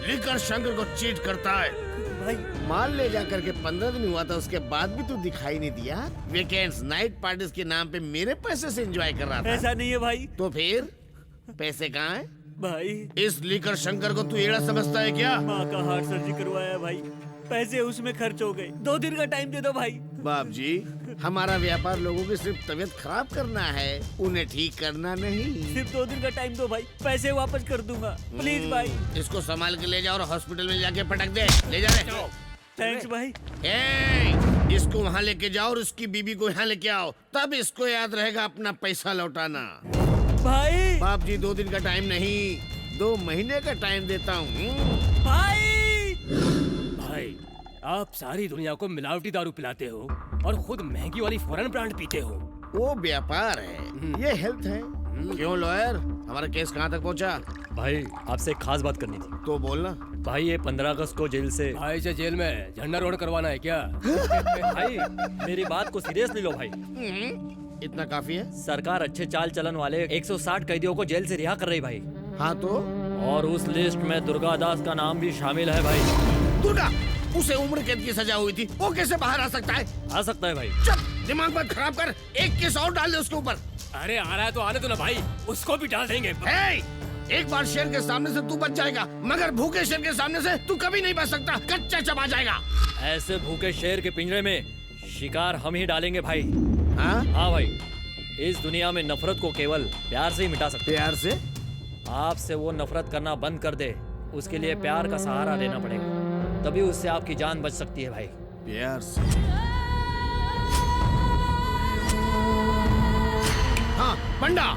Liquor Shankar को cheat करता है। भाई माल ले जाकर के 15 दिन हुआ था, उसके बाद भी तू दिखाई नहीं दिया। वीकेंड्स नाइट पार्टीज के नाम पे मेरे पैसे से एंजॉय कर रहा था। ऐसा नहीं है भाई। तो फिर पैसे कहाँ हैं? भाई इस लिकर शंकर को तू एड़ा समझता है क्या? माँ का हार्ट सर्जरी करवाया भाई, पैसे उसमें खर्च हो गए। 2 दिन का टाइम दे दो भाई। बाप जी, हमारा व्यापार लोगों की सिर्फ तबीयत खराब करना है, उन्हें ठीक करना नहीं। सिर्फ 2 दिन का टाइम दो भाई, पैसे वापस कर दूंगा प्लीज भाई। इसको संभाल के ले जाओ और हॉस्पिटल में जाके पटक दे। ले जा रहे। थैंक्स भाई। इसको वहाँ लेके जाओ और उसकी बीबी को यहाँ लेके आओ, तब इसको याद रहेगा अपना पैसा लौटाना। भाई बाप जी 2 दिन का टाइम नहीं, 2 महीने का टाइम देता हूँ। भाई भाई आप सारी दुनिया को मिलावटी दारू पिलाते हो और खुद महंगी वाली फॉरेन ब्रांड पीते हो। वो व्यापार है, ये हेल्थ है। क्यों लॉयर, हमारा केस कहाँ तक पहुँचा? भाई आपसे एक खास बात करनी थी। तो बोलना। भाई ये 15 अगस्त को जेल से भाई से जेल में झंडा रोड करवाना है क्या? भाई मेरी बात को सीरियसली लो भाई। इतना काफी है? सरकार अच्छे चाल चलन वाले 160 कैदियों को जेल से रिहा कर रही भाई। हाँ तो? और उस लिस्ट में दुर्गा दास का नाम भी शामिल है भाई। दुर्गा, उसे उम्र कैद की सजा हुई थी, वो कैसे बाहर आ सकता है? आ सकता है भाई। चुप, दिमाग मत खराब कर, एक केस और डाल दे उसके ऊपर। अरे आ रहा है तो आने दो ना भाई, उसको भी डाल देंगे। एक बार शेर के सामने से तू बच जाएगा, मगर भूखे शेर के सामने से तू कभी नहीं बच सकता, कच्चा चबा जाएगा। ऐसे भूखे शेर के पिंजरे में शिकार हम ही डालेंगे भाई। हाँ? हाँ भाई, इस दुनिया में नफरत को केवल प्यार से ही मिटा सकते। प्यार से? आपसे वो नफरत करना बंद कर दे, उसके लिए प्यार का सहारा लेना पड़ेगा, तभी उससे आपकी जान बच सकती है भाई। प्यार से? हाँ पंडा,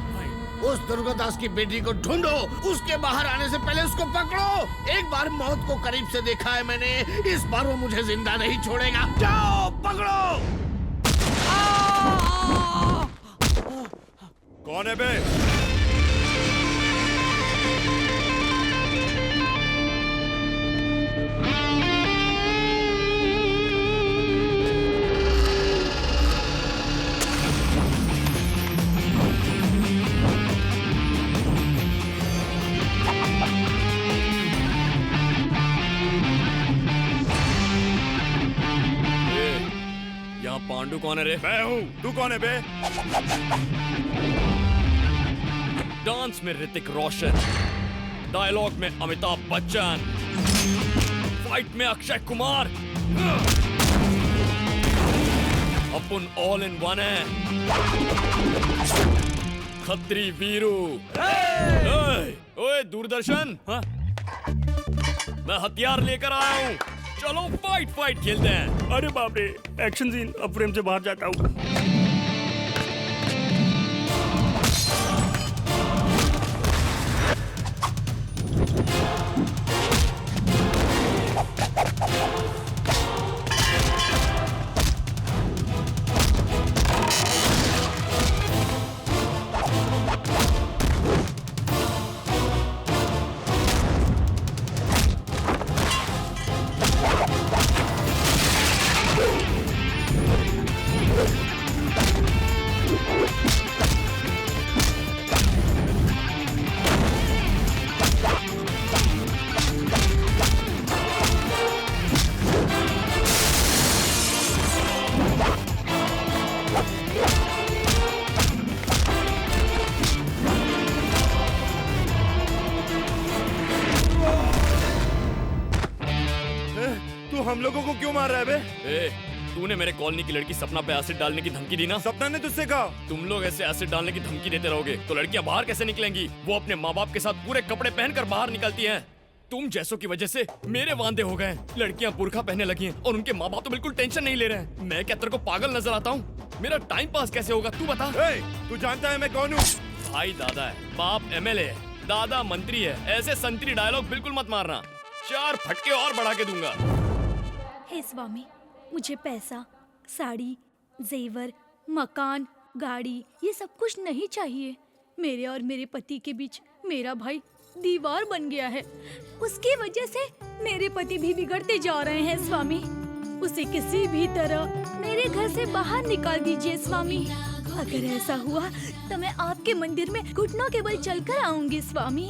उस दुर्गादास की बेटी को ढूंढो, उसके बाहर आने से पहले उसको पकड़ो। एक बार मौत को करीब से देखा है मैंने, इस बार वो मुझे जिंदा नहीं छोड़ेगा। जाओ पकड़ो। कौन है बे? यहाँ पांडु कौन है रे? मैं हूँ, तू कौन है बे? डांस में ऋतिक रोशन, डायलॉग में अमिताभ बच्चन, फाइट में अक्षय कुमार, अपन ऑल इन वन है। खत्री वीरू। ओए दूरदर्शन, मैं हथियार लेकर आया हूँ, चलो फाइट खेलते हैं। अरे बाप रे, एक्शन सीन, अब फ्रेम से बाहर जाता हूँ। हम लोगों को क्यों मार रहा है बे? तूने मेरे कॉलोनी की लड़की सपना पे एसिड डालने की धमकी दी ना? सपना ने तुझसे कहा? तुम लोग ऐसे एसिड डालने की धमकी देते रहोगे तो लड़कियां बाहर कैसे निकलेंगी? वो अपने माँ बाप के साथ पूरे कपड़े पहनकर बाहर निकलती हैं। तुम जैसों की वजह से मेरे वांदे हो गए। लड़कियां बुर्का पहनने लगी हैं और उनके माँ बाप तो बिल्कुल टेंशन नहीं ले रहे हैं। मैं क्या तेरे को पागल नजर आता हूँ? मेरा टाइम पास कैसे होगा तू बता। तू जानता है मैं कौन हूँ? भाई दादा है, बाप एमएलए है, दादा मंत्री है। ऐसे संतरी डायलॉग बिल्कुल मत मारना, 4 फटके और बढ़ा के दूंगा। हे स्वामी, मुझे पैसा, साड़ी, जेवर, मकान, गाड़ी ये सब कुछ नहीं चाहिए। मेरे और मेरे पति के बीच मेरा भाई दीवार बन गया है। उसकी वजह से मेरे पति भी बिगड़ते जा रहे हैं स्वामी। उसे किसी भी तरह मेरे घर से बाहर निकाल दीजिए स्वामी। अगर ऐसा हुआ तो मैं आपके मंदिर में घुटनों के बल चलकर आऊंगी स्वामी।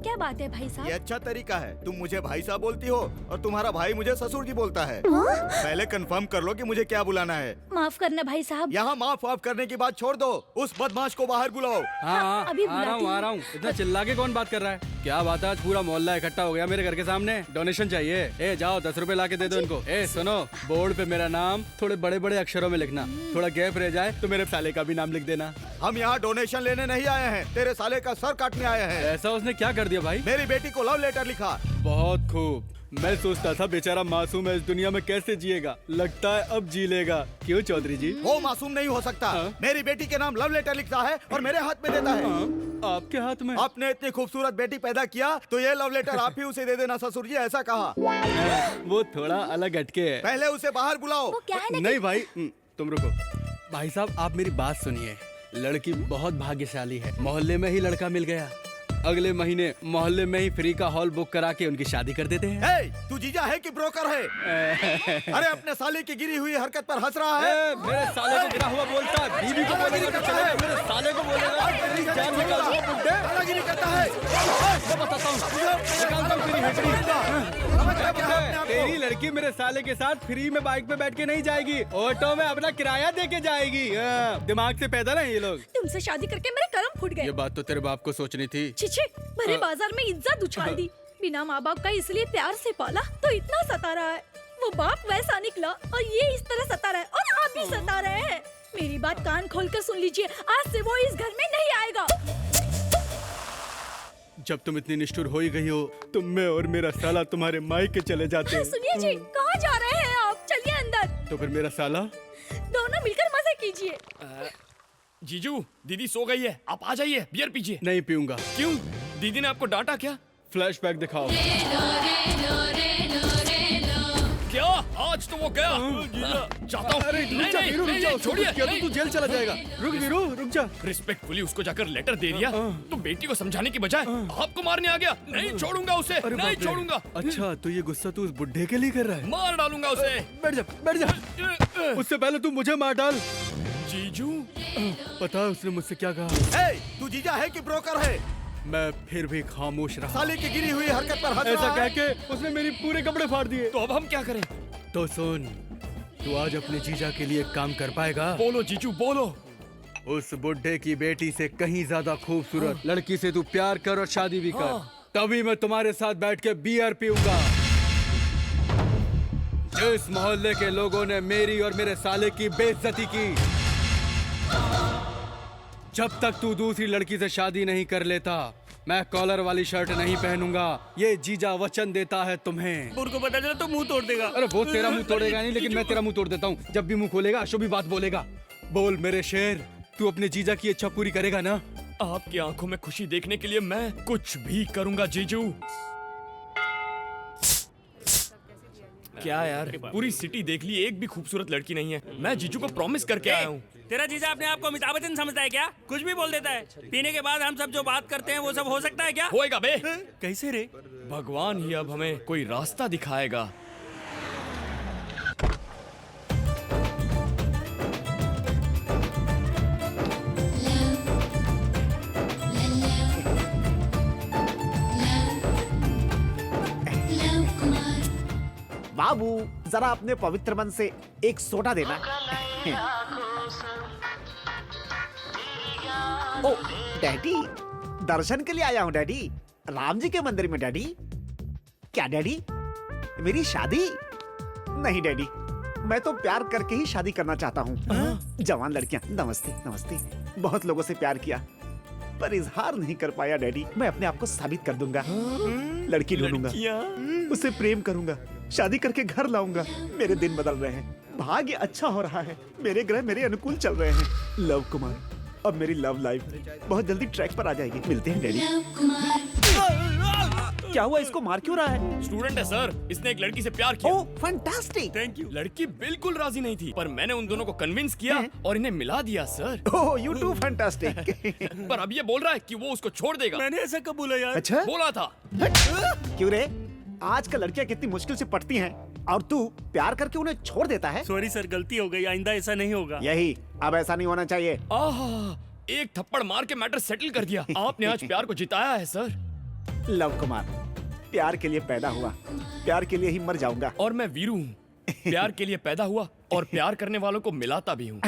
क्या बात है भाई ये साहब? अच्छा तरीका है। तुम मुझे भाई साहब बोलती हो और तुम्हारा भाई मुझे ससुर जी बोलता है। पहले कंफर्म कर लो कि मुझे क्या बुलाना है। माफ करना भाई साहब। यहाँ माफ वाफ करने की बात छोड़ दो, उस बदमाश को बाहर बुलाओ। हाँ अभी आ रहा हूँ बुलाती आ रहा हूँ। इतना चिल्ला के कौन बात कर रहा है? क्या बात है, आज पूरा मोहल्ला इकट्ठा हो गया मेरे घर के सामने। डोनेशन चाहिए? ए जाओ 10 रुपए ला के दे दो इनको। ए सुनो, बोर्ड पे मेरा नाम थोड़े बड़े बड़े अक्षरों में लिखना, थोड़ा गैप रह जाए तो मेरे साले का भी नाम लिख देना। हम यहाँ डोनेशन लेने नहीं आए हैं, तेरे साले का सर काटने आए हैं। ऐसा उसने क्या कर दिया भाई? मेरी बेटी को लव लेटर लिखा। बहुत खूब। मैं सोचता था बेचारा मासूम है, इस दुनिया में कैसे जिएगा, लगता है अब जी लेगा। क्यों चौधरी जी? वो मासूम नहीं हो सकता। हाँ? मेरी बेटी के नाम लव लेटर लिखता है और मेरे हाथ में देता है। आपके हाथ में? आपने इतनी खूबसूरत बेटी पैदा किया तो ये लव लेटर आप ही उसे दे देना ससुर जी, ऐसा कहा। वो थोड़ा अलग हटके है। पहले उसे बाहर बुलाओ। वो क्या है ना नहीं भाई, तुम रुको। भाई साहब आप मेरी बात सुनिए, लड़की बहुत भाग्यशाली है, मोहल्ले में ही लड़का मिल गया। अगले महीने मोहल्ले में ही फ्री का हॉल बुक करा के उनकी शादी कर देते हैं। तू जीजा है कि ब्रोकर है? अरे अपने साले की गिरी हुई हरकत पर हंस रहा है। मेरे साले को गिरा हुआ बोलता है, बीवी को बोलेगा तो चलेगा, मेरे साले को बोलेगा तेरी जान निकाल दूंगा बुड्ढे। दादागिरी करता है। मैं बताता हूँ, निकालता हूँ तेरी हड्डी। तेरी लड़की मेरे साले के साथ फ्री में बाइक पे बैठ के नहीं जाएगी, ऑटो में अपना किराया दे के जाएगी। दिमाग से पैदा ना ये लोग। तुमसे शादी करके मेरे कर्म फूट गए। ये बात तो तेरे बाप को सोचनी थी। छिछे, भरे बाजार में इज्जत उछाल दी। बिना माँ बाप का इसलिए प्यार से पाला तो इतना सता रहा है। वो बाप वैसा निकला और ये इस तरह सता रहा है और आप भी सता रहे हैं। मेरी बात कान खोलकर सुन लीजिए, आज से वो इस घर में नहीं आएगा। जब तुम इतनी निष्ठुर हो ही गई हो तो मैं और मेरा साला तुम्हारे मायके चले जाते हैं। सुनिए जी, कहाँ जा रहे हैं आप? चलिए अंदर। तो फिर मेरा साला? दोनों मिलकर मजे कीजिए। जीजू, दीदी सो गई है, आप आ जाइए, बियर पीजिए। नहीं पीऊंगा। क्यों? दीदी ने आपको डांटा क्या? फ्लैशबैक दिखाओ। क्या? आज तो वो गया। जाता हूँ। नहीं, छोड़िए। तू जेल चला जाएगा। रुक वीरू, रुक जा। रिस्पेक्टफुली उसको जाकर लेटर दे दिया तो बेटी को समझाने की बजाय आपको मारने आ गया। नहीं छोड़ूंगा उसे, नहीं छोड़ूंगा। अच्छा तो ये गुस्सा तू उस बुड्ढे के लिए कर रहा है? मार डालूंगा उसे। बैठ जा, बैठ जा। उससे पहले तू मुझे मार डाल। जीजू, पता है उसने मुझसे क्या कहा? तू जीजा है कि ब्रोकर है? मैं फिर भी खामोश रहा। साले की गिरी हुई हरकत पर हंस ऐसा रहा कह है। के उसने मेरी पूरे कपड़े फाड़ दिए। तो अब हम क्या करें? तो सुन, तू आज अपने जीजा के लिए एक काम कर पाएगा? बोलो जीजू, बोलो। उस बुड्ढे की बेटी से कहीं ज्यादा खूबसूरत लड़की से तू प्यार कर और शादी भी कर, तभी मैं तुम्हारे साथ बैठ के बियर पीऊंगा। जिस मोहल्ले के लोगों ने मेरी और मेरे साले की बेइज्जती की, जब तक तू दूसरी लड़की से शादी नहीं कर लेता मैं कॉलर वाली शर्ट नहीं पहनूंगा। ये जीजा वचन देता है तुम्हें। बुर को पता चला तो मुंह तोड़ देगा। अरे वो तेरा मुंह तोड़ेगा नहीं, लेकिन मैं तेरा मुंह तोड़ देता हूँ। जब भी मुंह खोलेगा अशुभ बात बोलेगा। बोल मेरे शेर, तू अपने जीजा की इच्छा पूरी करेगा ना? आपकी आंखों में खुशी देखने के लिए मैं कुछ भी करूंगा जीजू। क्या यार, पूरी सिटी देख ली, एक भी खूबसूरत लड़की नहीं है। मैं जीजू को प्रॉमिस करके आया हूँ। तेरा जीजा अपने आप को अमिताभ बच्चन समझता है क्या? कुछ भी बोल देता है। पीने के बाद हम सब जो बात करते हैं वो सब हो सकता है क्या? होएगा बे। कैसे रे? भगवान ही अब हमें कोई रास्ता दिखाएगा। बाबू जरा अपने पवित्र मन से एक सोडा देना। ओ डैडी, दर्शन के लिए आया हूँ डैडी, राम जी के मंदिर में डैडी। क्या डैडी, मेरी शादी? नहीं डैडी, मैं तो प्यार करके ही शादी करना चाहता हूँ। जवान लड़कियाँ, नमस्ते नमस्ते। बहुत लोगों से प्यार किया पर इजहार नहीं कर पाया डैडी। मैं अपने आप को साबित कर दूंगा। लड़की ढूंढूंगा, उसे प्रेम करूंगा, शादी करके घर लाऊंगा। मेरे दिन बदल रहे हैं, भाग्य अच्छा हो रहा है, मेरे ग्रह मेरे अनुकूल चल रहे हैं। लव कुमार, अब मेरी लव लाइफ बहुत जल्दी ट्रैक पर आ जाएगी। मिलते हैं डैडी। क्या हुआ, इसको मार क्यों रहा है? स्टूडेंट है सर, इसने एक लड़की से प्यार किया। Oh fantastic. Thank you. लड़की बिल्कुल राजी नहीं थी, पर मैंने उन दोनों को कन्विंस किया और इन्हें मिला दिया sir. Oh you too fantastic. पर अब ये बोल रहा है कि वो उसको छोड़ देगा। मैंने ऐसा कब बोला यार? अच्छा बोला था। क्यों रे, आजकल लड़कियां कितनी मुश्किल से पटती हैं और तू प्यार करके उन्हें छोड़ देता है। सॉरी सर, गलती हो गई, आइंदा ऐसा नहीं होगा। यही, अब ऐसा नहीं होना चाहिए। आहा, एक थप्पड़ मार के मैटर सेटल कर दिया। आपने आज प्यार को जिताया है सर। लव कुमार, प्यार के लिए पैदा हुआ, प्यार के लिए ही मर जाऊंगा। और मैं वीरू हूँ, प्यार के लिए पैदा हुआ और प्यार करने वालों को मिलाता भी हूँ।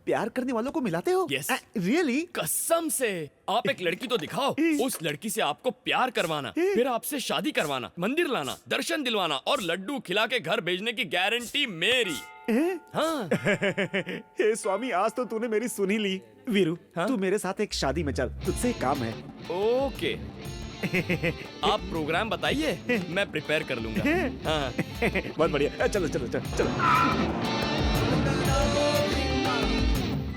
प्यार करने वालों को मिलाते हो? Yes. रियली? कसम से। आप एक लड़की तो दिखाओ, उस लड़की से आपको प्यार करवाना, फिर आपसे शादी करवाना, मंदिर लाना, दर्शन दिलवाना और लड्डू खिला के घर भेजने की गारंटी मेरी। हाँ। हे स्वामी, आज तो तूने मेरी सुनी ली। वीरू, तू मेरे साथ एक शादी में चल, तुझसे एक काम है। ओके। आप प्रोग्राम बताइए, मैं प्रिपेयर कर लूंगा। हाँ। बहुत बढ़िया, चलो चलो चलो चलो।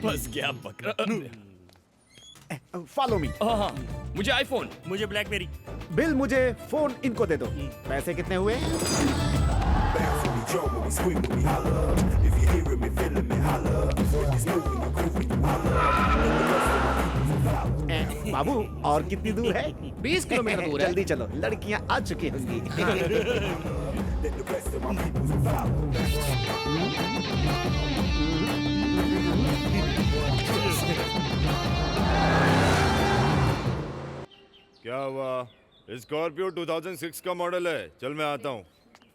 फंस गया बकरा। Follow me. हाँ, मुझे आईफोन। मुझे ब्लैकबेरी। बिल मुझे फोन, इनको दे दो। पैसे कितने हुए? बाबू, और कितनी दूर है? 20 किलोमीटर दूर है। जल्दी चलो, लड़कियां आ चुकी होंगी। क्या हुआ? स्कॉर्पियो 2006 का मॉडल है। चल मैं आता हूँ।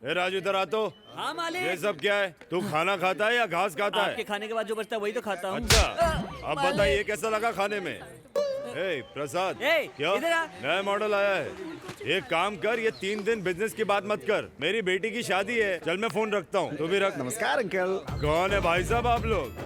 ए राजू, इधर आता हूँ। हाँ मालिक। ये सब क्या है? तू खाना खाता है या घास खाता आपके है? खाने के बाद जो बचता है वही तो खाता हूँ। अच्छा, अब मालिक। बताइए कैसा लगा खाने में? ए प्रसाद, ए, क्या इधर आ। नया मॉडल आया है? एक काम कर, ये 3 दिन बिजनेस की बात मत कर। मेरी बेटी की शादी है। चल मैं फोन रखता हूँ, तू भी रख। नमस्कार अंकल। कौन है भाई साहब आप लोग?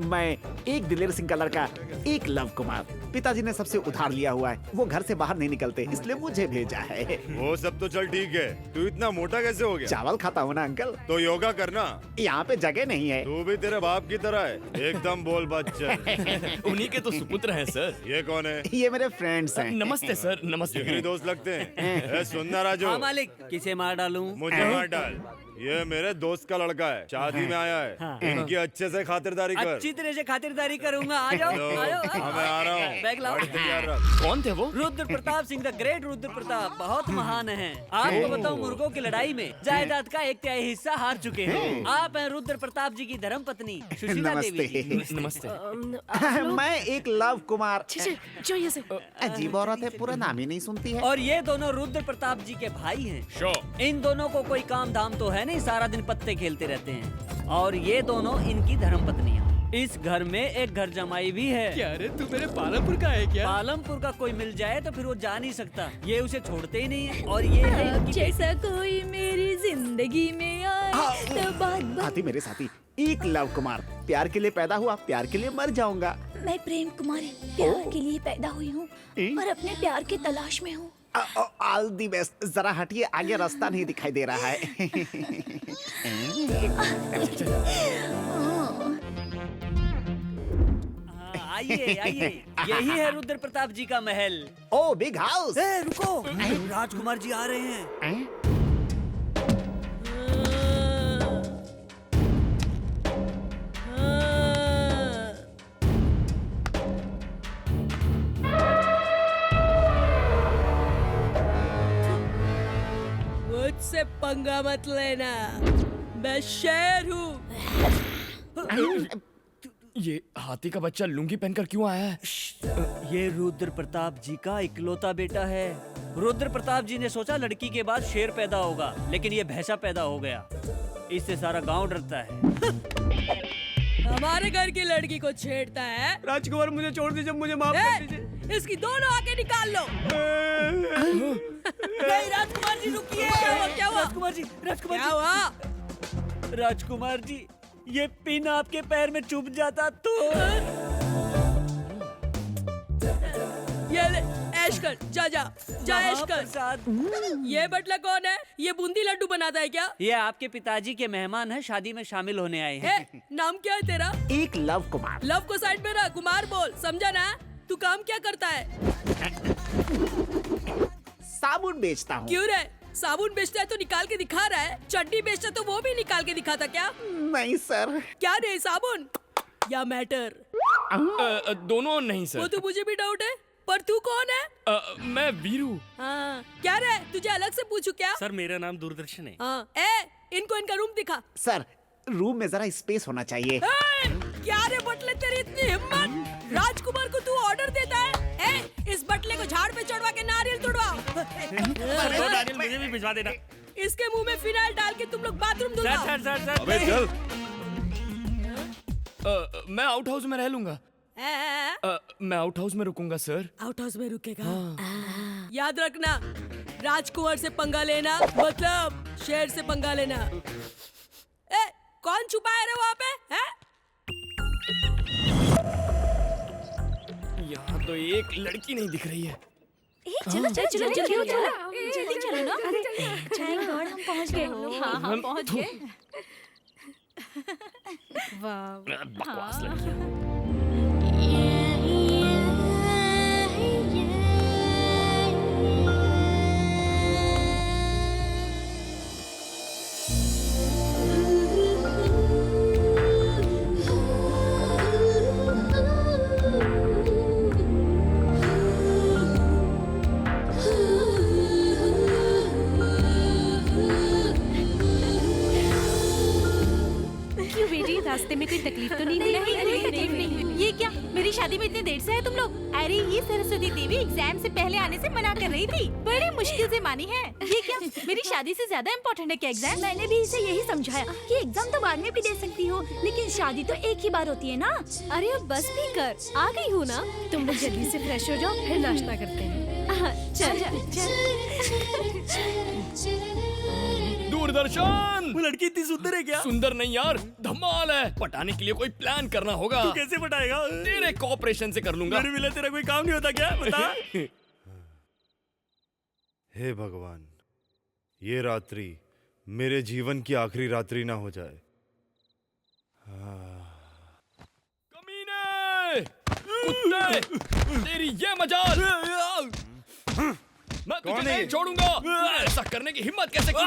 मैं एक दिलेर सिंह का लड़का, एक लव कुमार। पिताजी ने सबसे उधार लिया हुआ है, वो घर से बाहर नहीं निकलते, इसलिए मुझे भेजा है। वो सब तो चल ठीक है, तू इतना मोटा कैसे हो गया? चावल खाता हूँ ना अंकल। तो योगा करना। यहाँ पे जगह नहीं है। तू भी तेरे बाप की तरह है, एकदम बोल बात चल। उन्हीं के तो सुपुत्र हैं सर। ये कौन है? ये मेरे फ्रेंड्स हैं। नमस्ते सर, नमस्ते। जिगरी दोस्त लगते हैं। ए, सुनना राजू, हाँ मालिक। किसे मार डालूं? मुझे मार डाल। ये मेरे दोस्त का लड़का है, शादी में आया है। हाँ। इनकी अच्छे से खातिरदारी कर। अच्छी तरह से खातिरदारी करूंगा। आ जाओ, आ जाओ। हाँ, मैं आ रहा हूँ। बैग लाओ। गाड़ी तैयार रख। कौन थे वो? रुद्र प्रताप सिंह, द ग्रेट रुद्र प्रताप, बहुत महान हैं। आपको बताऊं, मुर्गों की लड़ाई में जायदाद का 1/3 हिस्सा हार चुके हैं। आप हैं रुद्र प्रताप जी की धर्म पत्नी सुशीला देवी जी। नमस्ते। नमस्ते। मैं एक लव कुमार। जो ये से अजीब औरत है, पूरा नाम ही नहीं सुनती है। और ये दोनों रुद्र प्रताप जी के भाई हैं। शो। इन दोनों को कोई काम धाम तो है नहीं, सारा दिन पत्ते खेलते रहते हैं। और ये दोनों इनकी धर्म पत्नियां। इस घर में एक घर जमाई भी है। क्या रे, तू मेरे पालमपुर का है क्या? पालमपुर का कोई मिल जाए तो फिर वो जा नहीं सकता, ये उसे छोड़ते ही नहीं है। और ये है इनकी जैसा कोई मेरी जिंदगी में आए तो बात साथी मेरे साथी, एक लव कुमार, प्यार के लिए पैदा हुआ, प्यार के लिए मर जाऊंगा। मैं प्रेम कुमारी, प्यार के लिए पैदा हुई हूँ और अपने प्यार की तलाश में हूँ। All the best. जरा हटिए, आगे रास्ता नहीं दिखाई दे रहा है। आइए आइए, यही है रुद्र प्रताप जी का महल। ओ बिग हाउस। ए, रुको, राजकुमार जी आ रहे हैं। मुझसे पंगा मत लेना, मैं शेर हूँ। ये हाथी का बच्चा लुंगी पहनकर क्यों आया है? ये रुद्र प्रताप जी का इकलौता बेटा है। रुद्र प्रताप जी ने सोचा लड़की के बाद शेर पैदा होगा, लेकिन ये भैंसा पैदा हो गया। इससे सारा गांव डरता है। हमारे घर की लड़की को छेड़ता है। राजकुमार, मुझे छोड़ दीजिए, मुझे माफ कर ए, दीजिए। इसकी दोनों आंखें निकाल लो। नहीं राजकुमार जी, रुकिए। क्या हुआ? राजकुमार जी, राजकुमार क्या जी, हुआ? राजकुमार जी, ये पिन आपके पैर में चुभ जाता तो। ये ले, ऐश कर, जा जा जा, ऐश कर। महाप्रसाद। ये बटला कौन है? ये बूंदी लड्डू बनाता है क्या? ये आपके पिताजी के मेहमान हैं, शादी में शामिल होने आए हैं। ए, नाम क्या है तेरा? एक लव कुमार। लव को साइड में रख, कुमार बोल, समझा ना? तू काम क्या करता है? साबुन बेचता हूँ। क्यों रे? साबुन बेचता है तो निकाल के दिखा रहा है, चड्डी बेचता तो वो भी निकाल के दिखाता क्या? नहीं सर। क्या रे, साबुन या मैटर? दोनों नहीं वो सर। तो मुझे भी डाउट है, पर तू कौन है? मैं वीरू। हाँ, क्या रे, तुझे अलग से पूछू क्या? सर, मेरा नाम दूरदर्शन है। हाँ, इनको इनका रूम दिखा। सर, रूम में जरा स्पेस होना चाहिए। क्या रे बटले, तेरी इतनी हिम्मत? राजकुमार को तू ऑर्डर देता है? इस बटले को झाड़ पे चढ़वा के नारियल तोड़वा। नारियल मुझे भी भिजवा देना। इसके मुंह में फिनाइल डाल के तुम लोग बाथरूम धुलवाओ। सर अबे चल। मैं आउट हाउस में रह लूंगा। मैं आउट हाउस में रुकूंगा सर। आउट हाउस में रुकेगा। याद रखना, राजकुमार से पंगा लेना मतलब शेर से पंगा लेना। ए, कौन छुपा है रे वहाँ पे? हैं? यहाँ तो एक लड़की नहीं दिख रही है। चलो जल्दी चलो ना। थैंक गॉड हम पहुंच गए। हाँ पहुंच गए। वाह बकवास लड़की। क्यों बेटी, रास्ते में कोई तकलीफ तो नहीं हुई? ये क्या, मेरी शादी में इतनी देर से है तुम लोग? अरे ये सरस्वती देवी एग्जाम से पहले आने से मना कर रही थी, बड़ी मुश्किल से मानी है। ये क्या, मेरी शादी से ज्यादा इम्पोर्टेंट है क्या एग्जाम? मैंने भी इसे यही समझाया कि एग्जाम तो बाद में भी दे सकती हो, लेकिन शादी तो एक ही बार होती है ना। अरे अब बस भी कर, आ गई हो ना। तुम लोग जल्दी से फ्रेश हो जाओ, फिर नाश्ता करते हैं। दूरदर्शन। वो लड़की इतनी सुंदर है क्या? सुंदर नहीं यार, धमाल है। पटाने के लिए कोई प्लान करना होगा। तू कैसे पटाएगा? तेरे कोऑपरेशन से कर लूंगा। मेरे बिना तेरा कोई काम नहीं होता क्या? बता। हे भगवान, ये रात्रि मेरे जीवन की आखिरी रात्रि ना हो जाए। कमीने, कुत्ते, तेरी ये मजाल। मैं तुझे नहीं छोड़ूंगा। ऐसा करने की हिम्मत कैसे की?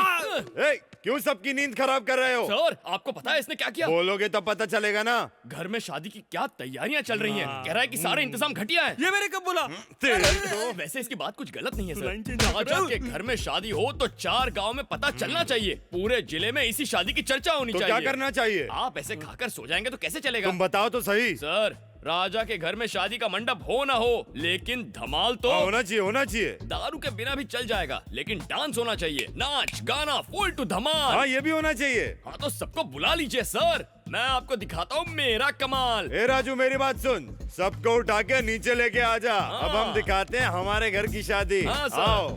ए, क्यों सबकी नींद खराब कर रहे हो? सर, आपको पता है इसने क्या किया? बोलोगे तो पता चलेगा ना। घर में शादी की क्या तैयारियां चल रही हैं। कह रहा है कि सारे इंतजाम घटिया है। ये मैंने कब बोला? तो वैसे इसकी बात कुछ गलत नहीं है सर। राजा के घर में शादी हो तो 4 गांव में पता चलना चाहिए। पूरे जिले में इसी शादी की चर्चा होनी तो चाहिए। क्या करना चाहिए? आप ऐसे खाकर सो जाएंगे तो कैसे चलेगा? तुम बताओ तो सही। सर, राजा के घर में शादी का मंडप हो ना हो, लेकिन धमाल तो होना चाहिए, होना चाहिए। दारू के बिना भी चल जाएगा, लेकिन डांस होना चाहिए। नाच गाना फुल टू धमाल। हाँ, ये भी होना चाहिए। हाँ तो सबको बुला लीजिए सर, मैं आपको दिखाता हूँ मेरा कमाल। ए राजू, मेरी बात सुन, सबको उठा के नीचे लेके आ जा। अब हम दिखाते हैं हमारे घर की शादी। हाँ, सर। आओ।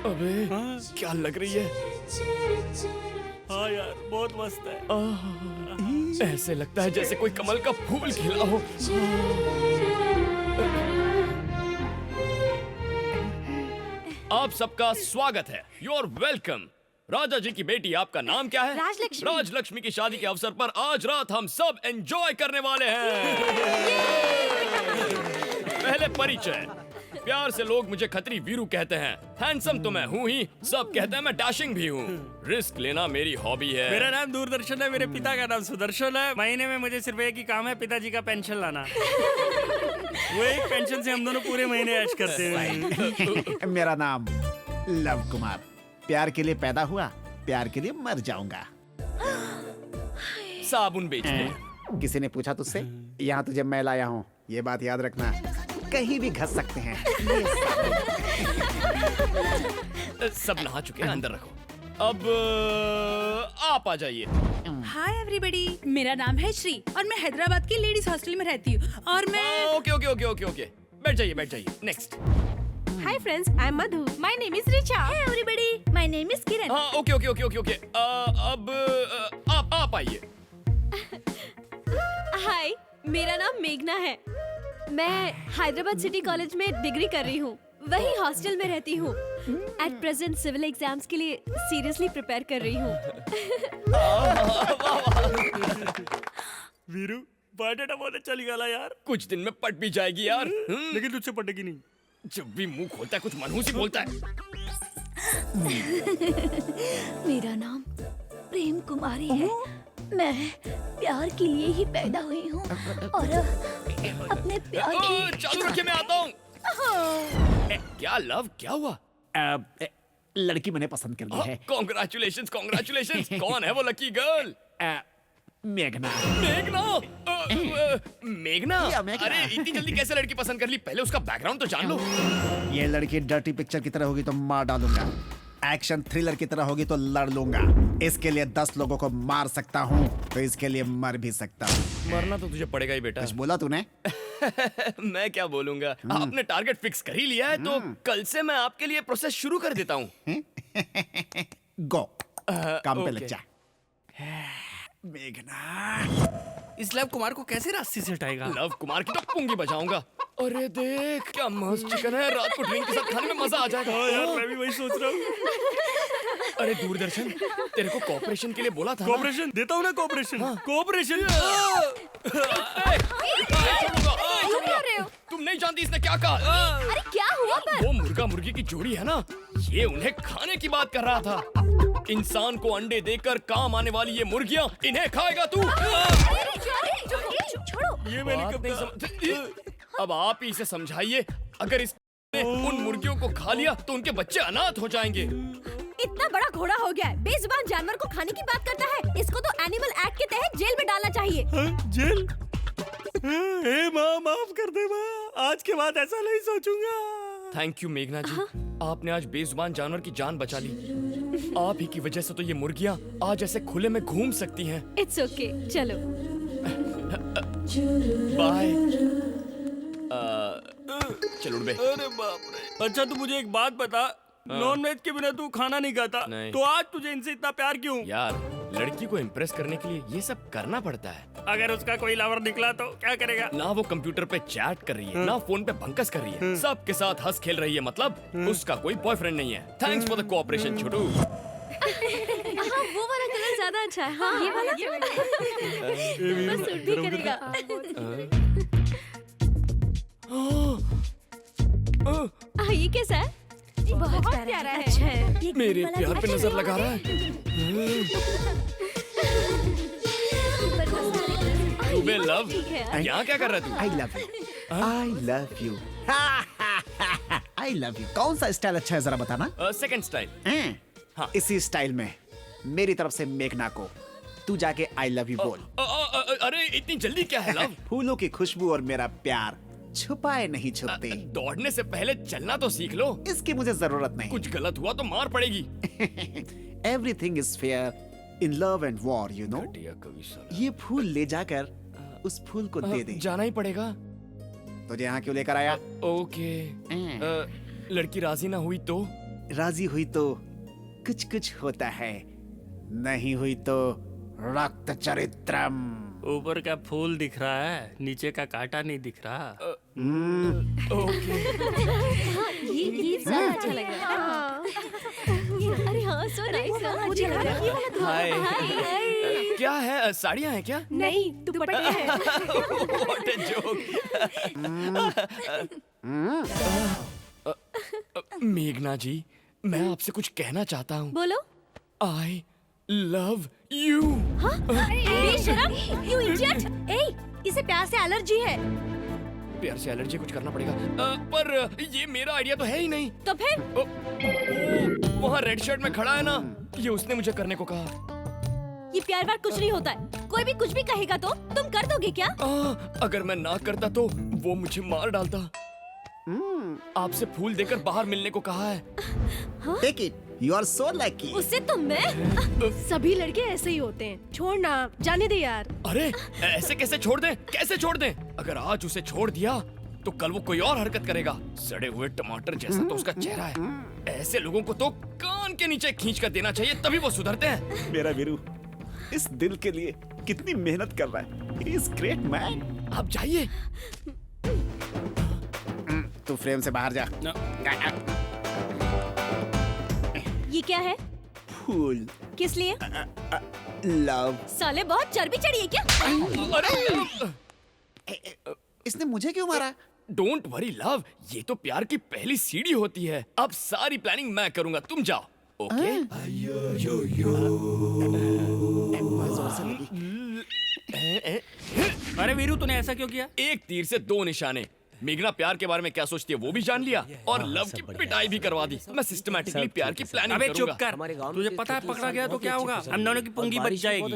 अबे क्या लग रही है? हाँ यार, बहुत मस्त है। ऐसे लगता है जैसे कोई कमल का फूल खिला हो। आप सबका स्वागत है। You are welcome. राजा जी की बेटी, आपका नाम क्या है? राजलक्ष्मी। राजलक्ष्मी की शादी के अवसर पर आज रात हम सब एंजॉय करने वाले हैं। पहले परिचय। प्यार से लोग मुझे खत्री वीरू कहते हैं। हैंडसम तो मैं हूँ ही, सब कहते हैं मैं डैशिंग भी हूँ। रिस्क लेना मेरी हॉबी है। मेरा नाम दूरदर्शन है, मेरे पिता का नाम सुदर्शन है। महीने में मुझे सिर्फ एक ही काम है, पिताजी का पेंशन लाना। वो एक पेंशन से हम दोनों पूरे महीने ऐश करते हैं। मेरा नाम लव कुमार। प्यार के लिए पैदा हुआ, प्यार के लिए मर जाऊंगा। साबुन बेचते। किसी ने पूछा तुझसे? यहाँ तुझे मैं लाया हूँ, ये बात याद रखना। कहीं भी घस सकते हैं। सब नहा चुके हैं, अंदर रखो। अब आप आ जाइए। हाय एवरीबॉडी, मेरा नाम है श्री और मैं हैदराबाद की लेडीज हॉस्टल में रहती हूँ और मैं okay okay okay okay okay, बैठ जाइए बैठ जाइए। Next. Hi friends, I am Madhu. My name is Richa. Hey everybody, my name is किरण। हाँ okay okay okay okay okay. अब आप आइए। हाय, मेरा नाम मेघना है। मैं हैदराबाद सिटी कॉलेज में डिग्री कर रही हूँ, वही हॉस्टल में रहती हूँ। एट प्रेजेंट सिविल एग्जाम्स के लिए सीरियसली प्रिपेयर कर रही हूँ। वीरू, बायोडाटा बहुत अच्छा निकाला यार। कुछ दिन में पट भी जाएगी यार। लेकिन तुझसे पटेगी नहीं। जब भी मुंह खोलता है कुछ मनहूस ही बोलता है। मेरा नाम प्रेम कुमारी है। मैं प्यार के लिए ही पैदा हुई हूँ और अपने प्यार की चालू रखिए, मैं आता हूँ। क्या लव, क्या हुआ? लड़की मैंने पसंद कर ली है। Congratulations congratulations. कौन है वो लकी गर्ल? मेघना। मेघना मेघना या मेघना। अरे इतनी जल्दी कैसे लड़की पसंद कर ली? पहले उसका बैकग्राउंड तो जान लो। ये लड़की डर्टी पिक्चर की तरह होगी तो मार डालूंगा, एक्शन थ्रिलर की तरह होगी तो लड़ लूंगा। इसके लिए 10 लोगों को मार सकता हूँ, तो इसके लिए मर भी सकता हूँ। मरना तो तुझे पड़ेगा ही बेटा। कुछ बोला तूने? मैं क्या बोलूंगा, आपने टारगेट फिक्स कर ही लिया है तो कल से मैं आपके लिए प्रोसेस शुरू कर देता हूँ। गो, काम पे लग ओके। जा। मेघना, इस लव कुमार को कैसे रास्ते से हटाएगा? लव कुमार की तो पुंगी बजाऊंगा। अरे देख क्या मस्त चिकन है, रात को ड्रिंक के साथ खाने में मजा आ जाएगा। यार मैं भी वही सोच रहा हूँ। अरे दूरदर्शन, तेरे को कॉपरेशन के लिए बोला था ना? कोऑपरेशन देता हूँ ना, कोऑपरेशन कोऑपरेशन। तुम नहीं जानती इसने क्या कहा? अरे क्या हुआ पर? वो मुर्गा मुर्गी की जोड़ी है ना, ये उन्हें खाने की बात कर रहा था। इंसान को अंडे देकर काम आने वाली ये मुर्गियां, इन्हें खाएगा तू? छोड़ो। ये मैंने कब नहीं समझ। अब आप ही इसे समझाइए, अगर इसने उन मुर्गियों को खा लिया तो उनके बच्चे अनाथ हो जाएंगे। इतना बड़ा घोड़ा हो गया है, बेजुबान जानवर को खाने की बात करता है। इसको तो एनिमल एक्ट के तहत जेल में डालना चाहिए। जेल? हे माँ, माफ कर दे माँ, आज के बाद ऐसा नहीं सोचूंगा। थैंक यू मेघना जी, आपने आज बेजुबान जानवर की जान बचा ली। आप ही की वजह से तो ये मुर्गियां आज ऐसे खुले में घूम सकती हैं। इट्स ओके, चलो। बाय। चलो उड़ बे। अरे बाप रे। अच्छा तू मुझे एक बात बता, नॉन वेज के बिना तू खाना नहीं खाता, नहीं। तो आज तुझे इनसे इतना प्यार क्यों? यार, लड़की को इम्प्रेस करने के लिए ये सब करना पड़ता है। अगर उसका कोई लवर निकला तो क्या करेगा? ना वो कंप्यूटर पे चैट कर रही है, ना फोन पे भंकस कर रही है, सबके साथ हंस खेल रही है, मतलब उसका कोई बॉयफ्रेंड नहीं है। थैंक्स फॉर द कोऑपरेशन छोटू। हाँ, वो वाला कलर ज्यादा अच्छा है। हाँ, ये वाला बस सूट भी करेगा। ये कैसा है? बहुत प्यारा है। अच्छा है। मेरे प्यार पे नजर लगा रहा है। बे लव, यहाँ क्या कर रहा है तू? I love you, I love you, I love you. कौन सा स्टाइल अच्छा है जरा बताना। Second style. हाँ। इसी स्टाइल में मेरी तरफ से मेघना को तू जाके आई लव यू बोल। अरे इतनी जल्दी क्या है लव? फूलों की खुशबू और मेरा प्यार छुपाए नहीं छुपते। दौड़ने से पहले चलना तो सीख लो। इसकी मुझे जरूरत नहीं। कुछ गलत हुआ तो मार पड़ेगी। Everything is fair in love and war, you know. ये फूल ले जाकर उस फूल को दे दे। जाना ही पड़ेगा। तुझे यहाँ क्यों लेकर आया? ओके। लड़की राजी ना हुई तो? राजी हुई तो कुछ कुछ होता है, नहीं हुई तो रक्त चरित्रम। ऊपर का फूल दिख रहा है, नीचे का कांटा नहीं दिख रहा। ओके। ये ज्यादा अच्छा लग रहा है। अरे हाँ, सो नाइस। मुझे लग रहा है हाय। क्या है, साड़ियाँ हैं क्या? नहीं, दुपट्टे हैं। What a joke। मेघना जी, मैं आपसे कुछ कहना चाहता हूँ। बोलो। I love you। हाँ? बेशरम, you idiot! ए, इसे प्यार से एलर्जी है। प्यार से एलर्जी कुछ करना पड़ेगा। पर ये मेरा आइडिया तो है ही नहीं। तो फिर? वहाँ रेड शर्ट में खड़ा है ना, ये उसने मुझे करने को कहा। ये प्यार वार कुछ नहीं होता है। कोई भी कुछ भी कहेगा तो तुम कर दोगे क्या? अगर मैं ना करता तो वो मुझे मार डालता। आपसे फूल देकर बाहर मिलने को कहा है। Take it. You are so lucky. उससे तो मैं। सभी लड़के ऐसे ही होते हैं। छोड़ना, जाने दे यार। अरे ऐसे कैसे छोड़ दें? कैसे छोड़ दें? अगर आज उसे छोड़ दिया तो कल वो कोई और हरकत करेगा। सड़े हुए टमाटर जैसा तो उसका चेहरा है। ऐसे लोगों को तो कान के नीचे खींच कर देना चाहिए, तभी वो सुधरते हैं। मेरा वीरू इस दिल के लिए कितनी मेहनत कर रहा है। He is great man. आप जाइए। तू फ्रेम से बाहर जा। ये क्या है? फूल। किस लिए? लव। साले बहुत चर्बी चढ़ी है क्या? अरे इसने मुझे क्यों मारा? डोंट वरी लव, ये तो प्यार की पहली सीढ़ी होती है। अब सारी प्लानिंग मैं करूंगा, तुम जाओ। ओके? अरे वीरू, तूने ऐसा क्यों किया? एक तीर से दो निशाने। मेघना प्यार के बारे में क्या सोचती है वो भी जान लिया और लव की पिटाई भी करवा दी। मैं सिस्टमेटिकली प्यार की प्लानिंग अबे करूंगा। चुप कर, तुझे पता है पकड़ा गया तो क्या होगा? हम दोनों की पुंगी बच जाएगी।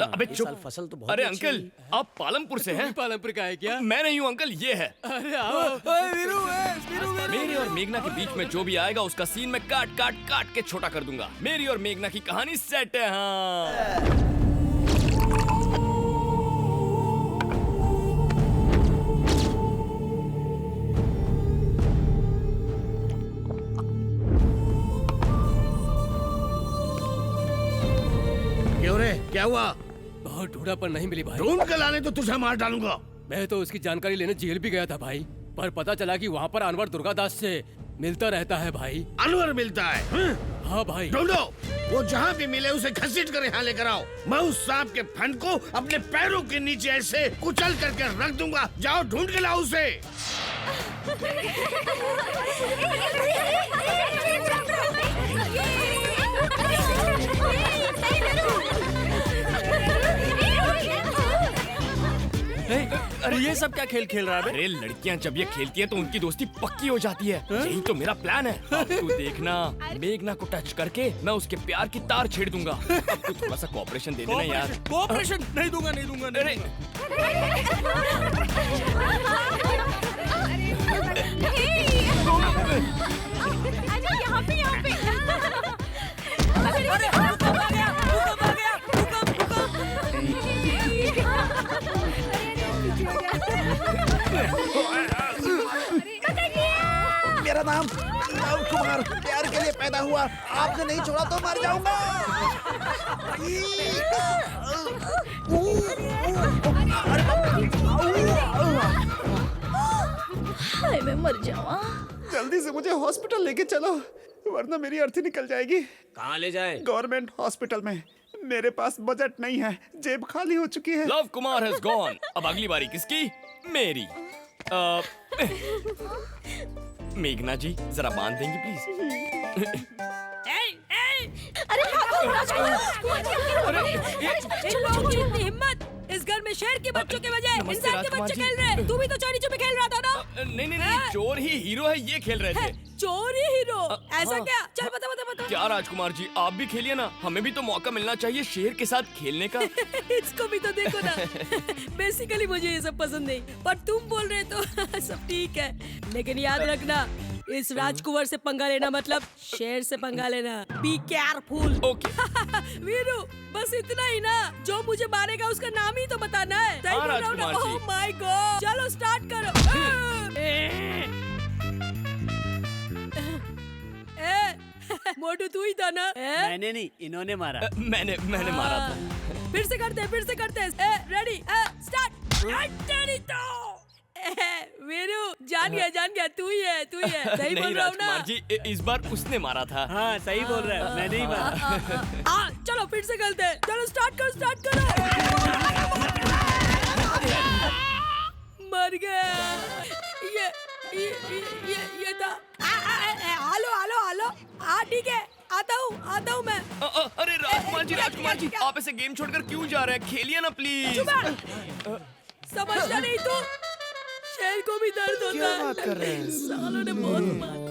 अबे चुप। फसल तो अरे अंकल, आप पालमपुर से हैं? पालमपुर का है क्या? मैं नहीं हूँ अंकल, ये है। अरे आओ। मेरे और मेघना के बीच में जो भी आएगा उसका सीन मैं काट काट काट के छोटा कर दूंगा। मेरी और मेघना की कहानी सेट है। हाँ क्यों रे, क्या हुआ? बहुत ढूंढा पर नहीं मिली भाई। ढूंढ के लाने तो तुझे मार डालूंगा। मैं तो उसकी जानकारी लेने जेल भी गया था भाई, पर पता चला कि वहाँ पर अनवर दुर्गादास से मिलता रहता है भाई। अनवर मिलता है? हाँ भाई। ढूंढो, वो जहाँ भी मिले उसे घसीट कर यहाँ लेकर आओ। मैं उस सांप के फन को अपने पैरों के नीचे ऐसे कुचल करके रख दूंगा। जाओ ढूंढ के लाओ उसे। अरे ये सब क्या खेल खेल रहा है? अरे लड़कियां जब ये खेलती हैं तो उनकी दोस्ती पक्की हो जाती है। यही तो मेरा प्लान है। अब तू देखना, मेघना को टच करके मैं उसके प्यार की तार छेड़ दूंगा। अब तू थोड़ा सा कोऑपरेशन दे देना यार। कोऑपरेशन नहीं दूंगा, नहीं दूंगा, नहीं अरे यहाँ पे मेरा नाम लव कुमार प्यार के लिए पैदा हुआ। आपने नहीं छोड़ा तो मर जाऊंगा। हाय मैं मर जाऊँ। जल्दी से मुझे हॉस्पिटल लेके चलो, वरना मेरी अर्थी निकल जाएगी। कहाँ ले जाए? गवर्नमेंट हॉस्पिटल में। मेरे पास बजट नहीं है, जेब खाली हो चुकी है। Love Kumar has gone. अब अगली बारी किसकी? मेरी। मेघना जी जरा बांध देंगी प्लीज? अरे हिम्मत! इस घर में शेर के बच्चों के बजाय इंसान के बच्चे खेल रहे हैं। तू भी तो चोरी छुपे खेल रहा था ना? नहीं, चोर ही हीरो है, ये खेल रहे थे। चोर ही हीरो? ऐसा क्या? चल बता। क्या राजकुमार जी, आप भी खेलिए ना, हमें भी तो मौका मिलना चाहिए शेर के साथ खेलने का। इसको भी तो देखो ना। बेसिकली मुझे ये सब पसंद नहीं, पर तुम बोल रहे तो सब ठीक है। लेकिन याद रखना, इस राजकुमार से पंगा लेना मतलब शेर से पंगा लेना। Be careful. ओके। वीरू, बस इतना ही ना? जो मुझे मारेगा उसका नाम ही तो बताना है। सही बोल रहा हूँ ना? ओह माय गॉड, चलो स्टार्ट करो। मोटू तू ही था ना? मैंने नहीं, इन्होंने मारा। मैंने मारा था। फिर से करते। Ready, start. वीरू, जान गया, तू ही है। सही बोल रहा हूँ ना? राजकुमार जी, इस बार उसने मारा था। हाँ सही बोल रहा है, मैं नहीं मारा। चलो फिर से करते हैं। चलो स्टार्ट करो। मर गया। ये था। हेलो। हाँ ठीक है, आता हूँ मैं। अरे राजकुमार जी, आप ऐसे गेम छोड़कर क्यों जा रहे हैं? खेलिए ना प्लीज। समझता नहीं तू? शेर को भी दर्द होता है। क्या बात कर रहे हैं? सालों ने बहुत मारा।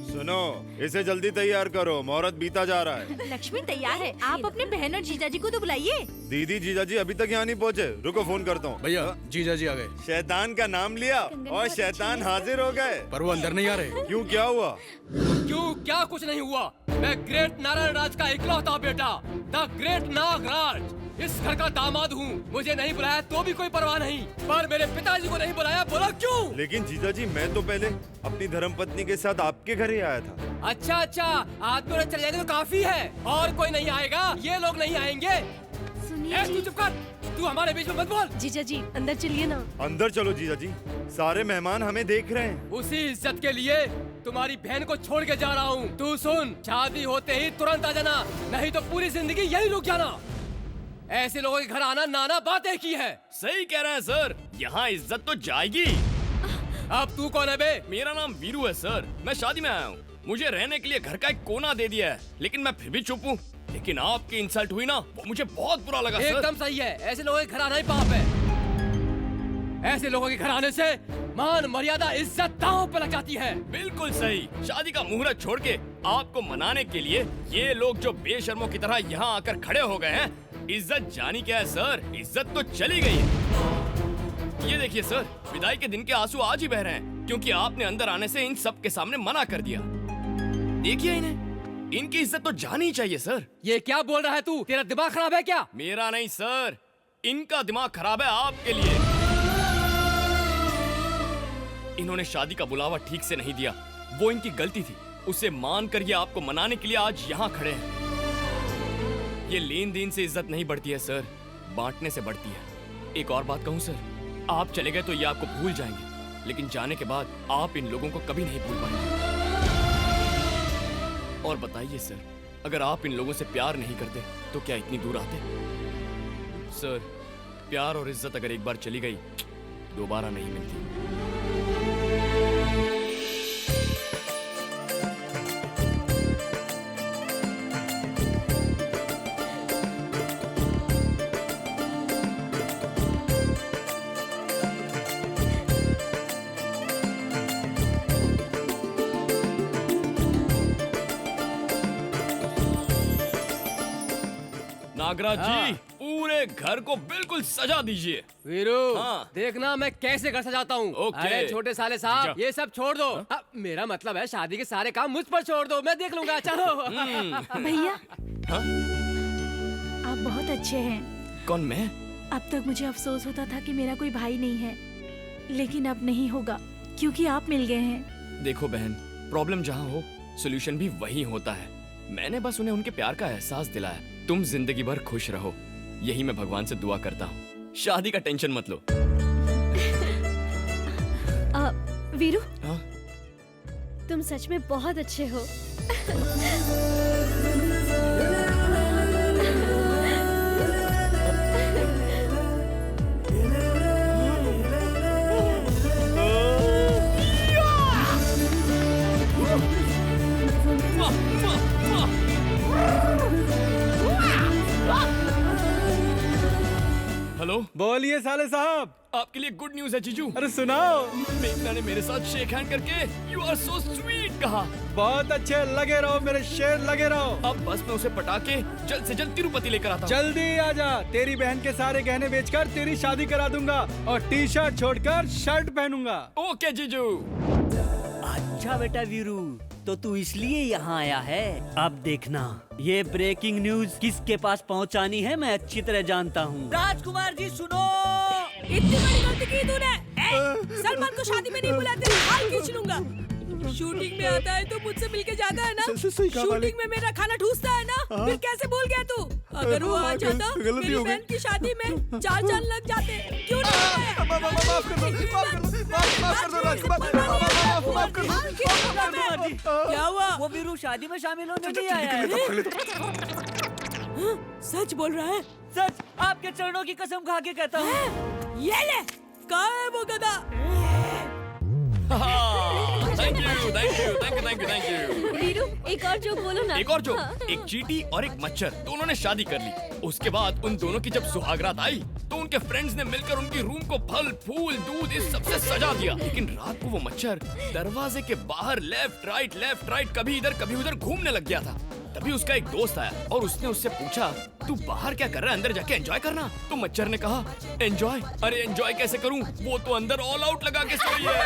सुनो, इसे जल्दी तैयार करो, मुहूर्त बीता जा रहा है। लक्ष्मी तैयार है, आप अपने बहन और जीजाजी को तो बुलाइए। दीदी जीजाजी अभी तक यहाँ नहीं पहुँचे, रुको फोन करता हूँ। भैया जीजा जी आ गए। शैतान का नाम लिया और शैतान हाजिर हो गए। पर वो अंदर नहीं आ रहे। क्यों, क्या हुआ? क्यों, क्या कुछ नहीं हुआ। मैं ग्रेट नारायण राज का इकलौता बेटा, द ग्रेट नागराज, इस घर का दामाद हूँ। मुझे नहीं बुलाया तो भी कोई परवाह नहीं, पर मेरे पिताजी को नहीं बुलाया, बोला क्यों? लेकिन जीजाजी, मैं तो पहले अपनी धर्मपत्नी के साथ आपके घर ही आया था। अच्छा, आदमी ने चले जाएंगे तो काफी है, और कोई नहीं आएगा, ये लोग नहीं आएंगे। सुनिए तू चुप कर, तू हमारे बीच में मत बोल। जीजा जी अंदर चलिए ना। अंदर चलो जीजाजी, सारे मेहमान हमें देख रहे हैं। उसी इज्जत के लिए तुम्हारी बहन को छोड़ के जा रहा हूँ। तू सुन, शादी होते ही तुरंत आ जाना, नहीं तो पूरी जिंदगी यही रुक जाना। ऐसे लोगों के घर आना नाना बात एक ही है। सही कह रहे हैं सर, यहाँ इज्जत तो जाएगी। अब तू कौन है बे? मेरा नाम वीरू है सर, मैं शादी में आया हूँ। मुझे रहने के लिए घर का एक कोना दे दिया है, लेकिन मैं फिर भी चुप हूँ। लेकिन आपकी इंसल्ट हुई ना, वो मुझे बहुत बुरा लगा सर। एकदम सही है, ऐसे लोगों के घर आना ही पाप है। ऐसे लोगों के घर आने से मान मर्यादा इज्जत दांव पर लग जाती है। बिल्कुल सही। शादी का मुहूर्त छोड़ के आपको मनाने के लिए ये लोग जो बेशर्मों की तरह यहाँ आकर खड़े हो गए हैं, इज्जत जानी क्या है सर, इज्जत तो चली गई है। ये देखिए सर, विदाई के दिन के आंसू आज ही बह रहे हैं क्योंकि आपने अंदर आने से इन सब के सामने मना कर दिया। देखिए इन्हें, इनकी इज्जत तो जानी ही चाहिए सर। ये क्या बोल रहा है तू? तेरा दिमाग खराब है क्या? मेरा नहीं सर, इनका दिमाग खराब है आपके लिए। इन्होंने शादी का बुलावा ठीक से नहीं दिया, वो इनकी गलती थी। उसे मान कर ये आपको मनाने के लिए आज यहाँ खड़े हैं। ये लेन देन से इज्जत नहीं बढ़ती है सर, बांटने से बढ़ती है। एक और बात कहूँ सर, आप चले गए तो ये आपको भूल जाएंगे, लेकिन जाने के बाद आप इन लोगों को कभी नहीं भूल पाएंगे। और बताइए सर, अगर आप इन लोगों से प्यार नहीं करते तो क्या इतनी दूर आते? सर, प्यार और इज्जत अगर एक बार चली गई दोबारा नहीं मिलती। नागराज जी, पूरे घर को बिल्कुल सजा दीजिए। वीरू, हाँ। देखना मैं कैसे घर सजाता हूँ। ओके। अरे छोटे साले साहब, ये सब छोड़ दो। मेरा मतलब है शादी के सारे काम मुझ पर छोड़ दो, मैं देख लूंगा। चलो। भैया, हाँ? आप बहुत अच्छे हैं। कौन, मैं? अब तक मुझे अफसोस होता था कि मेरा कोई भाई नहीं है, लेकिन अब नहीं होगा क्योंकि आप मिल गए हैं। देखो बहन, प्रॉब्लम जहाँ हो सोल्यूशन भी वही होता है। मैंने बस उन्हें उनके प्यार का एहसास दिलाया। तुम जिंदगी भर खुश रहो, यही मैं भगवान से दुआ करता हूँ। शादी का टेंशन मत लो। वीरू, हाँ? तुम सच में बहुत अच्छे हो। हेलो, बोलिए साले साहब। आपके लिए गुड न्यूज है जीजू। अरे सुनाओ। मेघना ने मेरे साथ शेक हैंड करके यू आर सो स्वीट कहा। बहुत अच्छे, लगे रहो मेरे शेर, लगे रहो। अब बस मैं उसे पटा के जल्द से जल्द तिरुपति लेकर आता हूँ। जल्दी आजा, तेरी बहन के सारे गहने बेचकर तेरी शादी करा दूंगा और टी शर्ट छोड़कर शर्ट पहनूंगा। ओके जीजू। अच्छा बेटा वीरू, तो तू इसलिए यहाँ आया है। अब देखना, ये ब्रेकिंग न्यूज किसके पास पहुँचानी है मैं अच्छी तरह जानता हूँ। राजकुमार जी सुनो। इतनी बड़ी गलती की तूने। सलमान को शादी में नहीं बुलाया, तेरी हाल खींच लूंगा। शूटिंग में आता है तो मुझसे मिलके जाता है ना। शूटिंग में मेरा खाना ठूसता है ना। फिर कैसे भूल गया तू? अगर वो आ जाता मेरी बहन की शादी में 4 चांद लग जाते। क्यों नहीं? क्या हुआ? वो वीरू शादी में शामिल होने नहीं आया है। सच बोल रहा है? सच, आपके चरणों की कसम खा के कहता हूँ। ये ले, कहाँ है वो गधा? Thank you, thank you, thank you, thank you, thank you. Veeru, एक और जोक बोलो ना। एक और जोक। एक चींटी और एक मच्छर, दोनों ने शादी कर ली। उसके बाद उन दोनों की जब सुहागरात आई तो उनके फ्रेंड्स ने मिलकर उनकी रूम को फल, फूल, दूध इस सबसे सजा दिया। लेकिन रात को वो मच्छर दरवाजे के बाहर लेफ्ट राइट कभी इधर कभी उधर घूमने लग गया था। तभी उसका एक दोस्त आया और उसने उससे पूछा, तू बाहर क्या कर रहा है, अंदर जाके एंजॉय करना। तो मच्छर ने कहा, एंजॉय? अरे एंजॉय कैसे करूं, वो तो अंदर ऑल आउट लगा के सोई है।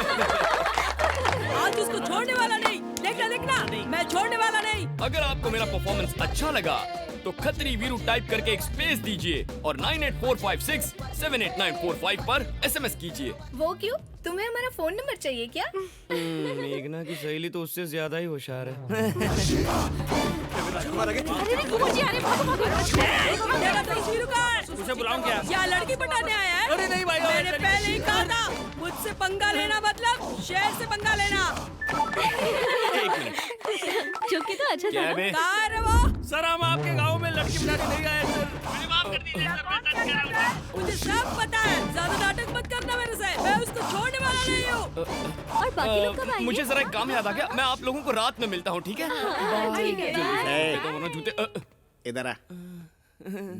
आज उसको छोड़ने वाला नहीं। देखना, मैं छोड़ने वाला नहीं। अगर आपको मेरा परफॉर्मेंस अच्छा लगा तो खतरी वीरू टाइप करके एक स्पेस दीजिए और 9845678945 पर SMS कीजिए। वो क्यों? तुम्हें हमारा फोन नंबर चाहिए क्या? मेघना की सहेली तो उससे ज्यादा ही होशियार है। उसे बुलाऊं क्या? या लड़की पटाने आया है? अरे नहीं भाई, मैंने पहले ही कहा था, मुझसे पंगा लेना मतलब शेर से पंगा लेना। जोकी तो अच्छा था ना? कहाँ है वो? सर, हम आपके गांव में लड़की पटाने नहीं आए सर। माफ कर दीजिए सर। मुझे सब पता है, ज्यादा नाटक मत करना मेरे से। मैं उसको छोड़ने वाला नहीं हूँ। और बाकी लोग कब आएंगे? मुझे जरा एक काम याद आ गया, मैं आप लोगों को रात में मिलता हूँ, ठीक है? ठीक है। दोनों जूते इधर आ।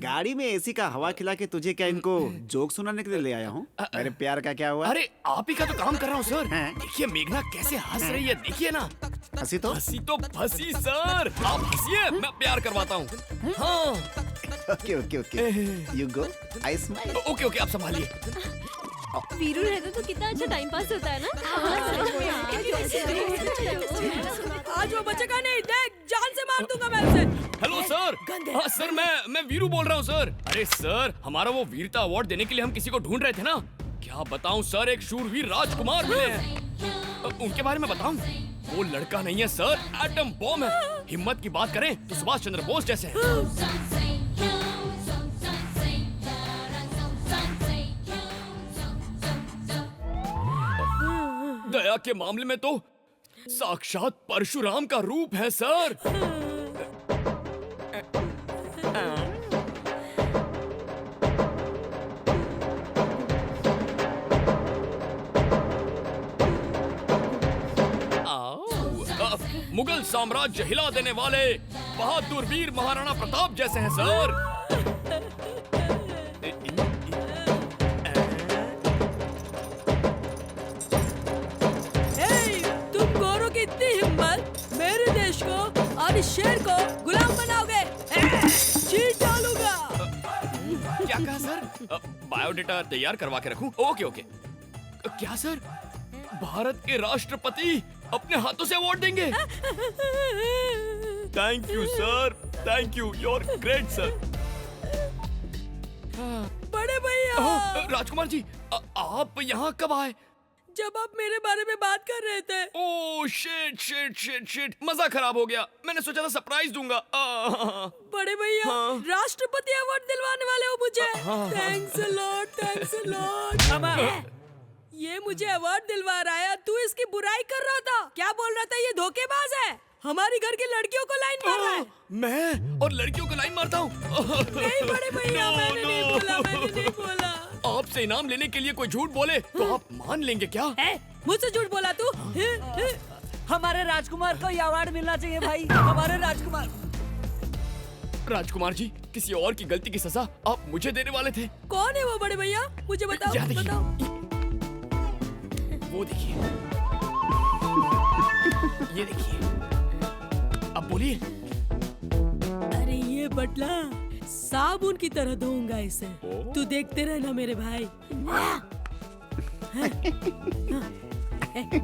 गाड़ी में एसी का हवा खिला के तुझे क्या इनको जोक सुनाने के लिए ले आया हूँ? मेरे प्यार का क्या हुआ? अरे आप ही का तो काम कर रहा हूँ सर। देखिए मेघना कैसे हंस रही है, देखिए ना। हंसी तो फंसी सर। आप हंसिए, मैं प्यार करवाता हूँ। हाँ। Okay okay okay, you go, I smile. Okay okay, आप संभालिए। वीरू रहता तो कितना अच्छा टाइम पास होता है ना। आज वो बचेगा नहीं, देख जान से मार दूंगा मैं उसे। Hello sir. हाँ सर, मैं वीरू बोल रहा हूँ सर। अरे सर, हमारा वो वीरता अवार्ड देने के लिए हम किसी को ढूंढ रहे थे ना। क्या बताऊँ सर, एक शूरवीर राजकुमार मिले हैं। उनके बारे में बताऊँ? वो लड़का नहीं है सर, एटम बॉम्ब है। हिम्मत की बात करें तो सुभाष चंद्र बोस जैसे हैं। दया के मामले में तो साक्षात परशुराम का रूप है सर। मुगल साम्राज्य हिला देने वाले बहादुर वीर महाराणा प्रताप जैसे हैं सर। तुम गोरों की इतनी हिम्मत, मेरे देश को और इस शेर को गुलाम बनाओगे? चीट डालूंगा। क्या कहा सर? बायोडेटा तैयार करवा के रखूं? Okay okay. क्या सर, भारत के राष्ट्रपति अपने हाथों से अवार्ड देंगे? Thank you sir, thank you, you are great sir. बड़े भैया। राजकुमार जी, आप यहाँ कब आए? जब आप मेरे बारे में बात कर रहे थे। Oh shit shit shit shit, मजा खराब हो गया। मैंने सोचा था सरप्राइज दूंगा। बड़े भैया, राष्ट्रपति अवार्ड दिलवाने वाले हो मुझे। Thanks a lot, thanks a lot. ये मुझे अवार्ड दिलवा रहा है, तू इसकी बुराई कर रहा था। क्या बोल रहा था? ये धोखेबाज है, हमारी घर की लड़कियों को लाइन मार रहा है। मैं और लड़कियों को लाइन मारता हूँ? नहीं बड़े भैया, मैंने नहीं बोला, मैंने नहीं बोला। आपसे इनाम लेने के लिए कोई झूठ बोले तो आप मान लेंगे क्या? मुझसे झूठ बोला तू? हमारे राजकुमार को ये अवार्ड मिलना चाहिए भाई, हमारे राजकुमार। राजकुमार जी, किसी और की गलती की सजा आप मुझे देने वाले थे। कौन है वो बड़े भैया? मुझे बताओ, बताओ। वो देखिए, ये देखिए, अब बोलिए। अरे ये बटला साबुन की तरह धोऊंगा इसे। तू देखते रहना मेरे भाई।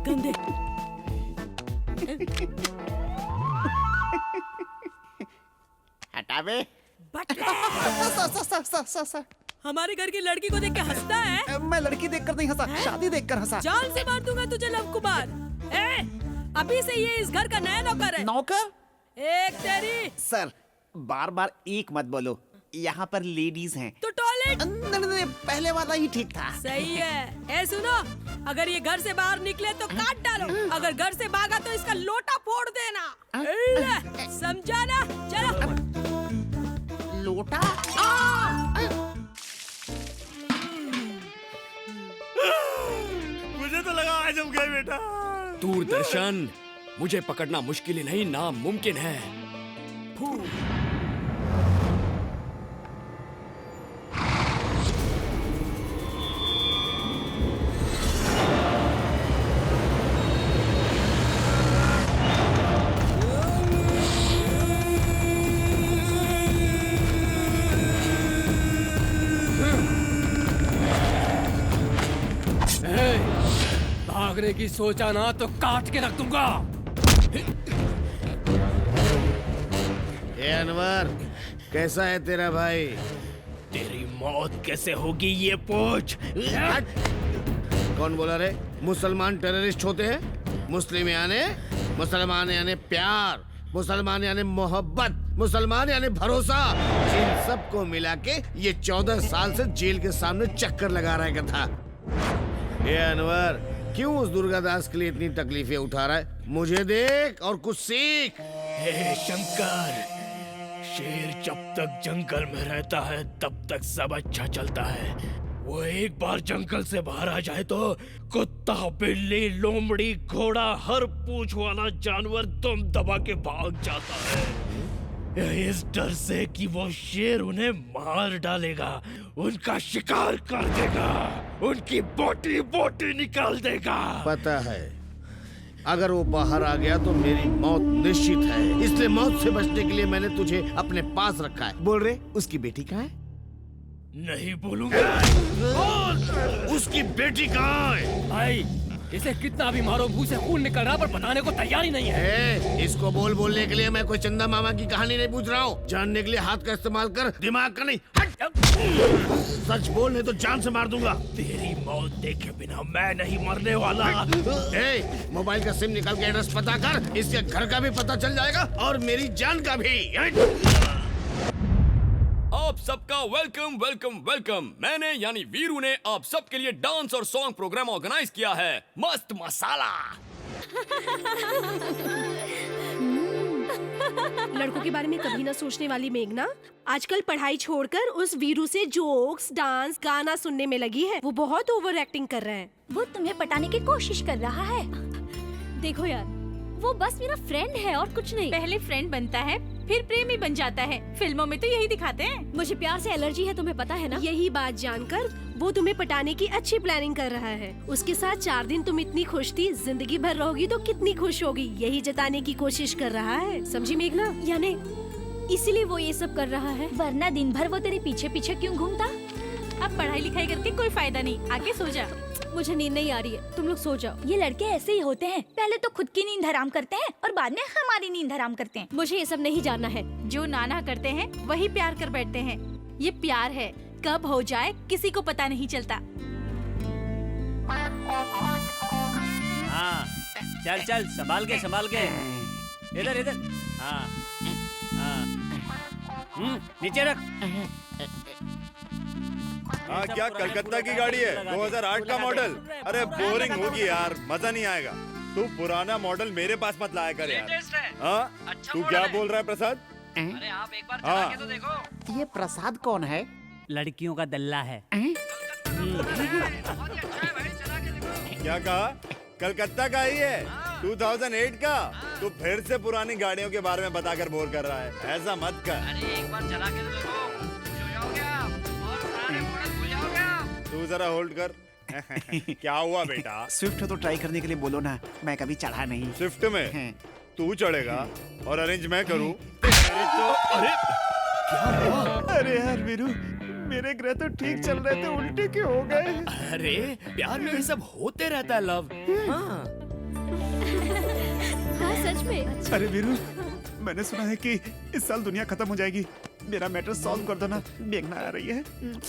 गंदे। हटा बे। हमारे घर की लड़की को देख के हंसता है? मैं लड़की देखकर नहीं हंसा, शादी देखकर हंसा। जान से मार दूंगा तुझे लव कुमार। अभी से ये इस घर का नया नौकर है। नौकर? एक तेरी। सर, बार बार एक मत बोलो, यहाँ पर लेडीज हैं। तो टॉयलेट? नहीं, पहले वाला ही ठीक था। सही है। ए सुनो, अगर ये घर से बाहर निकले तो काट डालो, अगर घर से भागा तो इसका लोटा फोड़ देना। समझा ना? चलो। लोटा? मुझे तो लगा आज हम गए बेटा। दूरदर्शन, मुझे पकड़ना मुश्किल ही नहीं, नामुमकिन है। भागने की सोचा ना तो काट के रख दूंगा। ए अनवर, कैसा है तेरा भाई? तेरी मौत कैसे होगी ये पूछ। कौन बोला रे? मुसलमान टेररिस्ट होते हैं? मुस्लिम यानी प्यार, मुसलमान यानी मोहब्बत, मुसलमान यानी भरोसा। इन सबको मिला के ये 14 साल से जेल के सामने चक्कर लगा रहा है था। ये अनवर, क्यों उस दुर्गादास के लिए इतनी तकलीफें उठा रहा है? मुझे देख और कुछ सीख। हे शंकर, शेर जब तक जंगल में रहता है तब तक सब अच्छा चलता है। वो एक बार जंगल से बाहर आ जाए तो कुत्ता, बिल्ली, लोमड़ी, घोड़ा, हर पूंछ वाला जानवर दम दबा के भाग जाता है। इस डर से कि वो शेर उन्हें मार डालेगा, उनका शिकार कर देगा, उनकी बोटी बोटी निकाल देगा। पता है, अगर वो बाहर आ गया तो मेरी मौत निश्चित है। इसलिए मौत से बचने के लिए मैंने तुझे अपने पास रखा है। बोल रहे उसकी बेटी कहाँ है? नहीं बोलूंगा। उसकी बेटी कहाँ है? भाई इसे कितना भी मारो, मुंह से खून निकल रहा पर बताने को तैयार ही नहीं है। इसको बोलने के लिए मैं कोई चंदा मामा की कहानी नहीं पूछ रहा हूँ। जानने के लिए हाथ का इस्तेमाल कर, दिमाग का नहीं। हट! सच बोल नहीं तो जान से मार दूंगा। तेरी मौत देखे बिना मैं नहीं मरने वाला। मोबाइल का सिम निकाल के एड्रेस पता कर, इसके घर का भी पता चल जाएगा और मेरी जान का भी। आप सबका वेलकम वेलकम वेलकम। मैंने यानी वीरू ने आप सबके लिए डांस और सॉन्ग प्रोग्राम ऑर्गेनाइज किया है। मस्त मसाला। लड़कों के बारे में कभी ना सोचने वाली मेघना आजकल पढ़ाई छोड़कर उस वीरू से जोक्स, डांस, गाना सुनने में लगी है। वो बहुत ओवर एक्टिंग कर रहा है। वो तुम्हें पटाने की कोशिश कर रहा है। देखो यार, वो बस मेरा फ्रेंड है और कुछ नहीं। पहले फ्रेंड बनता है, फिर प्रेमी बन जाता है। फिल्मों में तो यही दिखाते हैं। मुझे प्यार से एलर्जी है, तुम्हें पता है ना। यही बात जानकर वो तुम्हें पटाने की अच्छी प्लानिंग कर रहा है। उसके साथ 4 दिन तुम इतनी खुश थी, जिंदगी भर रहोगी तो कितनी खुश होगी, यही जताने की कोशिश कर रहा है। समझी मेघना? यानी इसीलिए वो ये सब कर रहा है। वरना दिन भर वो तेरे पीछे पीछे क्यों घूमता? अब पढ़ाई लिखाई करके कोई फायदा नहीं, आके सो जा। मुझे नींद नहीं आ रही है, तुम लोग सो जाओ। ये लड़के ऐसे ही होते हैं, पहले तो खुद की नींद हराम करते हैं और बाद में हमारी नींद हराम करते हैं। मुझे ये सब नहीं जानना है। जो नाना करते हैं वही प्यार कर बैठते हैं। ये प्यार है, कब हो जाए किसी को पता नहीं चलता। हाँ, चल चल, संभाल के इधर इधर। हाँ हाँ, नीचे रख। हाँ, क्या कलकत्ता की गाड़ी है? 2008 का मॉडल? अरे बोरिंग होगी यार, मजा नहीं आएगा। तू पुराना मॉडल मेरे पास मत लाया कर यार। हाँ, तू क्या बोल रहा है प्रसाद? अरे आप एक बार चला के तो देखो। ये प्रसाद कौन है? लड़कियों का दल्ला है। क्या कहा? कलकत्ता का ही है? 2008 का? तू फिर से पुरानी गाड़ियों के बारे में बताकर बोर कर रहा है। ऐसा मत कर। अरे एक बार चला के तो देखो, खुश हो जाओगे आप और पुराने मॉडल भूल जाओगे आप। तू जरा होल्ड कर। क्या हुआ बेटा? स्विफ्ट तो ट्राई करने के लिए बोलो ना, मैं कभी चढ़ा नहीं। स्विफ्ट में तू चढ़ेगा और अरेंज मैं करूं? अरे क्या हुआ? अरे यार वीरू, मेरे ग्रह तो ठीक चल रहे थे, उल्टे क्यों हो गए? अरे प्यार में ये सब होते रहता है लव। हाँ हाँ सच में। अरे वीरू, मैंने सुना है कि इस साल दुनिया खत्म हो जाएगी। मेरा मैटर सॉल्व कर दो ना, मेघना आ रही है।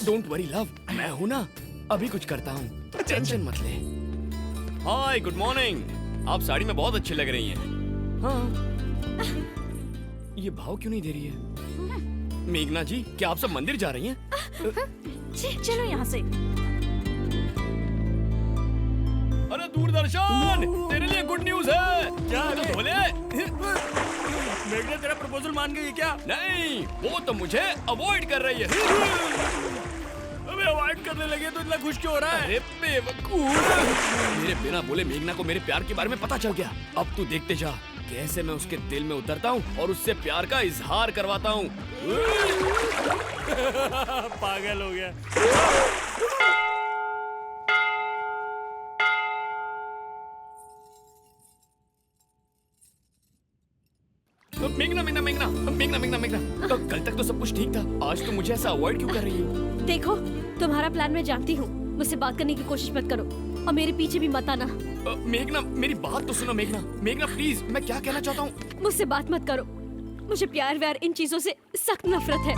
डोंट वरी लव, मैं हूँ ना, अभी कुछ करता हूँ, टेंशन मत ले। हाय, गुड मॉर्निंग। आप साड़ी में बहुत अच्छी लग रही हैं। हाँ, ये भाव क्यों नहीं दे रही है? मेघना जी, क्या आप सब मंदिर जा रही हैं? चलो यहाँ से। अरे दूरदर्शन, तेरे लिए गुड न्यूज है। क्या है बोले? मेघना तेरा प्रपोजल मान गई क्या? नहीं, वो तो मुझे अवॉइड कर रही है। अबे अवॉइड करने लगे तो इतना खुश क्यों हो रहा है? अरे बेवकूफ, मेरे बिना बोले मेघना को मेरे प्यार के बारे में पता चल गया। अब तू देखते जा कैसे मैं उसके दिल में उतरता हूँ और उससे प्यार का इजहार करवाता हूँ। पागल हो गया। मेघना मेघना मेघना मेघना मेघना मेघना, तो कल तक तो सब कुछ ठीक था, आज तो मुझे ऐसा अवॉइड क्यों कर रही हो? देखो, तुम्हारा प्लान मैं जानती हूँ। मुझसे बात करने की कोशिश मत करो और मेरे पीछे भी मत आना। मेघना, मेरी बात तो सुनो मेघना। मेघना प्लीज, मैं क्या कहना चाहता हूँ। मुझसे बात मत करो। मुझे प्यार व्यार इन चीजों से सख्त नफरत है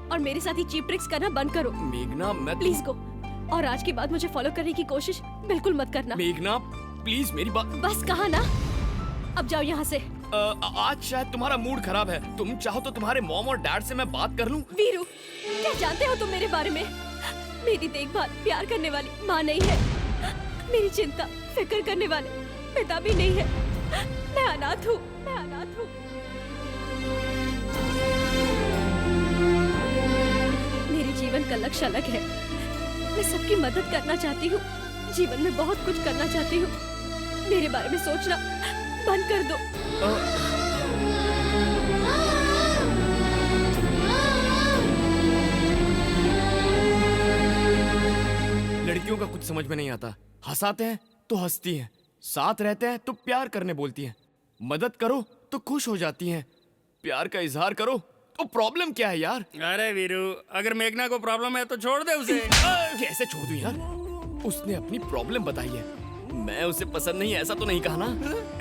और मेरे साथ ही चीप ट्रिक्स करना बंद करो। मेघना मैं प्लीज गो, और आज के बाद मुझे फॉलो करने की कोशिश बिल्कुल मत करना। मेघना प्लीज, मेरी बात। बस कहा ना, अब जाओ यहाँ से। आज शायद तुम्हारा मूड खराब है, तुम चाहो तो तुम्हारे मॉम और डैड से मैं बात कर लूं। वीरू, क्या जानते हो तुम मेरे बारे में? मेरी देखभाल प्यार करने वाली माँ नहीं है, मेरी चिंता फिक्र करने वाले पिता भी नहीं है। मैं अनाथ हूँ, मैं अनाथ हूँ। मेरे जीवन का लक्ष्य अलग है। मैं सबकी मदद करना चाहती हूँ, जीवन में बहुत कुछ करना चाहती हूँ। मेरे बारे में सोचना बंद कर दो। समझ में नहीं आता। हंसाते हैं तो हंसती हैं, साथ रहते हैं तो प्यार करने बोलती हैं, मदद करो तो खुश हो जाती हैं, प्यार का इजहार करो तो प्रॉब्लम क्या है यार? अरे वीरू, अगर मेघना को प्रॉब्लम है तो छोड़ दे उसे। कैसे छोड़ दूं यार? उसने अपनी प्रॉब्लम बताई है, मैं उसे पसंद नहीं ऐसा तो नहीं कहा ना?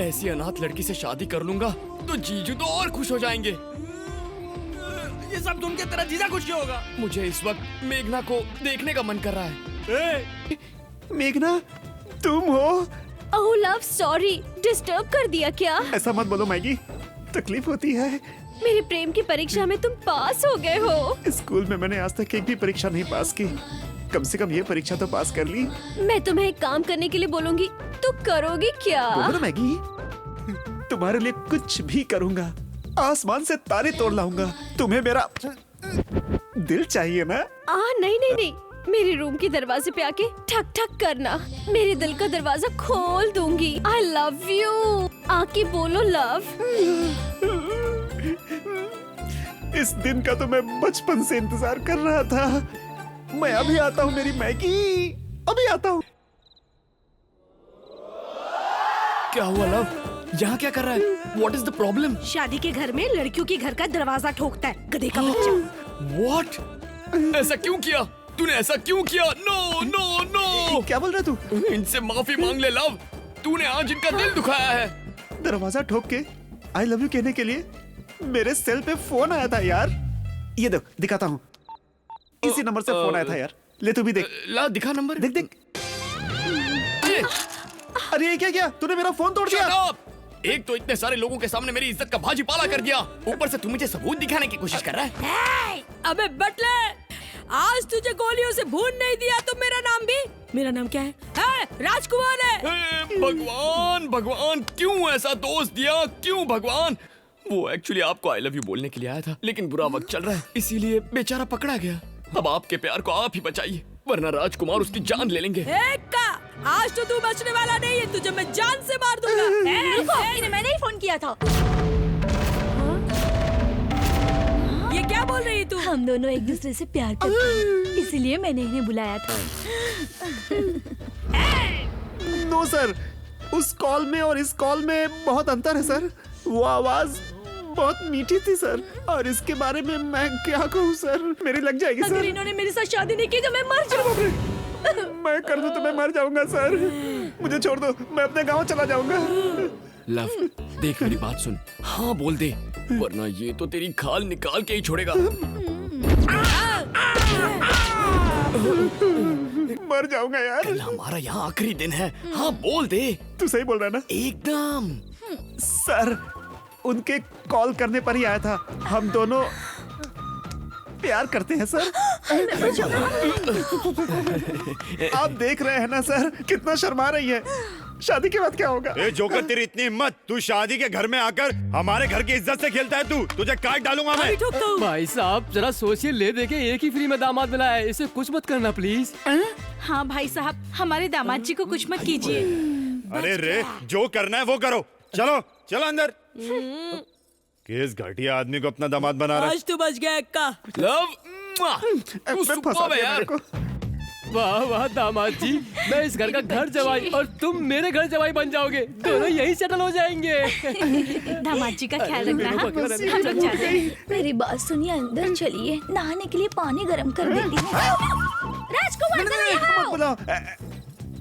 ऐसी अनाथ लड़की से शादी कर लूंगा तो जीजू तो और खुश हो जाएंगे। ये सब सुन के तेरा जीजा खुश क्यों होगा? मुझे इस वक्त मेघना को देखने का मन कर रहा है। मेघना, तुम हो? ओह लव, सॉरी, डिस्टर्ब कर दिया क्या? ऐसा मत बोलो मैगी, तकलीफ होती है। मेरे प्रेम की परीक्षा में तुम पास हो गए हो। स्कूल में मैंने आज तक एक भी परीक्षा नहीं पास की, कम से कम ये परीक्षा तो पास कर ली। मैं तुम्हें एक काम करने के लिए बोलूंगी, तो करोगी क्या? बोलो ना मैगी, तुम्हारे लिए कुछ भी करूंगा, आसमान से तारे तोड़ लाऊंगा। तुम्हें मेरा दिल चाहिए ना? नहीं नहीं नहीं, मेरे रूम के दरवाजे पे आके ठक ठक करना, मेरे दिल का दरवाजा खोल दूंगी। आई लव यू, आके बोलो लव। इस दिन का तो मैं बचपन से इंतजार कर रहा था। मैं अभी आता हूँ मेरी मैगी, अभी आता हूँ। क्या हुआ लव? यहाँ क्या कर रहा है? What is the problem? शादी के घर में लड़कियों के घर का दरवाजा ठोकता है, गधे का बच्चा। What? ऐसा क्यों किया? तूने ऐसा क्यों किया? No no no! क्या बोल रहा तू? इनसे माफी मांग ले लव, तूने आज इनका दिल दुखाया है। दरवाजा ठोक के आई लव यू कहने के लिए मेरे सेल पे फोन आया था यार। ये देख, दिखाता हूँ, इसी नंबर से फोन आया था यार। ले तू भी देख। ला दिखा नंबर। देख देख। अरे ये क्या किया तूने? मेरा फोन तोड़ दिया। एक तो इतने सारे लोगों के सामने मेरी इज्जत का भाजी पाला कर दिया, ऊपर से तू मुझे सबूत दिखाने की कोशिश कर रहा है। अबे बटले, आज तुझे गोलियों से भून नहीं दिया तो मेरा नाम भी, मेरा नाम क्या है? राजकुमार है। भगवान भगवान, क्यों ऐसा दोस्त दिया? क्यों भगवान? वो एक्चुअली आपको आई लव यू बोलने के लिए आया था, लेकिन बुरा वक्त चल रहा है इसीलिए बेचारा पकड़ा गया। अब आपके प्यार को आप ही बचाइए, वरना राजकुमार उसकी जान ले लेंगे। आज तो तू बचने वाला नहीं है, तुझे मैं जान से मार दूंगा। मैंने ही फोन किया था। ये क्या बोल रही है तू? हम दोनों एक दूसरे से प्यार करते हैं, इसलिए मैंने इन्हें बुलाया था। नो सर, उस कॉल में और इस कॉल में बहुत अंतर है सर। वो आवाज बहुत मीठी थी सर, और इसके बारे में मैं क्या कहूँ सर, मेरी लग जाएगी सर। अगर इन्होंने मेरे साथ शादी नहीं की तो मैं मर जाऊंगा। मैं कर दूं तो मैं मर जाऊंगा सर, मुझे छोड़ दो, मैं अपने गांव चला जाऊंगा। लव, देख मेरी बात सुन, हाँ बोल दे, वरना ये तो तेरी खाल निकाल के ही छोड़ेगा। मर जाऊंगा यार। कल हमारा यहाँ आखिरी दिन है, हाँ बोल दे। तू सही बोल रहा है ना? एकदम। सर, उनके कॉल करने पर ही आया था। हम दोनों प्यार करते हैं सर। आप देख रहे हैं ना सर, कितना शर्मा रही है। शादी के बाद क्या होगा? ए जोकर, तेरी इतनी हिम्मत, तू शादी के घर में आकर हमारे घर की इज्जत से खेलता है। तू, तुझे काट डालूंगा मैं। भाई साहब जरा सोचिए, ले दे के एक ही फ्री में दामाद मिला है, इसे कुछ मत करना प्लीज। हाँ भाई साहब, हमारे दामाद जी को कुछ मत कीजिए। अरे रे, जो करना है वो करो। चलो चलो अंदर। किस घटिया आदमी को अपना दामाद बना रहा है? आज तू बच गया अक्का। लव, तू सुपर्ब है यार। वाह वाह दामाद जी, मैं इस घर का घर जवाई और तुम मेरे घर जवाई बन जाओगे, दोनों यही सेटल हो जाएंगे। दामाद जी का ख्याल रखना। हम लोग जाते हैं। मेरी बात सुनिए, अंदर चलिए, नहाने के लिए पानी गर्म कर देती हूँ। राजकुमार मत बुलाओ।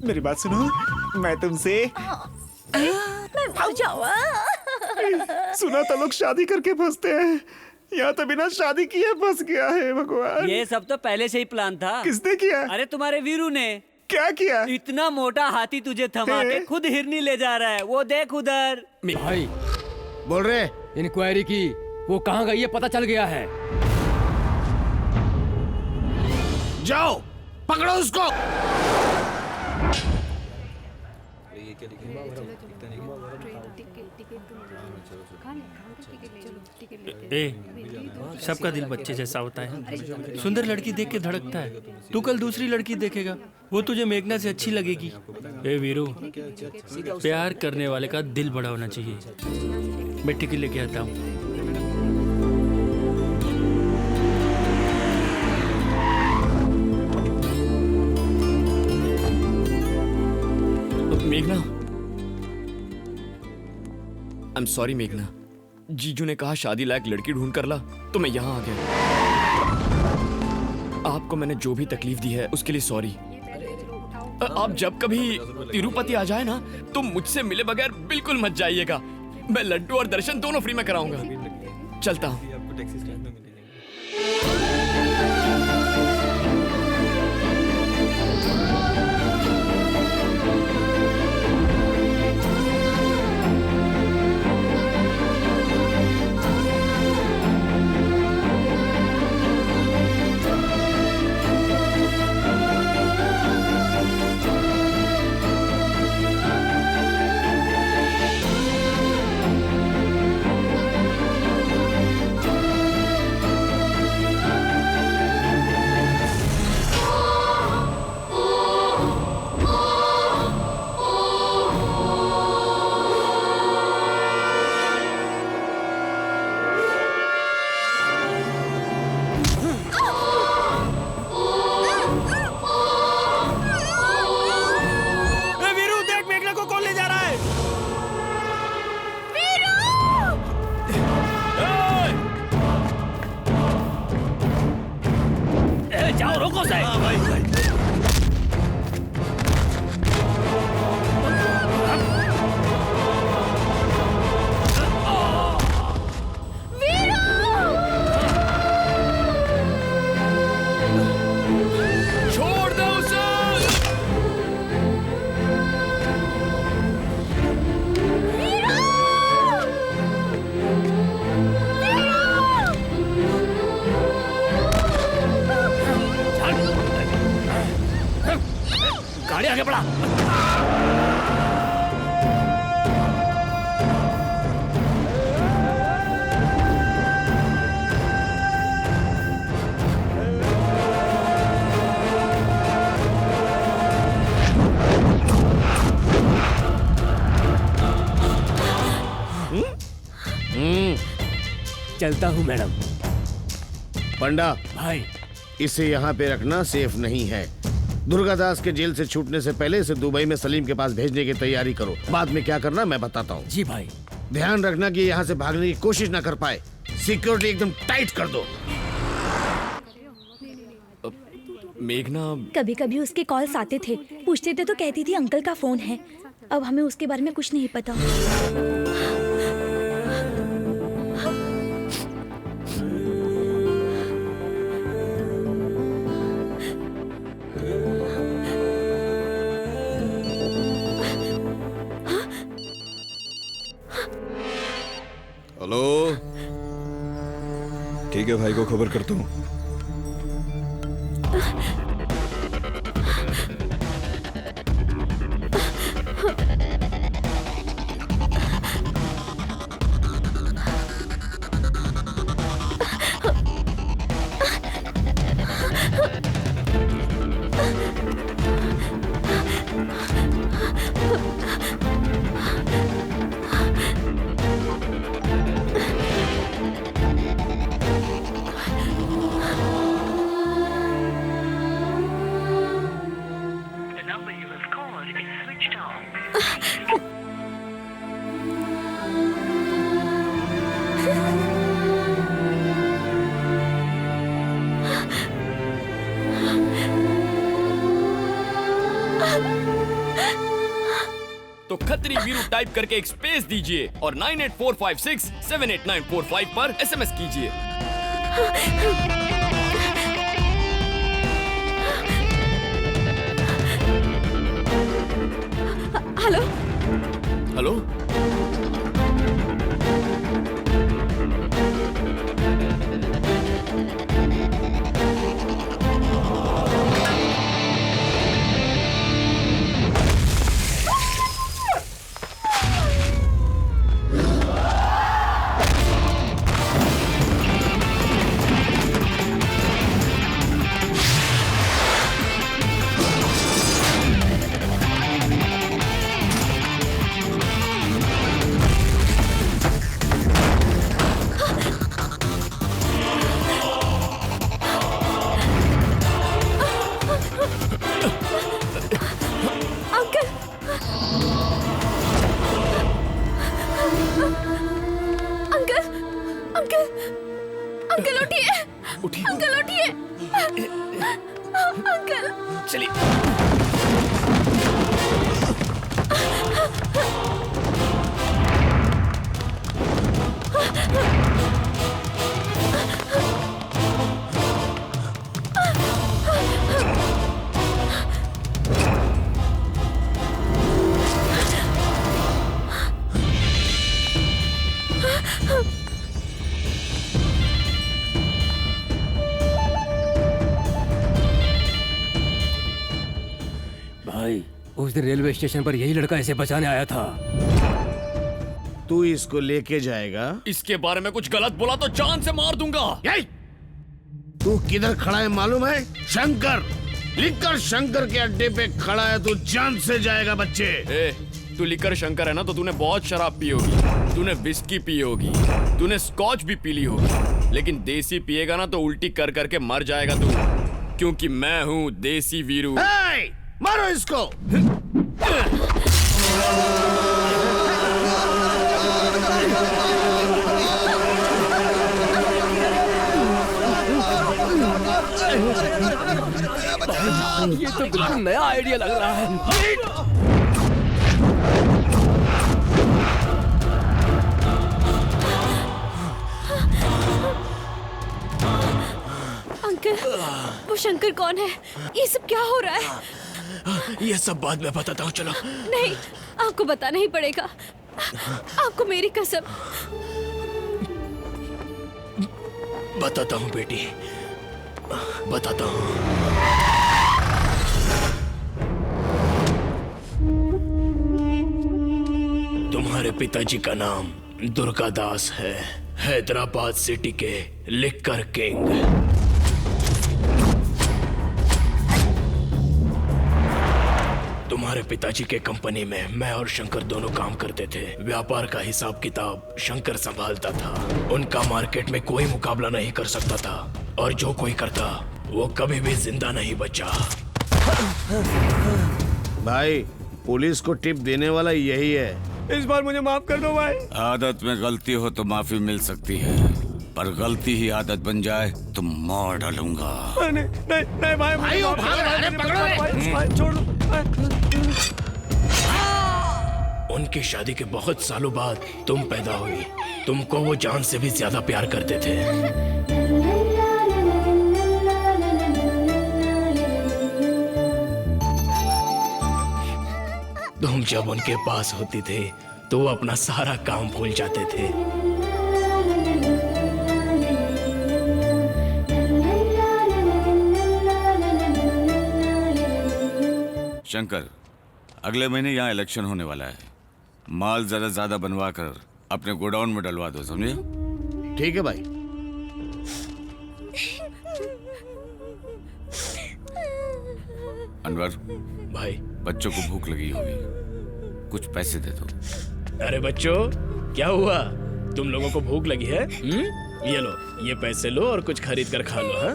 मेरी बात सुनो, मैं तुमसे मैं मर जाऊँ। सुना तो लोग शादी करके फंसते हैं, यहाँ तो बिना शादी किए फंस गया है। भगवान, ये सब तो पहले से ही प्लान था। किसने किया? अरे तुम्हारे वीरू ने। क्या किया? इतना मोटा हाथी तुझे थमा के खुद हिरनी ले जा रहा है, वो देख उधर। भाई बोल रहे, इंक्वायरी की, वो कहाँ गई है पता चल गया है। जाओ पकड़ो उसको। सबका दिल बच्चे जैसा होता है, सुंदर लड़की देख के धड़कता है। तू कल दूसरी लड़की देखेगा, वो तुझे मेघना से अच्छी लगेगी। ए वीरू, प्यार करने वाले का दिल बड़ा होना चाहिए। मैं टिकट लेके आता हूँ। I'm sorry मेघना। जीजू ने कहा शादी लायक लड़की ढूंढ कर ला तो मैं यहाँ आ गया। आपको मैंने जो भी तकलीफ दी है उसके लिए सॉरी। आप जब कभी तिरुपति आ जाए ना तो मुझसे मिले बगैर बिल्कुल मत जाइएगा। मैं लड्डू और दर्शन दोनों फ्री में कराऊंगा। चलता हूँ। चलता हूँ मैडम। पंडा भाई, इसे यहाँ पे रखना सेफ नहीं है। दुर्गादास के जेल से छूटने से पहले इसे दुबई में सलीम के पास भेजने की तैयारी करो। बाद में क्या करना मैं बताता हूँ। जी भाई। ध्यान रखना कि यहाँ से भागने की कोशिश ना कर पाए। सिक्योरिटी एकदम टाइट कर दो। मेघना, कभी कभी उसके कॉल्स आते थे, पूछते थे तो कहती थी अंकल का फोन है। अब हमें उसके बारे में कुछ नहीं पता। हेलो, ठीक है भाई को खबर करता हूँ। तो खतरी वीरू टाइप करके एक स्पेस दीजिए और 9845678945 पर SMS कीजिए। हेलो हेलो, अंकल उठिए, अंकल उठिए, अंकल। चलिए। भाई उस दिन रेलवे स्टेशन पर यही लड़का इसे बचाने आया था। तू इसको लेके जाएगा? इसके बारे में कुछ गलत बोला तो जान से मार दूंगा। यही तू किधर खड़ा है मालूम है? शंकर लिखकर शंकर के अड्डे पे खड़ा है, तू जान से जाएगा बच्चे। ए, तू लिकर शंकर है ना, तो तूने बहुत शराब पी होगी, तूने विस्की पी होगी, तूने स्कॉच भी पी ली होगी, लेकिन देसी पिएगा ना तो उल्टी कर करके मर जाएगा तू, क्योंकि मैं हूँ देसी वीरू। मारो इसको। ये तो बिल्कुल नया आइडिया लग रहा है। अंकल, वो शंकर कौन है? ये सब क्या हो रहा है? ये सब बाद में बताता हूँ, चलो। नहीं, आपको बताना ही पड़ेगा। आपको मेरी कसम। बताता हूँ बेटी, बताता हूँ। तुम्हारे पिताजी का नाम दुर्गा दास है, हैदराबाद सिटी के लिक्कर किंग। तुम्हारे पिताजी के कंपनी में मैं और शंकर दोनों काम करते थे। व्यापार का हिसाब किताब शंकर संभालता था। उनका मार्केट में कोई मुकाबला नहीं कर सकता था, और जो कोई करता वो कभी भी जिंदा नहीं बचा। भाई, पुलिस को टिप देने वाला यही है। इस बार मुझे माफ कर दो भाई। आदत में गलती हो तो माफी मिल सकती है, पर गलती ही आदत बन जाए तो मार डालूंगा। नहीं नहीं नहीं भाई, भाई वो भाग रहा है, पकड़ो रे। भाई छोड़ दो। उनकी शादी के बहुत सालों बाद तुम पैदा हुई। तुमको वो जान से भी ज्यादा प्यार करते थे। तुम जब उनके पास होती थे तो वो अपना सारा काम भूल जाते थे। शंकर, अगले महीने यहाँ इलेक्शन होने वाला है। माल जरा ज्यादा बनवा कर अपने गोडाउन में डलवा दो, समझे? ठीक है भाई। अनवर भाई, बच्चों को भूख लगी होगी, कुछ पैसे दे दो। अरे बच्चों, क्या हुआ? तुम लोगों को भूख लगी है? ये लो, ये पैसे लो और कुछ खरीद कर खा लो। हाँ,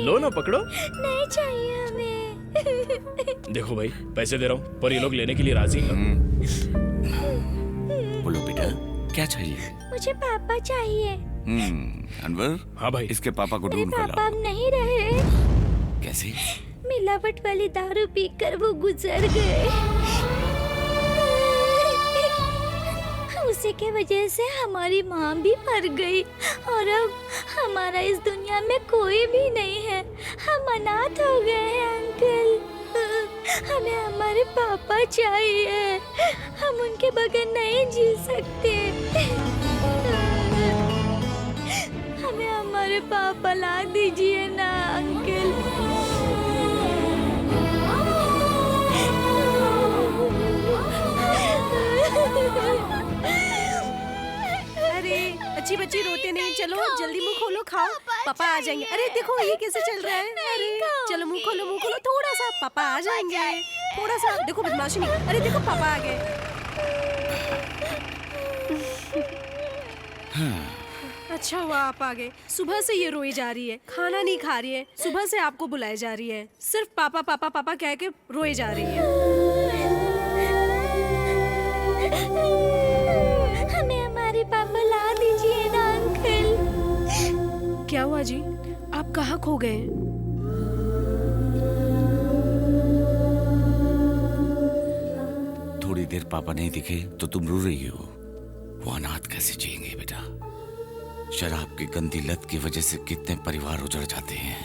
लो ना, पकड़ो। नहीं चाहिए हमें। देखो भाई, पैसे दे रहा हूँ, पर ये लोग लेने के लिए राजी हैं। बोलो बेटा, क्या चाहिए? मुझे पापा चाहिए। अनवर। हाँ भाई। इसके पापा को मेरे ढूंढ कर पापा लाओ। अब नहीं रहे। कैसे? मिलावट वाली दारू पीकर वो गुजर गए। उसी के वजह से हमारी माँ भी मर गई, और अब हमारा इस दुनिया में कोई भी नहीं है। हम अनाथ हो गए हैं अंकल। हमें हमारे पापा चाहिए। हम उनके बगैर नहीं जी सकते। हमें हमारे पापा ला दीजिए ना अंकल। अरे अच्छी बच्ची रोते नहीं, चलो जल्दी मुंह खोलो, खाओ, पापा आ जाएंगे। अरे देखो ये कैसे चल रहा है। अरे चलो मुंह खोलो, मुंह खोलो थोड़ा सा, पापा आ जाएंगे। थोड़ा सा देखो, बदमाशी नहीं। अरे देखो पापा आ गए। अच्छा हुआ आप आ गए। सुबह से ये रोई जा रही है, खाना नहीं खा रही है, सुबह से आपको बुलाए जा रही है, सिर्फ पापा पापा पापा कह के रोई जा रही है। हमें हमारे पापा ला दीजिए ना अंकल। क्या हुआ जी? आप कहाँ खो गए? थोड़ी देर पापा नहीं दिखे तो तुम रो रही हो। वो अनाथ कैसे जिएंगे बेटा? शराब की गंदी लत की वजह से कितने परिवार उजड़ जाते हैं,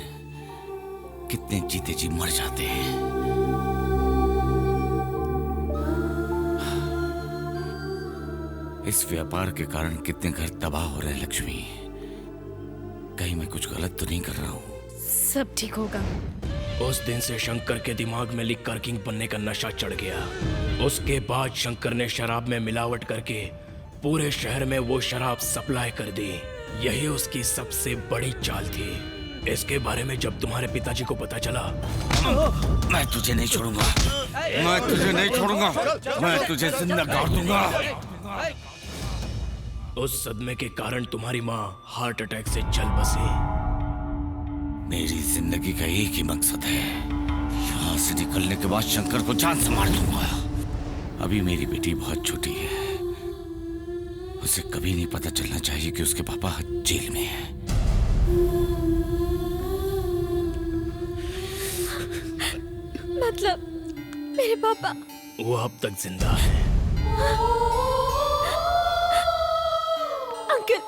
कितने जीते जी मर जाते हैं। इस व्यापार के कारण कितने घर तबाह हो रहे हैं लक्ष्मी। कहीं मैं कुछ गलत तो नहीं कर रहा हूँ? सब ठीक होगा। उस दिन से शंकर के दिमाग में लिकर किंग बनने का नशा चढ़ गया। उसके बाद शंकर ने शराब में मिलावट करके पूरे शहर में वो शराब सप्लाई कर दी। यही उसकी सबसे बड़ी चाल थी। इसके बारे में जब तुम्हारे पिताजी को पता चला, मैं तुझे नहीं छोड़ूंगा, मैं तुझे नहीं छोड़ूंगा, मैं तुझे जिंदा गाड़ दूंगा। उस सदमे के कारण तुम्हारी माँ हार्ट अटैक से चल बसी। मेरी जिंदगी का एक ही मकसद है, यहाँ से निकलने के बाद शंकर को जान से मार दूंगा। अभी मेरी बेटी बहुत छोटी है, उसे कभी नहीं पता चलना चाहिए कि उसके पापा जेल में हैं। मतलब मेरे पापा? वो अब तक जिंदा है। अंकल,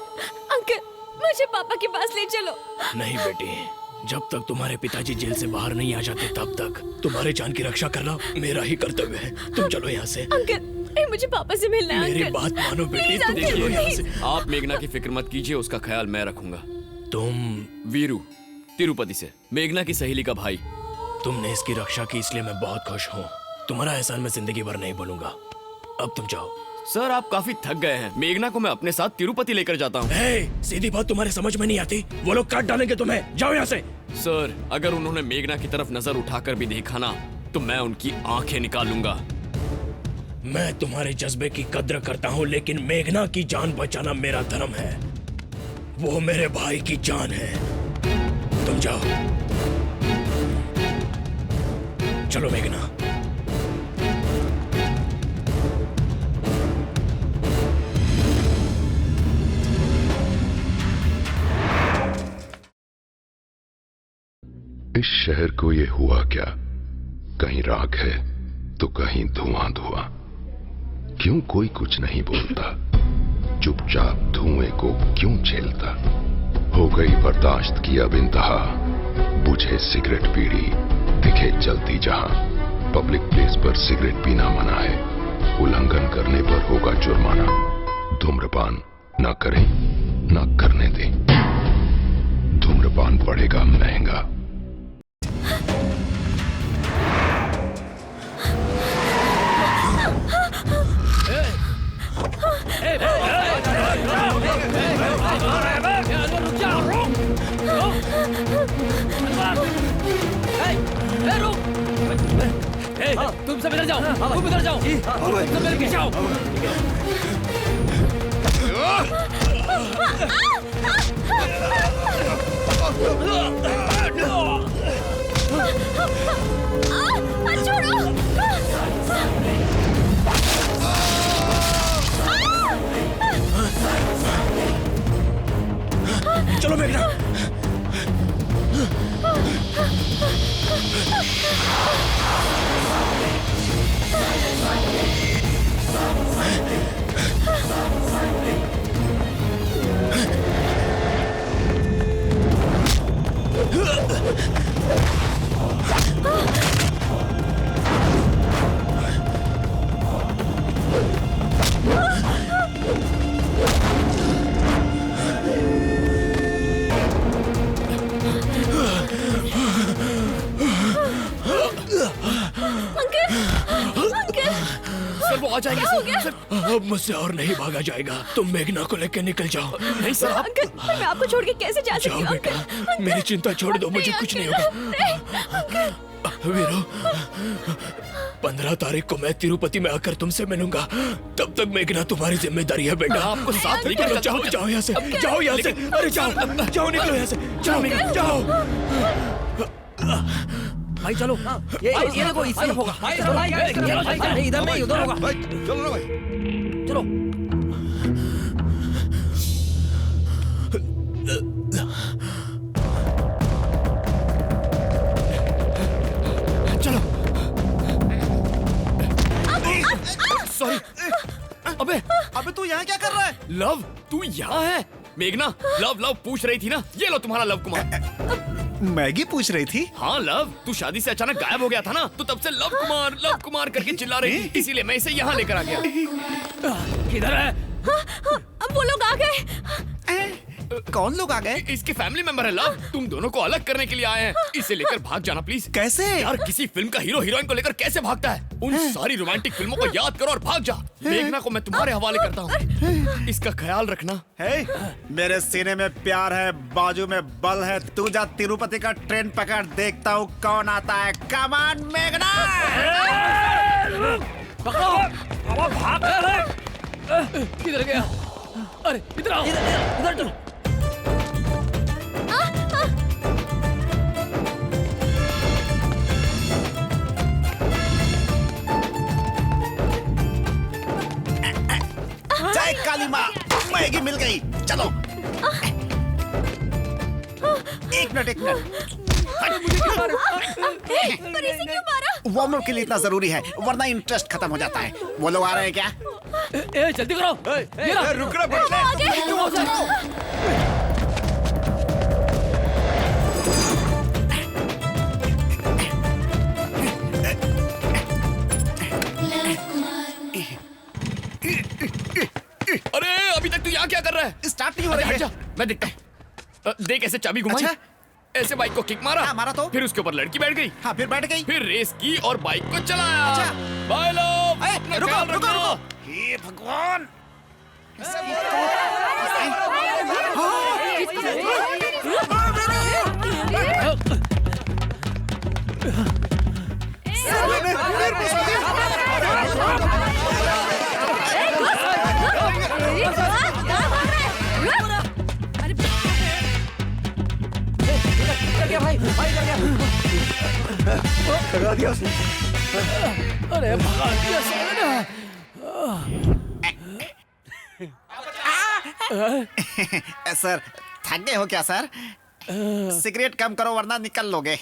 अंकल, मुझे पापा के पास ले चलो। नहीं बेटी, जब तक तुम्हारे पिताजी जेल से बाहर नहीं आ जाते तब तक तुम्हारे जान की रक्षा करना मेरा ही कर्तव्य है। तुम चलो यहाँ से। अंकल, मुझे पापा से मिलना है। मेरी अंकल, बात मानो बेटी, तुम देखिए चलो यहाँ से। आप मेघना की फिक्र मत कीजिए, उसका ख्याल मैं रखूंगा। तुम? वीरू, तिरुपति से, मेघना की सहेली का भाई। तुमने इसकी रक्षा की इसलिए मैं बहुत खुश हूँ। तुम्हारा एहसान मैं जिंदगी भर नहीं भूलूंगा। अब तुम जाओ। सर आप काफी थक गए हैं, मेघना को मैं अपने साथ तिरुपति लेकर जाता हूँ। सीधी बात तुम्हारे समझ में नहीं आती? वो लोग काट डालेंगे तुम्हें। जाओ यहाँ से। सर अगर उन्होंने मेघना की तरफ नजर उठाकर भी देखा ना तो मैं उनकी आंखें निकालूंगा। मैं तुम्हारे जज्बे की कद्र करता हूँ, लेकिन मेघना की जान बचाना मेरा धर्म है। वो मेरे भाई की जान है। तुम जाओ। चलो मेघना। इस शहर को ये हुआ क्या? कहीं राख है तो कहीं धुआं धुआं। क्यों कोई कुछ नहीं बोलता? चुपचाप धुएं को क्यों झेलता? हो गई बर्दाश्त की अब इंतहा। बुझे सिगरेट बीड़ी दिखे जलती जहां। पब्लिक प्लेस पर सिगरेट पीना मना है, उल्लंघन करने पर होगा जुर्माना। धूम्रपान ना करें ना करने दें, धूम्रपान पड़ेगा महंगा। तुम सब इधर जाओ, तुम इधर जाओ, तुम सब मेरे पीछे आओ। चलो मेघना। आ जाएंगे सर। अब मुझसे और नहीं भागा जाएगा। तुम मेघना को लेकर निकल जाओ। नहीं सर आप... अंकल, मैं आपको छोड़ के कैसे जा सकती हूँ? जाओ बेटा, मेरी चिंता छोड़ दो, मुझे कुछ नहीं होगा। वीरू, 15 तारीख को मैं तिरुपति में आकर तुमसे मिलूंगा। तब तक मेघना तुम्हारी जिम्मेदारी है बेटा। आपको साथ लेकर जाओ, जाओ यहाँ से, जाओ यहाँ से। अरे जाओ, जाओ, निकलो यहाँ से। जाओ मेघना, जाओ। भाई चलो, ये देखो इस तरफ होगा। इधर नहीं, उधर होगा। भाई चलो ना भाई, चलो। तू यहाँ क्या कर रहा है? लव, तू यहाँ है? मेघना, लव पूछ रही थी ना, ये लो तुम्हारा लव कुमार। मैगी पूछ रही थी? हाँ लव, तू शादी से अचानक गायब हो गया था ना, तो तब से लव कुमार करके चिल्ला रही थी, इसीलिए मैं इसे यहाँ लेकर आ गया। किधर है? अब वो लोग आ गए। कौन लोग आ गए? इसके फैमिली मेंबर है लव, तुम दोनों को अलग करने के लिए आए हैं। इसे लेकर भाग जाना प्लीज। कैसे? यार किसी फिल्म का हीरो हीरोइन को लेकर कैसे भागता है? उन सारी रोमांटिक फिल्मों को याद करो और भाग जा। मेघना को मैं तुम्हारे हवाले करता हूँ, इसका ख्याल रखना। मेरे सीने में प्यार है, बाजू में बल है। तू जा तिरुपति का ट्रेन पकड़, देखता हूँ कौन आता है। कम ऑन मेघना। पकड़ो, भाग। किधर गया? अरे इधर आओ, इधर तुम। जय काली माँ, मैगी मिल गई। चलो। एक मिनट। पर इसे क्यों मारा? वार्म अप के लिए इतना जरूरी है, वरना इंटरेस्ट खत्म हो जाता है। वो लोग आ रहे हैं क्या? जल्दी करो। रुक रहा। अरे अभी तक तू यहाँ क्या कर रहा है? स्टार्ट नहीं हो रही है। मैं देखता हूँ। देख ऐसे चाबी घुमाई। अच्छा? ऐसे बाइक को किक मारा। हाँ, मारा तो? फिर उसके ऊपर लड़की बैठ गई। हाँ, फिर बैठ गई। फिर रेस की और बाइक को चलाया। अच्छा। बाय लोग, अपना ख्याल रखना। हे भगवान। भगा दिया उसने। अरे भगा दिया साले ने। सर थक गए हो क्या सर? सिगरेट कम करो वरना निकल लोगे।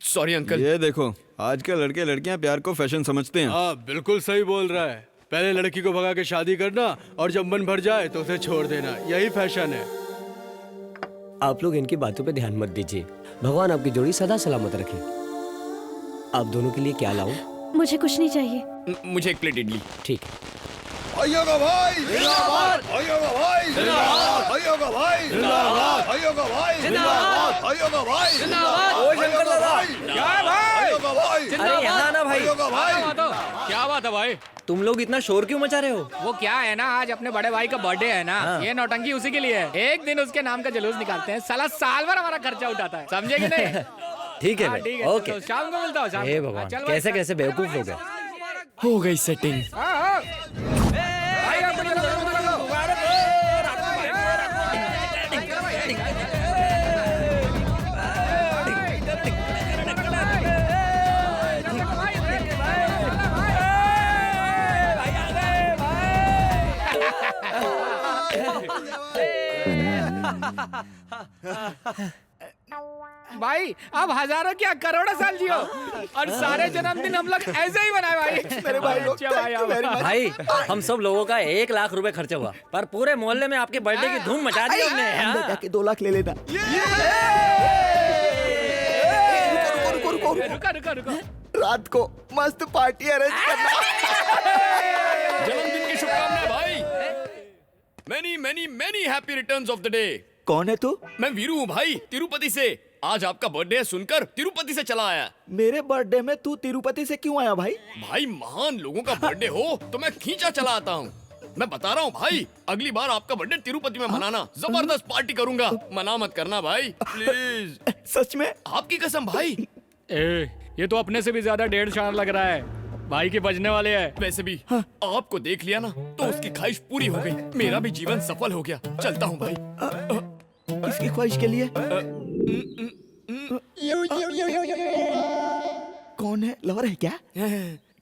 Sorry uncle. ये देखो, आजकल लड़के लड़कियां प्यार को फैशन समझते हैं। हाँ बिल्कुल सही बोल रहा है। पहले लड़की को भगा के शादी करना और जब मन भर जाए तो उसे छोड़ देना, यही फैशन है। आप लोग इनकी बातों पे ध्यान मत दीजिए। भगवान आपकी जोड़ी सदा सलामत रखे। आप दोनों के लिए क्या लाऊं? मुझे कुछ नहीं चाहिए। मुझे एक प्लेट इडली। ठीक। भाइयों का भाई जिंदाबाद, भाइयों का भाई जिंदाबाद, भाइयों का भाई जिंदाबाद, भाइयों का भाई जिंदाबाद, भाइयों का भाई जिंदाबाद। ओ शंकर दादा, क्या है भाई? भाइयों का भाई अरे यहाँ ना भाई। भाइयों का भाई। क्या बात है भाई? तुम लोग इतना शोर क्यों मचा रहे हो? वो क्या है ना, आज अपने बड़े भाई का बर्थडे है ना। हाँ। ये नौटंकी उसी के लिए है। एक दिन उसके नाम का जुलूस निकालते हैं, साला साल भर हमारा खर्चा उठाता है, समझे कि नहीं? ठीक है हाँ, भाई, ठीक है, ओके। चलो, शाम को मिलता हूँ। शाम हे को। भगवान, चल भाई, कैसे चल। कैसे बेवकूफ हो गए। हो गई सेटिंग। भाई आप हजारों क्या करोड़ों साल जियो और सारे जन्मदिन हम लोग ऐसे ही बनाए भाई। मेरे भाई लोग, भाई हम सब लोगों का 1 लाख रुपए खर्चा हुआ, पर पूरे मोहल्ले में आपके बर्थडे की धूम मचा दी हमने। हाँ। 2 लाख ले लेना। रुको। रात को मस्त पार्टी अरेंज करना। जन्मदिन की शुभकामनाएं भाई। Many happy returns of the day. कौन है तू? मैं वीरू हूँ भाई, तिरुपति से। आज आपका बर्थडे है सुनकर तिरुपति से चला आया। मेरे बर्थडे में तू तिरुपति से क्यों आया भाई? भाई महान लोगों का बर्थडे हो तो मैं खींचा चला आता हूँ। मैं बता रहा हूँ भाई, अगली बार आपका बर्थडे तिरुपति में मनाना, जबरदस्त पार्टी करूंगा। मना मत करना भाई प्लीज। सच में? आपकी कसम भाई। ये तो अपने से भी ज्यादा 1.5 लग रहा है। भाई के बजने वाले हैं। वैसे भी आपको देख लिया ना तो उसकी ख्वाहिश पूरी हो गई। मेरा भी जीवन सफल हो गया। चलता हूँ भाई। इसकी ख्वाहिश के लिए कौन है? लवर है क्या?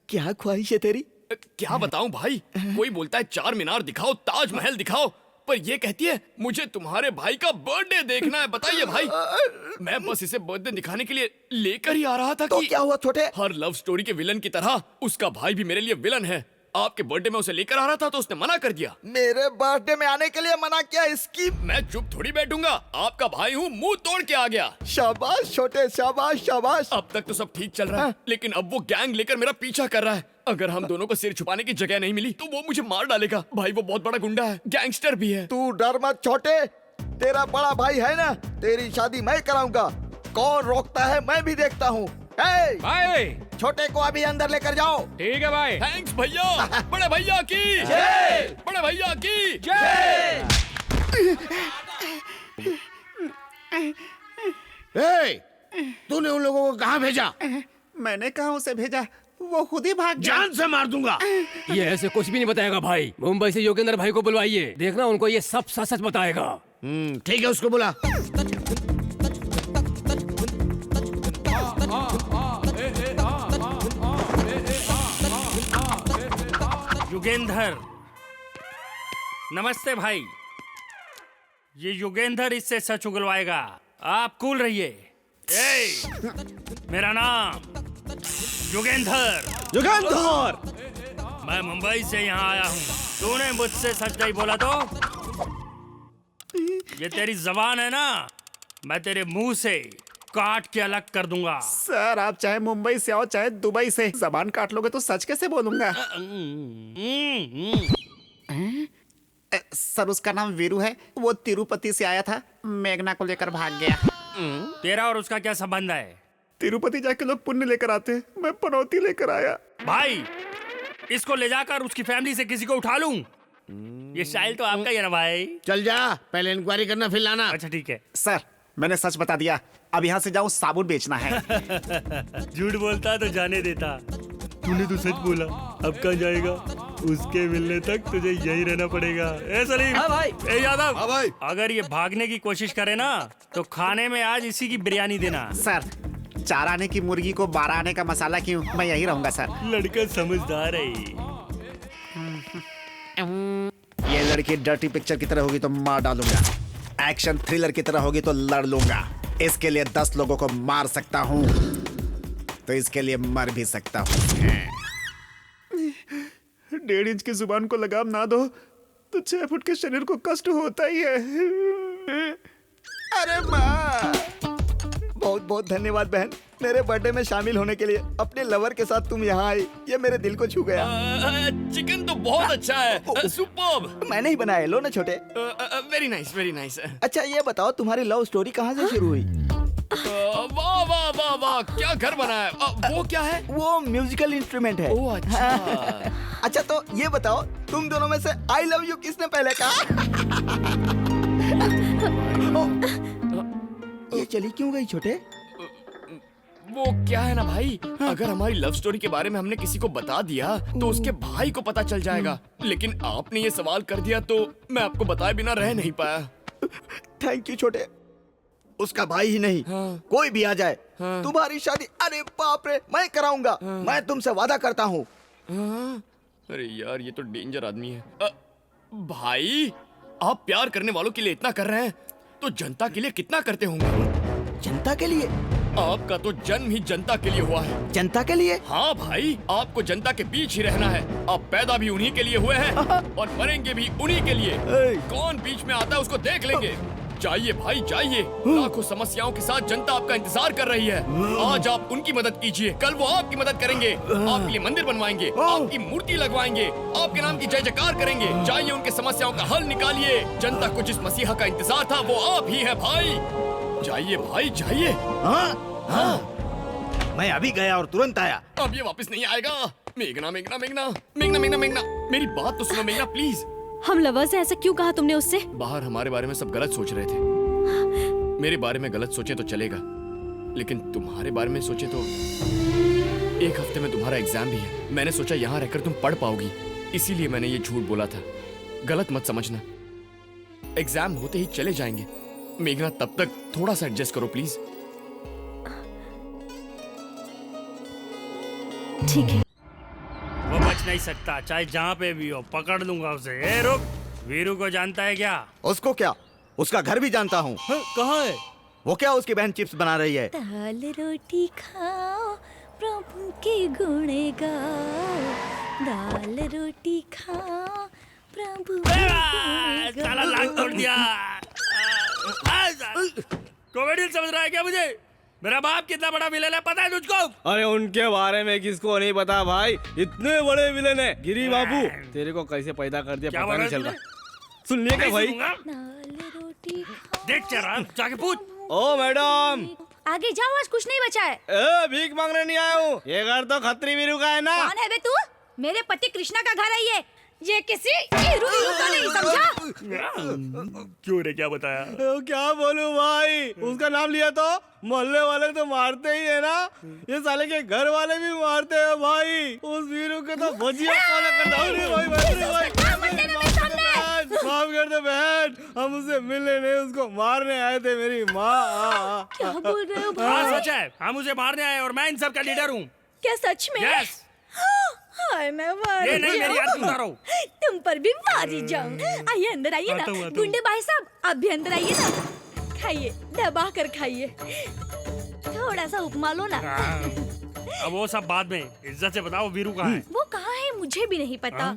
क्या ख्वाहिश है तेरी? क्या बताऊं भाई, कोई बोलता है 4 मीनार दिखाओ, ताजमहल दिखाओ, पर ये कहती है मुझे तुम्हारे भाई का बर्थडे देखना है। बताइए भाई, मैं बस इसे बर्थडे दिखाने के लिए लेकर ही आ रहा था। तो क्या हुआ छोटे? हर लव स्टोरी के विलन की तरह उसका भाई भी मेरे लिए विलन है। आपके बर्थडे में उसे लेकर आ रहा था तो उसने मना कर दिया। मेरे बर्थडे में आने के लिए मना किया? इसकी मैं चुप थोड़ी बैठूंगा, आपका भाई हूँ, मुंह तोड़ के आ गया। शाबाश छोटे, शाबाश शाबाश। अब तक तो सब ठीक चल रहा है, लेकिन अब वो गैंग लेकर मेरा पीछा कर रहा है। अगर हम दोनों को सिर छुपाने की जगह नहीं मिली तो वो मुझे मार डालेगा। भाई वो बहुत बड़ा गुंडा है, गैंगस्टर भी है। तू डर मत छोटे, तेरा बड़ा भाई है ना, तेरी शादी मैं कराऊंगा। कौन रोकता है मैं भी देखता हूँ। भाई छोटे को अभी अंदर लेकर जाओ। ठीक है भाई। थैंक्स भैया। बड़े भैया की जय। बड़े भैया की जय। तूने उन लोगों को कहाँ भेजा? मैंने कहा उसे भेजा, वो खुद ही भाग गया। जान से मार दूंगा। ये ऐसे कुछ भी नहीं बताएगा भाई। मुंबई से योगेंद्र भाई को बुलवाइए, देखना उनको ये सब सच सच बताएगा। ठीक है, उसको बुला। युगेंधर, नमस्ते भाई। ये युगेंधर इससे सच उगलवाएगा, आप कूल रहिए। मेरा नाम युगेंधर। युगेंधर, मैं मुंबई से यहाँ आया हूँ। तूने मुझसे सच नहीं बोला तो ये तेरी जबान है ना, मैं तेरे मुंह से काट के अलग कर दूंगा। सर आप चाहे मुंबई से आओ चाहे दुबई से, जबान काट लोगे तो सच कैसे बोलूंगा? सर उसका नाम वीरू है, वो तिरुपति से आया था, मेघना को लेकर भाग गया। तेरा और उसका क्या संबंध है? तिरुपति जाके लोग पुण्य लेकर आते हैं, मैं पनौती लेकर आया। भाई इसको ले जाकर उसकी फैमिली से किसी को उठा लूं? ये स्टाइल तो आपका ही है ना भाई। चल जा, पहले इंक्वायरी करना फिर लाना। अच्छा ठीक है। सर मैंने सच बता दिया, अब यहाँ से जाऊँ साबुन बेचना है। झूठ बोलता तो जाने देता, तूने तो सच बोला। अब कहाँ जाएगा? उसके मिलने तक तुझे यही रहना पड़ेगा। ए सलीम। हाँ भाई। ए यादव। हाँ भाई। अगर ये भागने की कोशिश करे ना तो खाने में आज इसी की बिरयानी देना। सर 4 आने की मुर्गी को 12 आने का मसाला क्यों, मैं यही रहूंगा सर। लड़का समझदार है। ये लड़की डर्टी पिक्चर की तरह होगी तो मार डालूंगा, एक्शन थ्रिलर की तरह होगी तो लड़ लूंगा। इसके लिए 10 लोगों को मार सकता हूँ तो इसके लिए मर भी सकता हूँ। 1.5 इंच की जुबान को लगाम ना दो तो 6 फुट के शरीर को कष्ट होता ही है। अरे माँ, बहुत बहुत धन्यवाद बहन, मेरे बर्थडे में शामिल होने के लिए। अपने लवर के साथ तुम यहाँ आई, ये मेरे दिल को छू गया। चिकन तो बहुत अच्छा है, सुपर्ब। मैंने ही बनाया, लो ना छोटे। Very nice, very nice. अच्छा ये बताओ, तुम्हारी लव स्टोरी कहाँ से शुरू हुई? वाह वाह वाह वाह, क्या घर बना है। वो क्या है? वो म्यूजिकल इंस्ट्रूमेंट है। ओह अच्छा। अच्छा तो ये बताओ, तुम दोनों में से आई लव यू किसने पहले कहा? ये चली क्यों गई छोटे? वो क्या है ना भाई, अगर हमारी लव स्टोरी के बारे में हमने किसी को बता दिया तो उसके भाई को पता चल जाएगा। लेकिन आपने ये सवाल कर दिया तो मैं आपको बताए बिना रह नहीं पाया। थैंक यू छोटे। उसका भाई ही नहीं, कोई भी आ जाए, तुम्हारी शादी, अरे बाप रे, मैं कराऊंगा। मैं तुमसे वादा करता हूँ। अरे यार ये तो डेंजर आदमी है। भाई आप प्यार करने वालों के लिए इतना कर रहे हैं तो जनता के लिए कितना करते होंगे? जनता के लिए? आपका तो जन्म ही जनता के लिए हुआ है। जनता के लिए? हाँ भाई, आपको जनता के बीच ही रहना है। आप पैदा भी उन्हीं के लिए हुए हैं और मरेंगे भी उन्हीं के लिए। कौन बीच में आता है उसको देख लेंगे। जाइए भाई जाइए, लाखों समस्याओं के साथ जनता आपका इंतजार कर रही है। आज आप उनकी मदद कीजिए, कल वो आपकी मदद करेंगे। आपके लिए मंदिर बनवाएंगे, आपकी मूर्ति लगवाएंगे, आपके नाम की जय जयकार करेंगे। जाइए उनके समस्याओं का हल निकालिए। जनता को जिस मसीहा का इंतजार था वो आप ही है भाई। जाइए भाई जाइए। मैं अभी गया और तुरंत आया। अब ये वापस नहीं आएगा। मेघना मेघना मेघना मेघना मेघना मेघना, मेरी बात तो सुनो मेघना प्लीज। हम लवर से ऐसा क्यों कहा तुमने उससे? बाहर हमारे बारे में सब गलत सोच रहे थे। मेरे बारे में गलत सोचे तो चलेगा, लेकिन तुम्हारे बारे में सोचे तो। 1 हफ्ते में तुम्हारा एग्जाम भी है। मैंने सोचा यहाँ रहकर तुम पढ़ पाओगी, इसीलिए मैंने ये झूठ बोला था। गलत मत समझना। एग्जाम होते ही चले जाएंगे। मेघना तब तक थोड़ा सा एडजस्ट करो प्लीज। ठीक है। वो बच नहीं सकता, चाहे जहाँ पे भी हो। पकड़ लूंगा उसे। ए रुक, वीरू को जानता है क्या? उसको क्या, उसका घर भी जानता हूँ। कहाँ है? वो क्या उसकी बहन चिप्स बना रही है। दाल रोटी खाओ प्रभु के गुण गाओ, दाल रोटी खाओ प्रभु के गुण गाओ। साला लाख तोड़ दिया। कॉमेडियन समझ रहा है क्या मुझे? मेरा बाप कितना बड़ा विलेन है पता है तुझको? अरे उनके बारे में किसको नहीं पता भाई, इतने बड़े विलेन है। गिरी बाबू तेरे को कैसे पैदा कर दिया पता नहीं चल रहा। सुन लिया क्या भाई? देख चरा जाके पूछ। ओ मैडम आगे जाओ, आज कुछ नहीं बचा है। भीख मांगने नहीं आया हूँ, ये घर तो खत्री वीरू का है ना। कौन है बे तू? मेरे पति कृष्णा का घर है ये किसी हीरो का नहीं, समझा? क्यों रे, क्या बताया? क्या बोलूं भाई, उसका नाम लिया तो मोहल्ले वाले तो मारते ही है ना, ये साले के घर वाले भी मारते हैं भाई। उस वीरू के तो भजिया फॉलो करता हूँ भाई। माफ कर दे बहन, हम उससे मिलने नहीं उसको मारने आए थे। मेरी माँ। क्या बोल रहे हो भाई? हाँ सच है, हम उसे मारने आए और मैं इन सब का लीडर हूँ। क्या सच में? यस। हाय मैं मार ये नहीं मेरी आरती उतारो। तुम पर भी मारी जाऊं। आइए अंदर आइए ना। गुंडे भाई साहब आप भी अंदर आइए ना, खाइए दबा कर खाइए, थोड़ा सा उपमा लो ना। अब वो सब बाद में, इज्जत से बताओ वीरू कहाँ है? वो कहाँ है मुझे भी नहीं पता।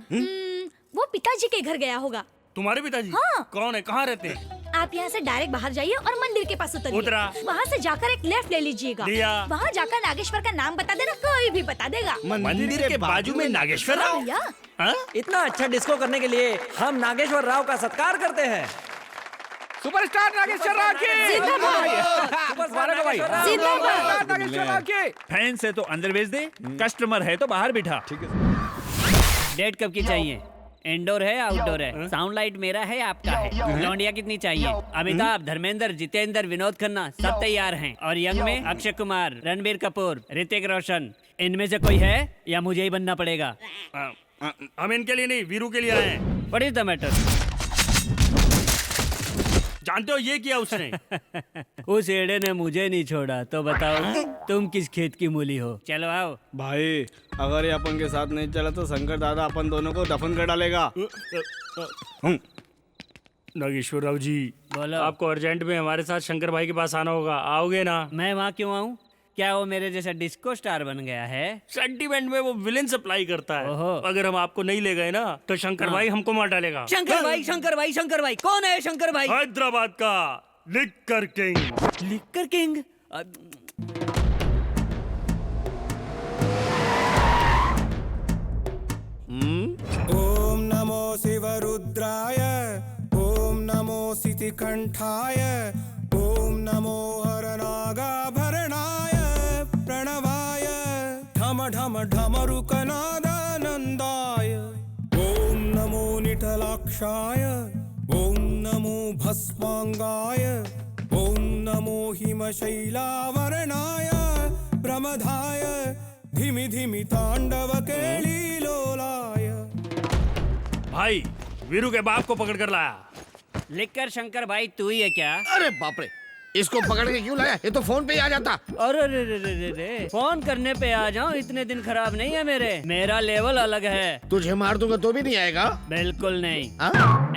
वो पिताजी के घर गया होगा। तुम्हारे पिताजी? हाँ। कौन है, कहाँ रहते हैं? आप यहाँ से डायरेक्ट बाहर जाइए और मंदिर के पास उतरिए। उतरा। वहाँ से जाकर एक लेफ्ट ले लीजिएगा। लिया। वहाँ जाकर नागेश्वर का नाम बता देना, कोई भी बता देगा। मंदिर के बाजू में नागेश्वर राव? भैया इतना अच्छा डिस्को करने के लिए हम नागेश्वर राव का सत्कार करते हैं। सुपरस्टार नागेश्वर राव की जिंदाबाद। नागेश्वर राव की। फैन से तो अंदर भेज दे, कस्टमर है तो बाहर बिठा। ठीक है। डेट कब की चाहिए? इंडोर है आउटडोर है? साउंड लाइट मेरा है आपका है? लौंडिया कितनी चाहिए? अमिताभ, धर्मेंद्र, जितेंद्र, विनोद खन्ना सब तैयार हैं। और यंग में अक्षय कुमार, रणबीर कपूर, ऋतिक रोशन, इनमें से कोई है या मुझे ही बनना पड़ेगा? हम इनके लिए नहीं, वीरू के लिए आए हैं। What is the matter? जानते हो ये किया उसने? उस एड़े ने मुझे नहीं छोड़ा, तो बताओ तुम किस खेत की मूली हो? चलो आओ। भाई अगर ये अपन के साथ नहीं चला तो शंकर दादा अपन दोनों को दफन कर डालेगा। नागेश्वर राव जी बोलो। आपको अर्जेंट में हमारे साथ शंकर भाई के पास आना होगा, आओगे ना? मैं वहाँ क्यों आऊँ? क्या वो मेरे जैसा डिस्को स्टार बन गया है? सेंटीमेंट में वो विलेन सप्लाई करता है। अगर हम आपको नहीं ले गए ना तो शंकर भाई हमको मार डालेगा। शंकर भाई, शंकर भाई, शंकर भाई कौन है? शंकर भाई हैदराबाद का लिक्कर किंग। Liquor king? ओम नमो शिवरुद्राय, ओम नमो सितिकंठाय, ओम नमो हरनागाभरणाय प्रणवाय, ढम ढम ढमरुकनादानन्दाय, ओम नमो निटलाक्षाय, ओम नमो भस्मांगाय, ओम नमो हिमशैलावरणाय प्रमदाय, धिमि धिमि तांडव केलीलोलाय। भाई वीरू के बाप को पकड़ कर लाया। लिक्कर शंकर भाई तू ही है क्या? अरे बाप रे, इसको पकड़ के क्यों लाया? ये तो फोन पे ही आ जाता। अरे रे रे रे रे, फोन करने पे आ जाऊं, इतने दिन खराब नहीं है मेरे। मेरा लेवल अलग है। तुझे मार दूंगा तो भी नहीं आएगा? बिल्कुल नहीं।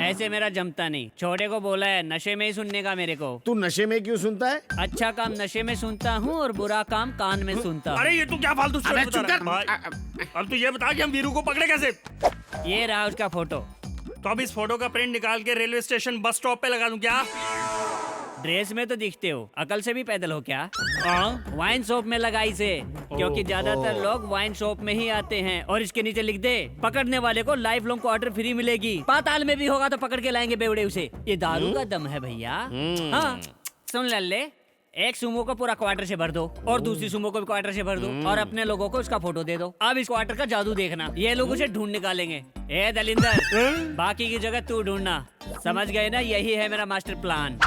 ऐसे मेरा जमता नहीं। छोटे को बोला है नशे में ही सुनने का मेरे को। तू नशे में क्यों सुनता है? अच्छा काम नशे में सुनता हूँ और बुरा काम कान में सुनता हूँ। अरे ये तू क्या फालतू स्टोरी बता रहा है? अब तू ये बता कि हम वीरू को पकड़े कैसे? ये रहा उसका फोटो। तो अब इस फोटो का प्रिंट निकाल के रेलवे स्टेशन बस स्टॉप पे लगा दूं क्या? ड्रेस में तो दिखते हो, अकल से भी पैदल हो क्या? वाइन शॉप में लगाई से, क्योंकि ज्यादातर लोग वाइन शॉप में ही आते हैं। और इसके नीचे लिख दे, पकड़ने वाले को लाइफ लॉन्ग क्वार्टर फ्री मिलेगी। पाताल में भी होगा तो पकड़ के लाएंगे बेवड़े उसे। ये दारू का दम है भैया। हाँ सुन लल्ले, एक सुमो को पूरा क्वार्टर से भर दो और दूसरी सुमो को भी क्वार्टर से भर दो और अपने लोगों को उसका फोटो दे दो। अब इस क्वार्टर का जादू देखना, ये लोग उसे ढूंढ निकालेंगे। ए दलिंदर, बाकी की जगह तू ढूंढना। समझ गए ना? यही है मेरा मास्टर प्लान।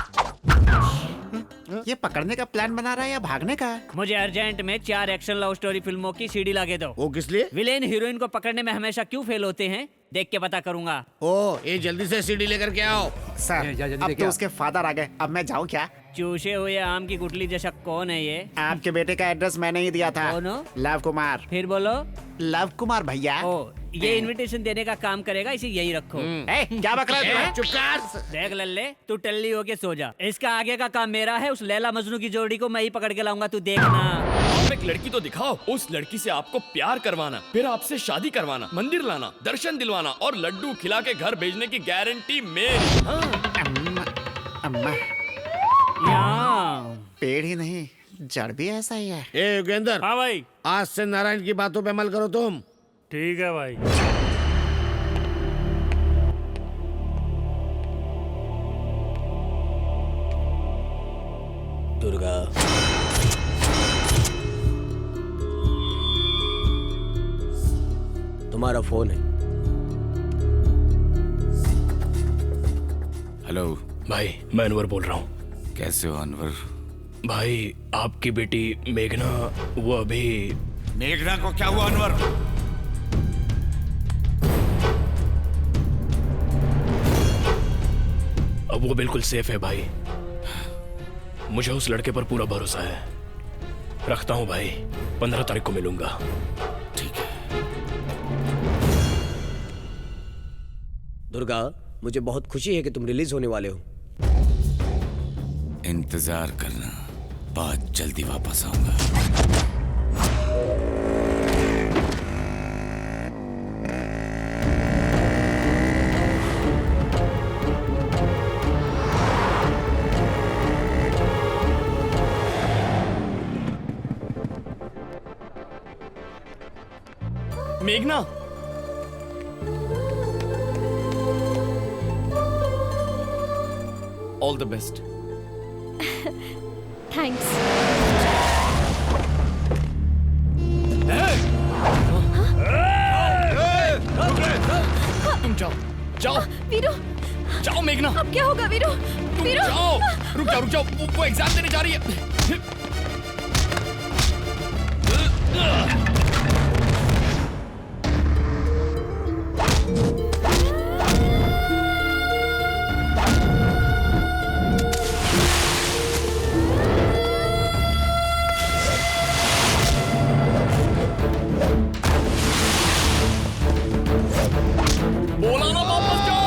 ये पकड़ने का प्लान बना रहा है या भागने का? मुझे अर्जेंट में 4 एक्शन लव स्टोरी फिल्मों की सीडी लाके दो। वो किस लिए? विलेन हीरोइन को पकड़ने में हमेशा क्यों फेल होते हैं, देख के पता करूंगा। ओ, ये जल्दी से सीडी लेकर के आओ। सर, अब तो उसके फादर आ गए, अब मैं जाऊँ क्या? चूसे हुए आम की गुठली जैसा कौन है ये? आपके बेटे का एड्रेस मैंने ही दिया था। कौन हो? लव कुमार। फिर बोलो। लव कुमार भैया। ओ, ये इनविटेशन देने का काम करेगा, इसे यहीं रखो। क्या बक रहा है? चुप कर। देख लल्ले, तू टल्ली होके सो जा। इसका आगे का काम मेरा है। उस लैला मजनू की जोड़ी को मैं ही पकड़ के लाऊंगा, तू देखना। आप एक लड़की तो दिखाओ। उस लड़की से आपको प्यार करवाना, फिर आपसे शादी करवाना, मंदिर लाना, दर्शन दिलवाना और लड्डू खिला के घर भेजने की गारंटी मेरी। अम्मा, पेड़ ही नहीं जड़ भी ऐसा ही है। ए योगेंद्र। हाँ भाई। आज से नारायण की बातों पे अमल करो तुम। ठीक है भाई। दुर्गा, तुम्हारा फोन है। हेलो भाई, मैं अनवर बोल रहा हूँ। कैसे हो अनवर? भाई, आपकी बेटी मेघना, वो अभी। मेघना को क्या हुआ अनवर? अब वो बिल्कुल सेफ है भाई। मुझे उस लड़के पर पूरा भरोसा है। रखता हूँ भाई, 15 तारीख को मिलूंगा। ठीक है। दुर्गा, मुझे बहुत खुशी है कि तुम रिलीज होने वाले हो। इंतजार करना, बहुत जल्दी वापस आऊंगा। मेघना, ऑल द बेस्ट। थैंक्स। तुम जाओ, जाओ वीरू। जाओ मेघना। अब क्या होगा वीरू? वीरू जाओ, रुक जाओ, रुक जाओ। वो एग्जाम देने जा रही है। बोला ना वापस जाओ।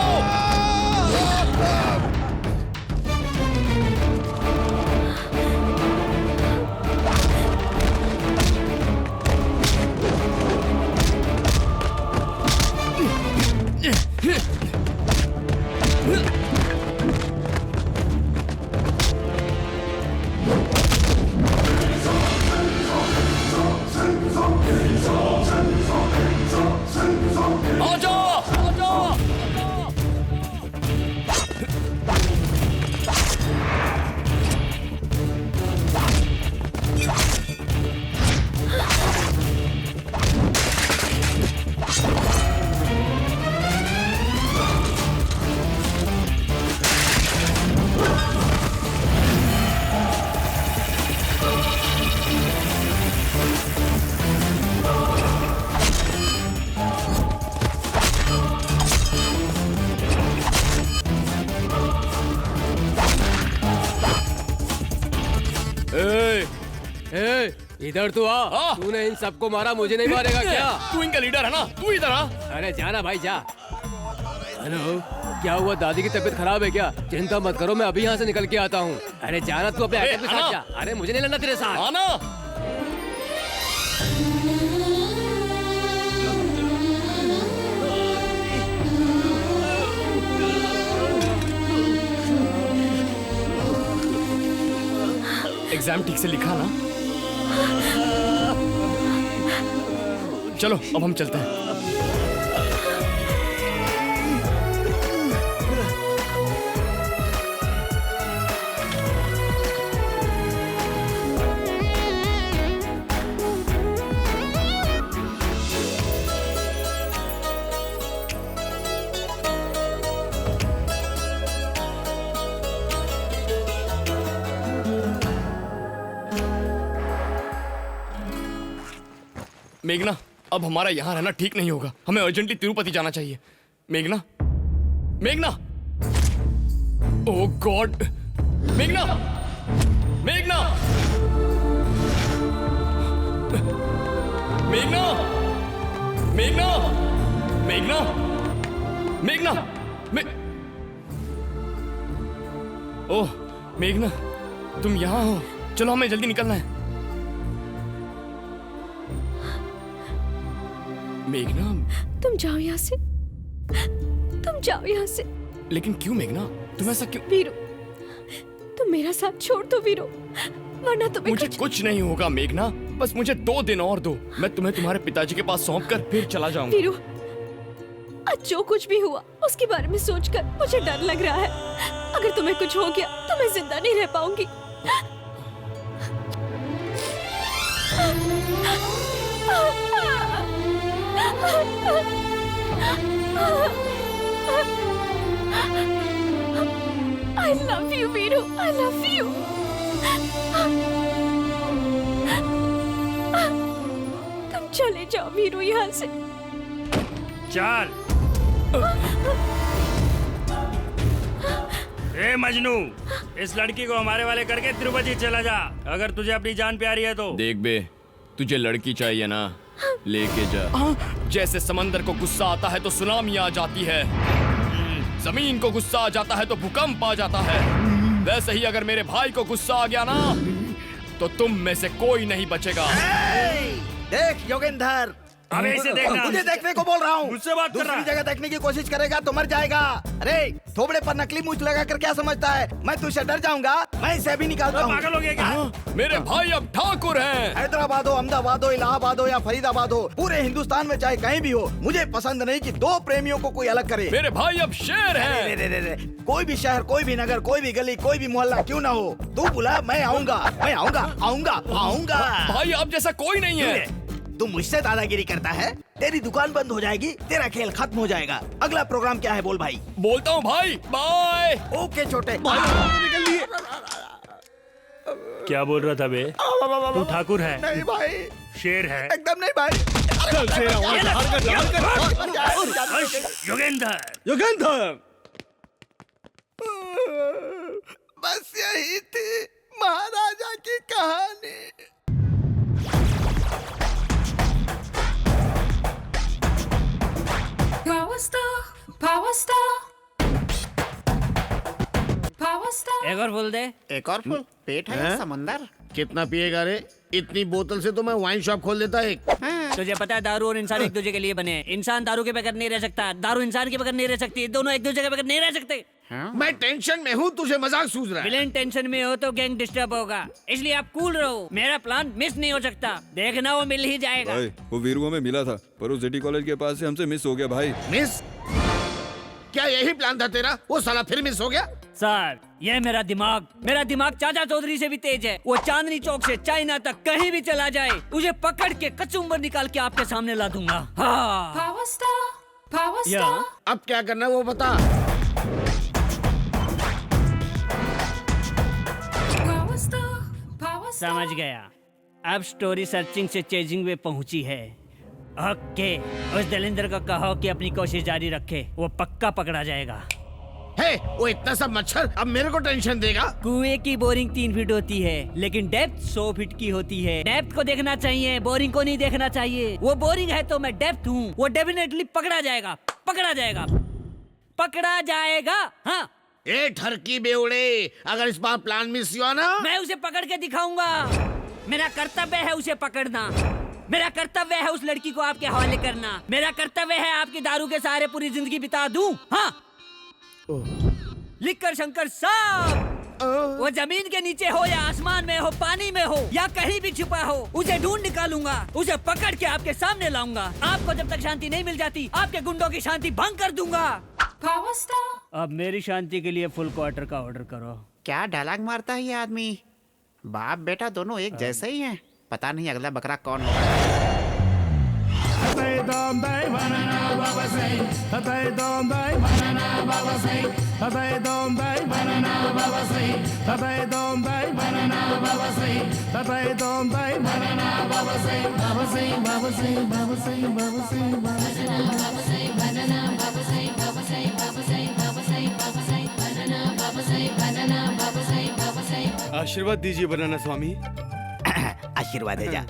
आ जाओ, आ जाओ। इधर तू आ। तूने इन सबको मारा, मुझे नहीं मारेगा क्या? तू इनका लीडर है ना, तू इधर आ। अरे जाना भाई, जा। हेलो, क्या हुआ? दादी की तबीयत खराब है क्या? चिंता मत करो, मैं अभी यहाँ से निकल के आता हूँ। अरे जाना, तू अपने आइटम के साथ जा। अरे मुझे नहीं लड़ना तेरे साथ। आना। एग्जाम ठीक से लिखा ना? चलो अब हम चलते हैं। मेघना, अब हमारा यहाँ रहना ठीक नहीं होगा। हमें अर्जेंटली तिरुपति जाना चाहिए। मेघना, मेघना, ओह गॉड, मेघना, मेघना, मेघना, मेघना, मेघना, मेघना, ओह मेघना, तुम यहाँ हो। चलो हमें जल्दी निकलना है। मेघना, तुम जाओ यहाँ से, तुम जाओ यहाँ से। लेकिन क्यों मेघना, तुम ऐसा क्यों? वीरू, तुम मेरा साथ छोड़ दो वीरू, वरना तुम्हें मुझे कुछ नहीं होगा मेघना, बस मुझे 2 दिन और दो। मैं तुम्हें तुम्हारे पिताजी के पास सौंप कर फिर चला जाऊंगा। वीरू, आज जो कुछ भी हुआ उसके बारे में सोचकर मुझे डर लग रहा है। अगर तुम्हें कुछ हो गया तो मैं जिंदा नहीं रह पाऊंगी। I love you, Veeru, I love you. तुम चले जाओ वीरू यहाँ से। चल। ए मजनू, इस लड़की को हमारे वाले करके तिरुपति चला जा, अगर तुझे अपनी जान प्यारी है तो। देख बे, तुझे लड़की चाहिए ना, लेके जा। जैसे समंदर को गुस्सा आता है तो सुनामी आ जाती है, जमीन को गुस्सा आ जाता है तो भूकंप आ जाता है, वैसे ही अगर मेरे भाई को गुस्सा आ गया ना तो तुम में से कोई नहीं बचेगा। देख योगेंद्र, अबे इसे देखना। तुझे देखने को बोल रहा हूँ। मुझसे बात कर रहा है। दूसरी जगह देखने की कोशिश करेगा तो मर जाएगा। अरे थोबड़े पर नकली मूछ लगा कर क्या समझता है? मैं तुझसे डर जाऊंगा? मैं इसे अभी निकालता हूँ। पागल हो गया क्या? मेरे भाई अब ठाकुर हैं। हैदराबाद हो, अहमदाबाद हो, इलाहाबाद हो या फरीदाबाद हो, पूरे हिंदुस्तान में चाहे कहीं भी हो, मुझे पसंद नहीं कि 2 प्रेमियों को कोई अलग करे। मेरे भाई अब शेर हैं। रे, रे, रे, रे, कोई भी शहर, कोई भी नगर, कोई भी गली, कोई भी मोहल्ला क्यों ना हो, तू बुला, मैं आऊंगा, मैं आऊंगा, आऊंगा, आऊंगा। भाई आप जैसा कोई नहीं है। तू मुझसे दादागिरी करता है, तेरी दुकान बंद हो जाएगी, तेरा खेल खत्म हो जाएगा। अगला प्रोग्राम क्या है बोल भाई? बोलता हूँ भाई, बाय। ओके छोटे। क्या बोल रहा था बे? तू ठाकुर है? नहीं भाई। शेर है? एकदम नहीं भाई। योगेंद्र, योगेंद्र, बस यही थी महाराजा की कहानी। एक और फुल दे। एक और फुल? पेट है या समंदर? कितना पिएगा रे? इतनी बोतल से तो मैं वाइन शॉप खोल देता एक। तुझे पता है दारू और इंसान एक दूसरे के लिए बने हैं। इंसान दारू के बगैर नहीं रह सकता, दारू इंसान के बगैर नहीं रह सकती, दोनों एक दूसरे के बगैर नहीं रह सकते। मैं टेंशन में हूँ, तुझे मजाक सूझ रहा है। विलेन टेंशन में हो तो गैंग डिस्टर्ब होगा, इसलिए आप कूल रहो। मेरा प्लान मिस नहीं हो सकता, देखना वो मिल ही जाएगा। भाई वो वीरू में मिला था, पर वो सिटी कॉलेज के पास से हमसे मिस हो गया भाई। मिस? क्या यही प्लान था तेरा? वो साला फिर मिस हो गया? सर, ये मेरा दिमाग चाचा चौधरी से भी तेज है। वो चांदनी चौक से चाइना तक कहीं भी चला जाए, उसे पकड़ के कचुम्बर निकाल के आपके सामने ला दूंगा। हाँ। अब क्या करना है वो बता। समझ गया, अब स्टोरी सर्चिंग से चेजिंग में पहुंची है। ओके, उस दलिंदर को कहो कि अपनी कोशिश जारी रखे, वो पक्का पकड़ा जाएगा। हे, वो इतना सब मच्छर अब मेरे को टेंशन देगा। कुएं की बोरिंग 3 फीट होती है, लेकिन डेप्थ 100 फीट की होती है। डेप्थ को देखना चाहिए, बोरिंग को नहीं देखना चाहिए। वो बोरिंग है तो मैं डेप्थ हूँ। वो डेफिनेटली पकड़ा जाएगा, पकड़ा जाएगा, पकड़ा जाएगा। हाँ। ए ठरकी बेवड़े, अगर इस बार प्लान मिस हुआ ना, मैं उसे पकड़ के दिखाऊंगा। मेरा कर्तव्य है उसे पकड़ना। मेरा कर्तव्य है उस लड़की को आपके हवाले करना। मेरा कर्तव्य है आपकी दारू के सहारे पूरी जिंदगी बिता दूं। हाँ। लिखकर शंकर साहब, वो जमीन के नीचे हो या आसमान में हो, पानी में हो या कहीं भी छुपा हो, उसे ढूंढ निकालूंगा, उसे पकड़ के आपके सामने लाऊंगा। आपको जब तक शांति नहीं मिल जाती, आपके गुंडों की शांति भंग कर दूंगा। अब मेरी शांति के लिए फुल क्वार्टर का ऑर्डर करो। क्या डायलॉग मारता है ये आदमी? बाप बेटा दोनों एक जैसे ही हैं। पता नहीं अगला बकरा कौन होगा। आशीर्वाद दीजिए बनाना स्वामी। आशीर्वाद है जा।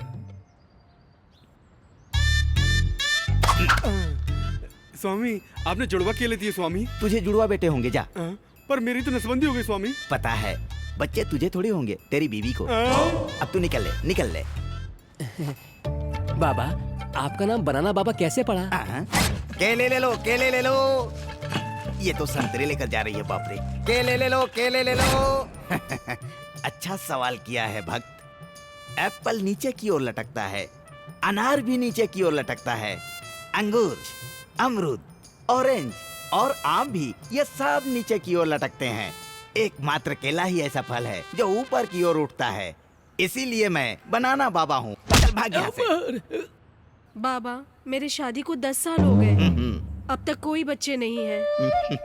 स्वामी आपने जुड़वा केले दिए स्वामी। तुझे जुड़वा बेटे होंगे जा। पर मेरी तो नसबंदी हो गई स्वामी। पता है, बच्चे तुझे थोड़ी होंगे, तेरी बीवी को। अब तू निकल ले, निकल ले। बाबा, आपका नाम बनाना बाबा कैसे पड़ा? केले ले लो, केले ले लो। ये तो संतरे लेकर जा रही है, बाप रे। केले ले लो, केले ले लो। अच्छा सवाल किया है भक्त। एप्पल नीचे की ओर लटकता है, अनार भी नीचे की ओर लटकता है, अंगूर, अमरूद, ऑरेंज और आम भी, ये सब नीचे की ओर लटकते हैं। एकमात्र केला ही ऐसा फल है जो ऊपर की ओर उठता है। इसीलिए मैं बनाना बाबा हूँ। भाग यहाँ से। बाबा, मेरे शादी को 10 साल हो गए, अब तक कोई बच्चे नहीं है।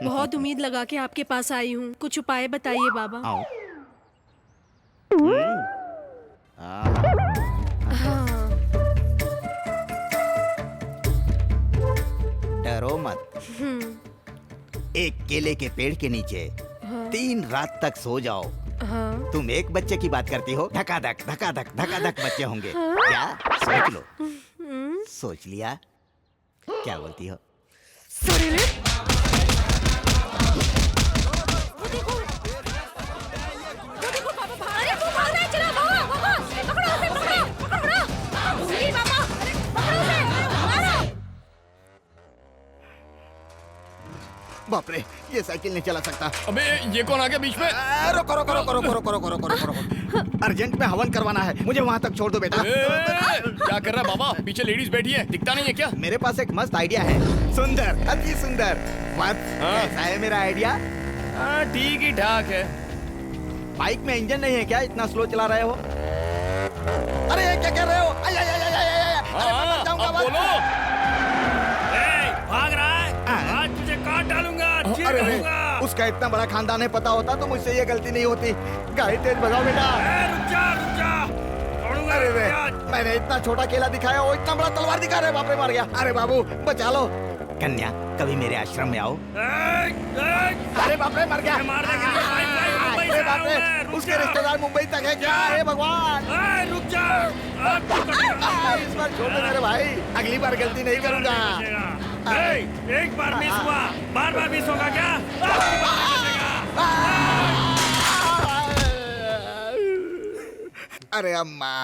बहुत उम्मीद लगा के आपके पास आई हूँ, कुछ उपाय बताइए बाबा। हाँ। डरो मत। एक केले के पेड़ के नीचे 3 रात तक सो जाओ। हाँ। तुम एक बच्चे की बात करती हो, धकाधक धकाधक धकाधक बच्चे होंगे। क्या सोच लो? सोच लिया? क्या बोलती हो? बाप रे, ये साइकिल नहीं चला सकता। अबे ये कौन आ गया बीच में? रोको रोको रोको रोको रोको रोको रोको रोको रोको। अर्जेंट में हवन करवाना है, मुझे वहाँ तक छोड़ दो बेटा। क्या कर रहा है बाबा? पीछे लेडीज बैठी है, दिखता नहीं है क्या? मेरे पास एक मस्त आइडिया है, सुंदर, अति सुंदर। कैसा है मेरा आइडिया? ठीक ही ठाक है। बाइक में इंजन नहीं है क्या? इतना स्लो चला रहे हो? अरे क्या कर रहे हो? बोलो। भाग रहा है? आज तुझे काट डालूंगा। अरे उसका इतना बड़ा खानदान है, पता होता तो मुझसे ये गलती नहीं होती। गाड़ी तेज भगाओ बेटा। रुक जा, रुक जा। अरे रे, मैंने इतना छोटा केला दिखाया, वो इतना बड़ा तलवार दिखा रहे, बाप रे मार गया। अरे बाबू बचा लो। कन्या, कभी मेरे आश्रम में आओ। अरे बाप रे, मर गया। अरे बाप रे, उसके रिश्तेदार मुंबई तक है क्या? हे भगवान, रुक जा। इस बार छोड़ दो मेरे भाई, अगली बार गलती नहीं करूंगा। एक बार मिस हुआ, बार बार मिस होगा क्या? अरे अम्मा,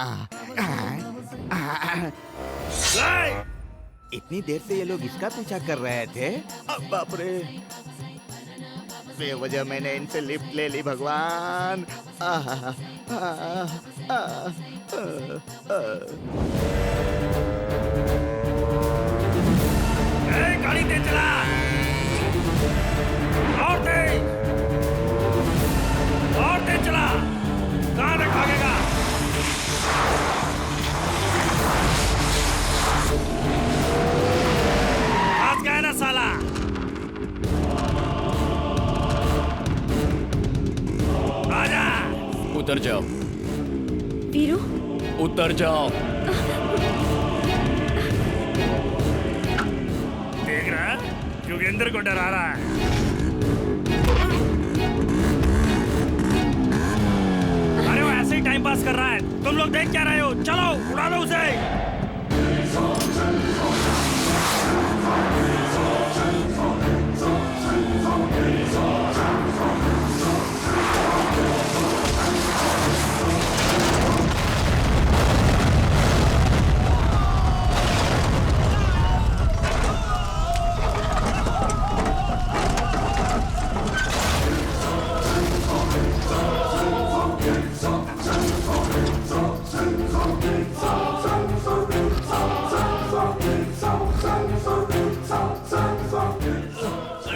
इतनी देर से ये लोग इसका पीछा कर रहे थे। अब बाप रे, बेवजह मैंने इनसे लिफ्ट ले ली। भगवान, गाड़ी तेज चला, और तेज चला। कहाँ तक भागेगा? आज गया ना साला। आजा। उतर जाओ वीरू, उतर जाओ। देख रहा है, योगेंद्र को डरा रहा है। अरे वो ऐसे ही टाइम पास कर रहा है, तुम लोग देख क्या रहे हो? चलो उड़ा लो उसे।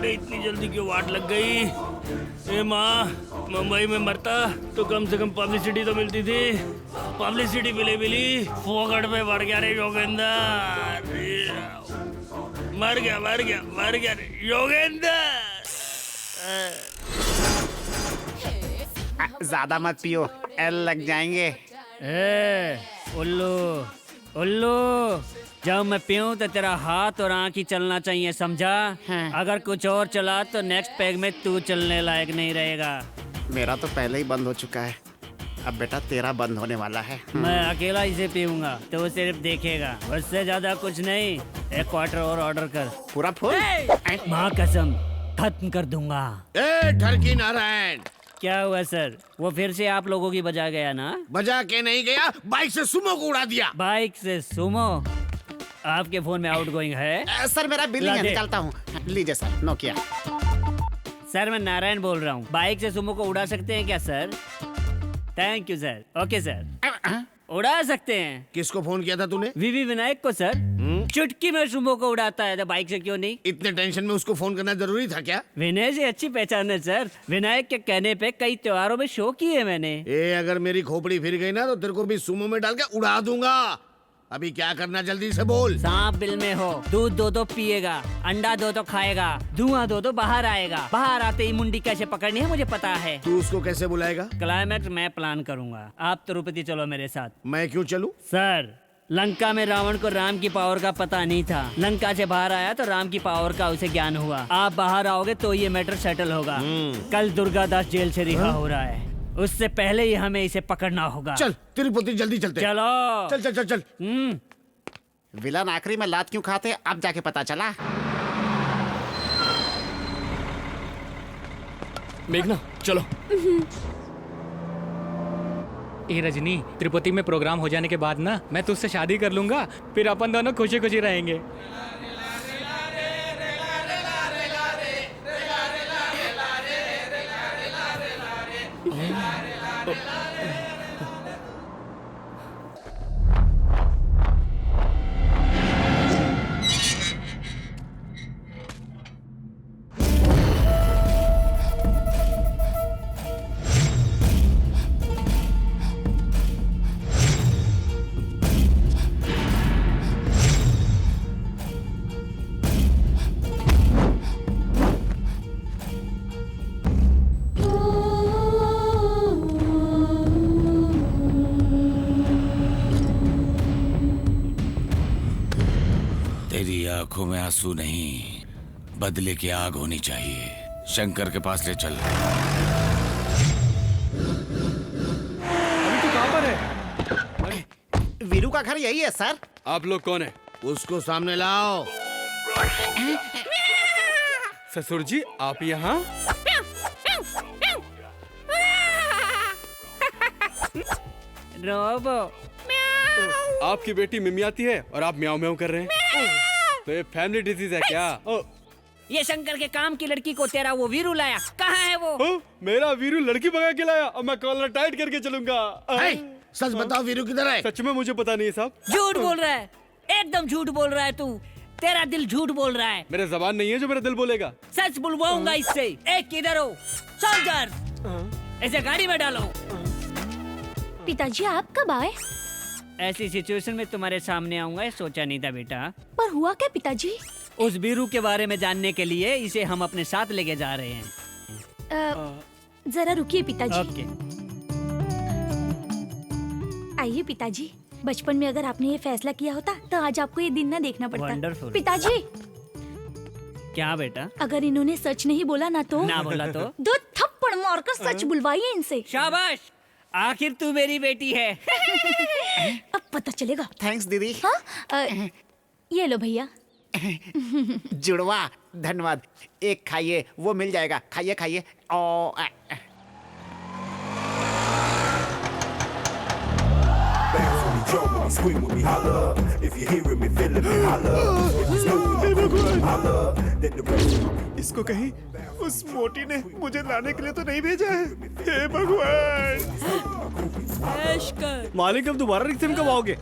इतनी जल्दी क्यों वाट लग गई? ए माँ, मुंबई में मरता तो कम से कम पब्लिसिटी तो मिलती थी। पब्लिसिटी मिली फोकट पे बढ़ गया रे योगेंद्र। मर गया रे योगेंद्र। ज्यादा मत पियो, एल लग जाएंगे। उल्लू, जब मैं पीऊं तो तेरा हाथ और आँख ही चलना चाहिए, समझा? अगर कुछ और चला तो नेक्स्ट पैग में तू चलने लायक नहीं रहेगा। मेरा तो पहले ही बंद हो चुका है। अब बेटा तेरा बंद होने वाला है। मैं अकेला इसे पीऊंगा तो वो सिर्फ देखेगा, उससे ज्यादा कुछ नहीं। एक क्वार्टर और ऑर्डर कर। पूरा फुल? माँ कसम खत्म कर दूंगा। ए ठरकी नारायण, क्या हुआ सर? वो फिर से आप लोगों की बजा गया ना? बजा के नहीं गया, बाइक से सुमो को उड़ा दिया। बाइक से सुमो? आपके फोन में आउटगोइंग है? सर मेरा बिल है, निकालता हूँ। लीजिए सर, नोकिया। सर मैं नारायण बोल रहा हूँ। बाइक से सुमो को उड़ा सकते हैं क्या sir? Thank you sir. Okay sir, उड़ा सकते हैं। किसको फोन किया था तूने? वीवी विनायक को सर। चुटकी में सुमो को उड़ाता है तो बाइक से क्यों नहीं? इतने टेंशन में उसको फोन करना जरूरी था क्या? विनय से अच्छी पहचान है सर। विनायक के कहने पे कई त्योहारों में शो किए मैंने। अगर मेरी खोपड़ी फिर गई ना तो तेरे को भी सुमो में डाल के उड़ा दूंगा। अभी क्या करना जल्दी से बोल। सांप बिल में हो, दूध दो तो पिएगा, अंडा दो तो खाएगा, धुआं दो तो बाहर आएगा। बाहर आते ही मुंडी कैसे पकड़नी है मुझे पता है। तू उसको कैसे बुलाएगा? क्लाइमैक्स मैं प्लान करूंगा। आप तिरुपति चलो मेरे साथ। मैं क्यों चलूं? सर लंका में रावण को राम की पावर का पता नहीं था। लंका से बाहर आया तो राम की पावर का उसे ज्ञान हुआ। आप बाहर आओगे तो ये मैटर सेटल होगा। कल दुर्गा दास जेल से रिहा हो रहा है, उससे पहले ही हमें इसे पकड़ना होगा। चल तिरुपति जल्दी चलते। चलो चल चल चल चल। विलन आखिरी में लात क्यों खाते अब जाके पता चला। मेघना चलो। ए रजनी, तिरुपति में प्रोग्राम हो जाने के बाद ना मैं तुझसे शादी कर लूंगा, फिर अपन दोनों खुशी खुशी रहेंगे। आंखों में आंसू नहीं, बदले की आग होनी चाहिए। शंकर के पास ले चल। अभी तू कहाँ पर है? वीरू का घर यही है सर। आप लोग कौन है? उसको सामने लाओ। ससुर जी आप यहाँ? रोबो। आपकी बेटी मिमियाती है और आप म्याऊं म्याऊं कर रहे हैं। तो ये फैमिली डिजीज है क्या? ये शंकर के काम की लड़की को तेरा वो वीरू लाया। कहाँ है वो? मेरा वीरू लड़की भगा के लाया और मैं कॉलर टाइट करके चलूंगा। सच बताओ वीरू किधर है? सच में मुझे पता नहीं है साहब। झूठ बोल रहा है, एकदम झूठ बोल रहा है तू। तेरा दिल झूठ बोल रहा है। मेरा जबान नहीं है जो मेरा दिल बोलेगा। सच बुलवाऊंगा इससे। एक किधर हो? सोल्जर इसे गाड़ी में डालो। पिताजी आप कब आए? ऐसी सिचुएशन में तुम्हारे सामने आऊंगा सोचा नहीं था बेटा। पर हुआ क्या पिताजी? उस वीरू के बारे में जानने के लिए इसे हम अपने साथ लेके जा रहे हैं। जरा रुकिए पिताजी। ओके। आइए पिताजी, बचपन में अगर आपने ये फैसला किया होता तो आज आपको ये दिन न देखना पड़ता। Wonderful। पिताजी क्या बेटा? अगर इन्होंने सच नहीं बोला ना तो? ना बोला तो? 2 थप्पड़ मारकर सच बुलवाइए इनसे। शाबाश, आखिर तू मेरी बेटी है। अब पता चलेगा। थैंक्स दीदी। हाँ ये लो भैया। जुड़वा धन्यवाद। एक खाइए, वो मिल जाएगा। खाइए खाइए। इसको कहीं उस मोटी ने मुझे लाने के लिए तो नहीं भेजा है। हे भगवान। मालिक अब दोबारा रिक्शा कब आओगे?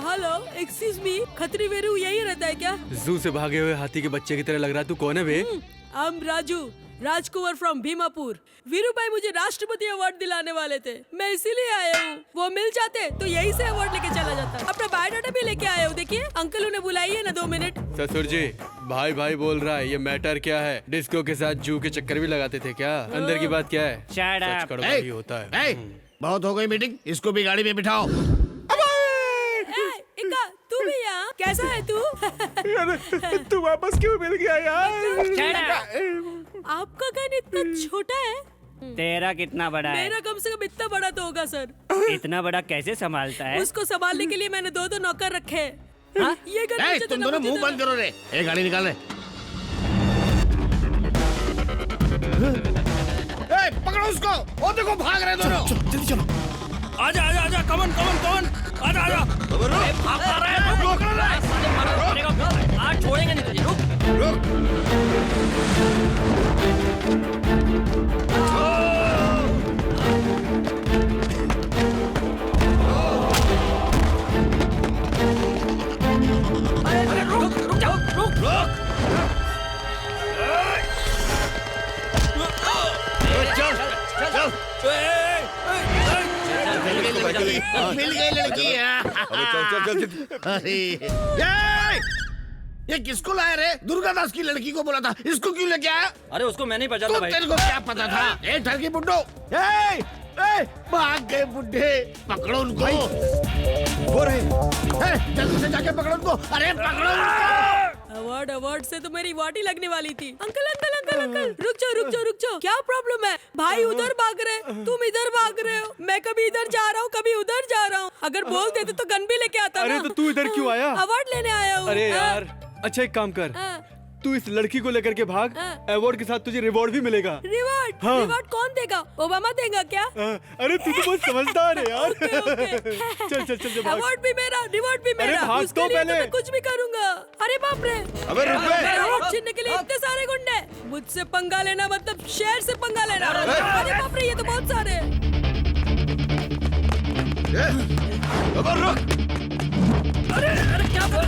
Hello excuse me, Khatri Veeru यही रहता है क्या? जू से भागे हुए हाथी के बच्चे की तरह लग रहा है। तू कौन है बे? I am Raju, Rajkumar from Bhimapur. Veeru भाई मुझे राष्ट्रपति अवार्ड दिलाने वाले थे, मैं इसीलिए आया हूँ। वो मिल जाते तो यही से अवार्ड लेके चला जाता। अपना बायोडाटा भी लेके आया हूँ। देखिए अंकल उन्हें बुलाइए ना 2 मिनट। ससुर जी भाई भाई बोल रहा है, ये मैटर क्या है? डिस्को के साथ जू के चक्कर भी लगाते थे क्या? अंदर की बात क्या है? सच कड़वा ही होता है। बहुत हो गई मीटिंग, इसको भी गाड़ी में बिठाओ। इक्का तू भी यहाँ? कैसा है तू? तू वापस क्यों मिल गया यार? आपका घर इतना छोटा है, तेरा कितना बड़ा है? मेरा कम से कम इतना बड़ा तो होगा सर। इतना बड़ा कैसे संभालता है? उसको संभालने के लिए मैंने 2 नौकर रखे हैं। हाँ? ये कर ए, तुम दोनों मुंह बंद करो रे। एक गाड़ी निकाल रे। ए, पकड़ो उसको। ओ देखो भाग रहे दोनों। जल्दी चलो। आजा आजा आजा, कमन कमन कमन, आजा आजा। भाग रहा है, रोक आज छोड़ेंगे नहीं तुझे, रुक। रुक जाओ, रुक। मिल गई लड़की। अरे ये किसको लाया रे? दुर्गादास की लड़की को बोला था, इसको क्यों लेके आया? अरे उसको मैं नहीं पता था भाई। तेरे को क्या पता था? ए ठरकी बुड्ढो, भाग गए बुड्ढे, पकड़ो उनको। वो रहे। जल्दी से जाके पकड़ो उनको। अरे पकड़ो उनको। अवार्ड से तो मेरी वाटी लगने वाली थी। अंकल अंकल अंकल अंकल, रुक जाओ। क्या प्रॉब्लम है? भाई उधर भाग रहे, तुम इधर भाग रहे हो। मैं कभी इधर जा रहा हूँ, कभी उधर जा रहा हूँ। अगर बोल देते तो गन भी लेके आता। अरे तो तू इधर क्यों आया? अवार्ड लेने आया हूँ। अरे यार, अच्छा एक काम कर, तू इस लड़की को लेकर के भाग। अवार्ड के साथ तुझे रिवॉर्ड भी मिलेगा। रिवॉर्ड? हाँ। रिवॉर्ड कौन देगा? ओबामा देगा क्या? अरे तू तो बहुत समझदार है यार। चल भाग। अवार्ड भी मेरा, रिवॉर्ड भी मेरा। अरे भाग उसके तो लिए पहले। तो मैं कुछ भी करूंगा। अरे बाप रे, अबे रुक बे। अवार्ड छीनने के लिए इतने सारे गुंडे। मुझसे पंगा लेना मतलब शेर से पंगा लेना। अरे बाप रे, ये तो बहुत सारे हैं। अरे क्या बोल?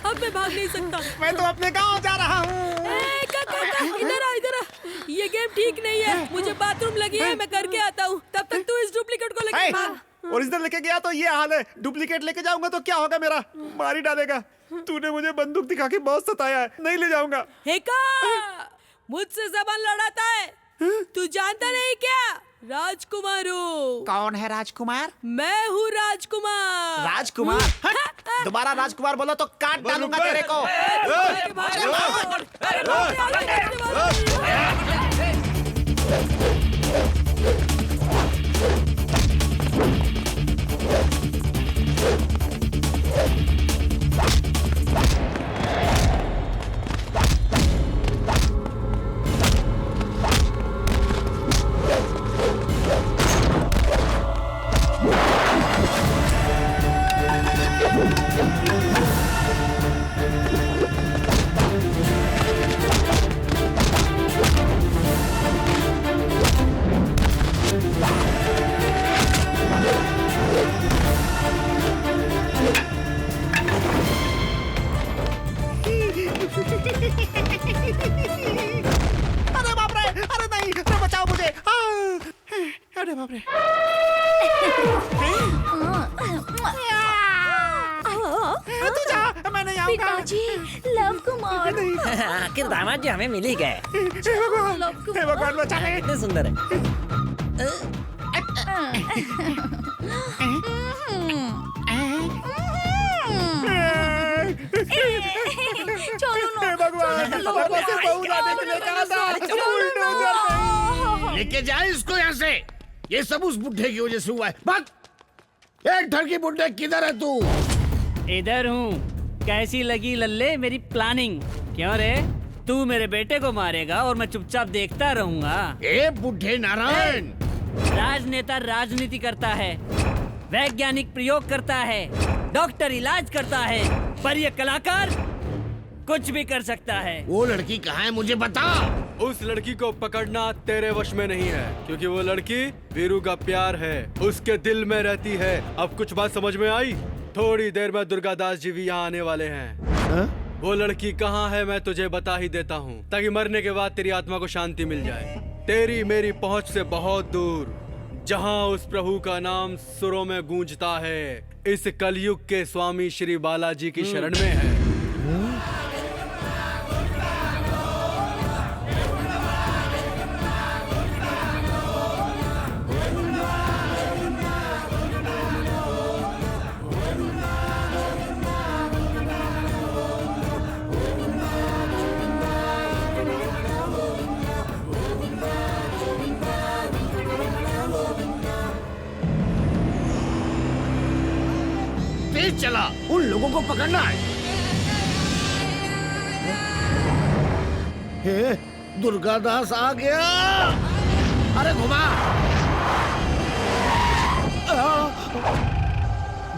अब मैं भाग नहीं सकता। मैं तो अपने गांव जा रहा हूँ। इधर आ। ये गेम ठीक नहीं है। मुझे बाथरूम लगी है, मैं करके आता हूँ। तब तक तू इस डुप्लीकेट को लेके भाग। ओरिजिनल लेके गया तो ये हाल है, डुप्लीकेट लेके जाऊंगा तो क्या होगा? मेरा मार ही डालेगा। तूने मुझे बंदूक दिखा के बहुत सताया है, नहीं ले जाऊंगा। हेका, मुझसे जबान लड़ाता है। तू जानता नहीं क्या? राजकुमार हूँ। कौन है राजकुमार? मैं हूँ राजकुमार। राजकुमार? दोबारा राजकुमार बोला तो काट डालूंगा तेरे को। अरे बाप रे, अरे नहीं, अरे बचाओ मुझे। अरे बाप रे। तू जा, मैं नहीं आऊंगा। पिताजी, लव कुमार। आखिर दामाद जी हमें मिल ही गए। हे भगवान बचा ले। कितने सुंदर है। चलो ना। भगवान, पापा से बहू लाने के लिए कहा था। लेके जाए इसको यहाँ से। ये सब उस बुड्ढे की वजह से हुआ है। भाग। एक ठरकी बुड्ढे, किधर है तू? इधर हूँ। कैसी लगी लल्ले मेरी प्लानिंग? क्यों रे, तू मेरे बेटे को मारेगा और मैं चुपचाप देखता रहूंगा? ए बुड्ढे नारायण, राजनेता राजनीति करता है, वैज्ञानिक प्रयोग करता है, डॉक्टर इलाज करता है, पर ये कलाकार कुछ भी कर सकता है। वो लड़की कहाँ है मुझे बता। उस लड़की को पकड़ना तेरे वश में नहीं है, क्योंकि वो लड़की वीरू का प्यार है, उसके दिल में रहती है। अब कुछ बात समझ में आई? थोड़ी देर में दुर्गादास जी भी यहाँ आने वाले हैं। वो लड़की कहाँ है मैं तुझे बता ही देता हूँ, ताकि मरने के बाद तेरी आत्मा को शांति मिल जाए। तेरी मेरी पहुँच से बहुत दूर, जहाँ उस प्रभु का नाम सुरों में गूंजता है, इस कलयुग के स्वामी श्री बालाजी की शरण में है। तेज चला, उन लोगों को पकड़ना है। हे, दुर्गादास आ गया। अरे घुमा।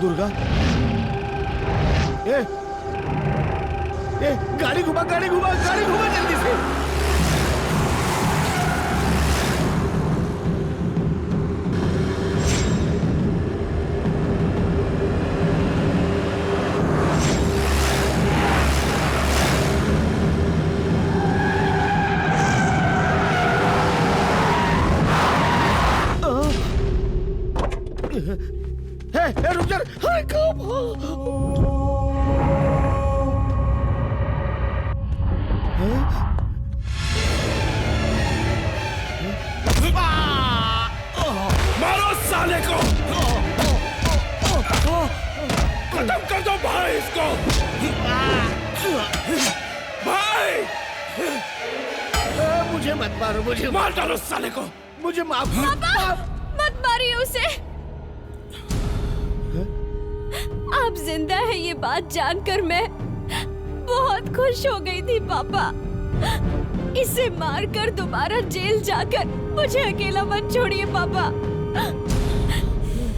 दुर्गा, गाड़ी घुमा, गाड़ी घुमा, गाड़ी घुमा जल्दी से। रुक जा। अरे कब? मारो साले को, खत्म कर दो भाई इसको। भाई मुझे मत मारो, मुझे मार डालो साले को। मुझे माफ। पापा मत मारिए उसे। आप जिंदा है ये बात जानकर मैं बहुत खुश हो गई थी पापा। इसे मारकर दोबारा जेल जाकर मुझे अकेला मत छोड़िए पापा।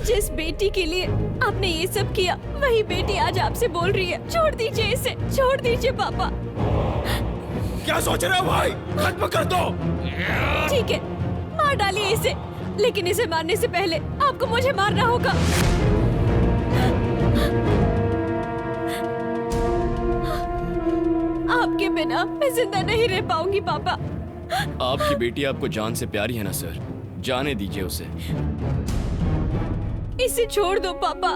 जिस बेटी के लिए आपने ये सब किया, वही बेटी आज आपसे बोल रही है छोड़ दीजिए इसे, छोड़ दीजिए पापा। क्या सोच रहे हो भाई? खत्म कर दो। ठीक है, मार डालिए इसे, लेकिन इसे मारने से पहले आपको मुझे मारना होगा। आपके बिना मैं जिंदा नहीं रह पाऊंगी पापा। आपकी बेटी आपको जान से प्यारी है ना सर, जाने दीजिए उसे। इसे छोड़ दो पापा।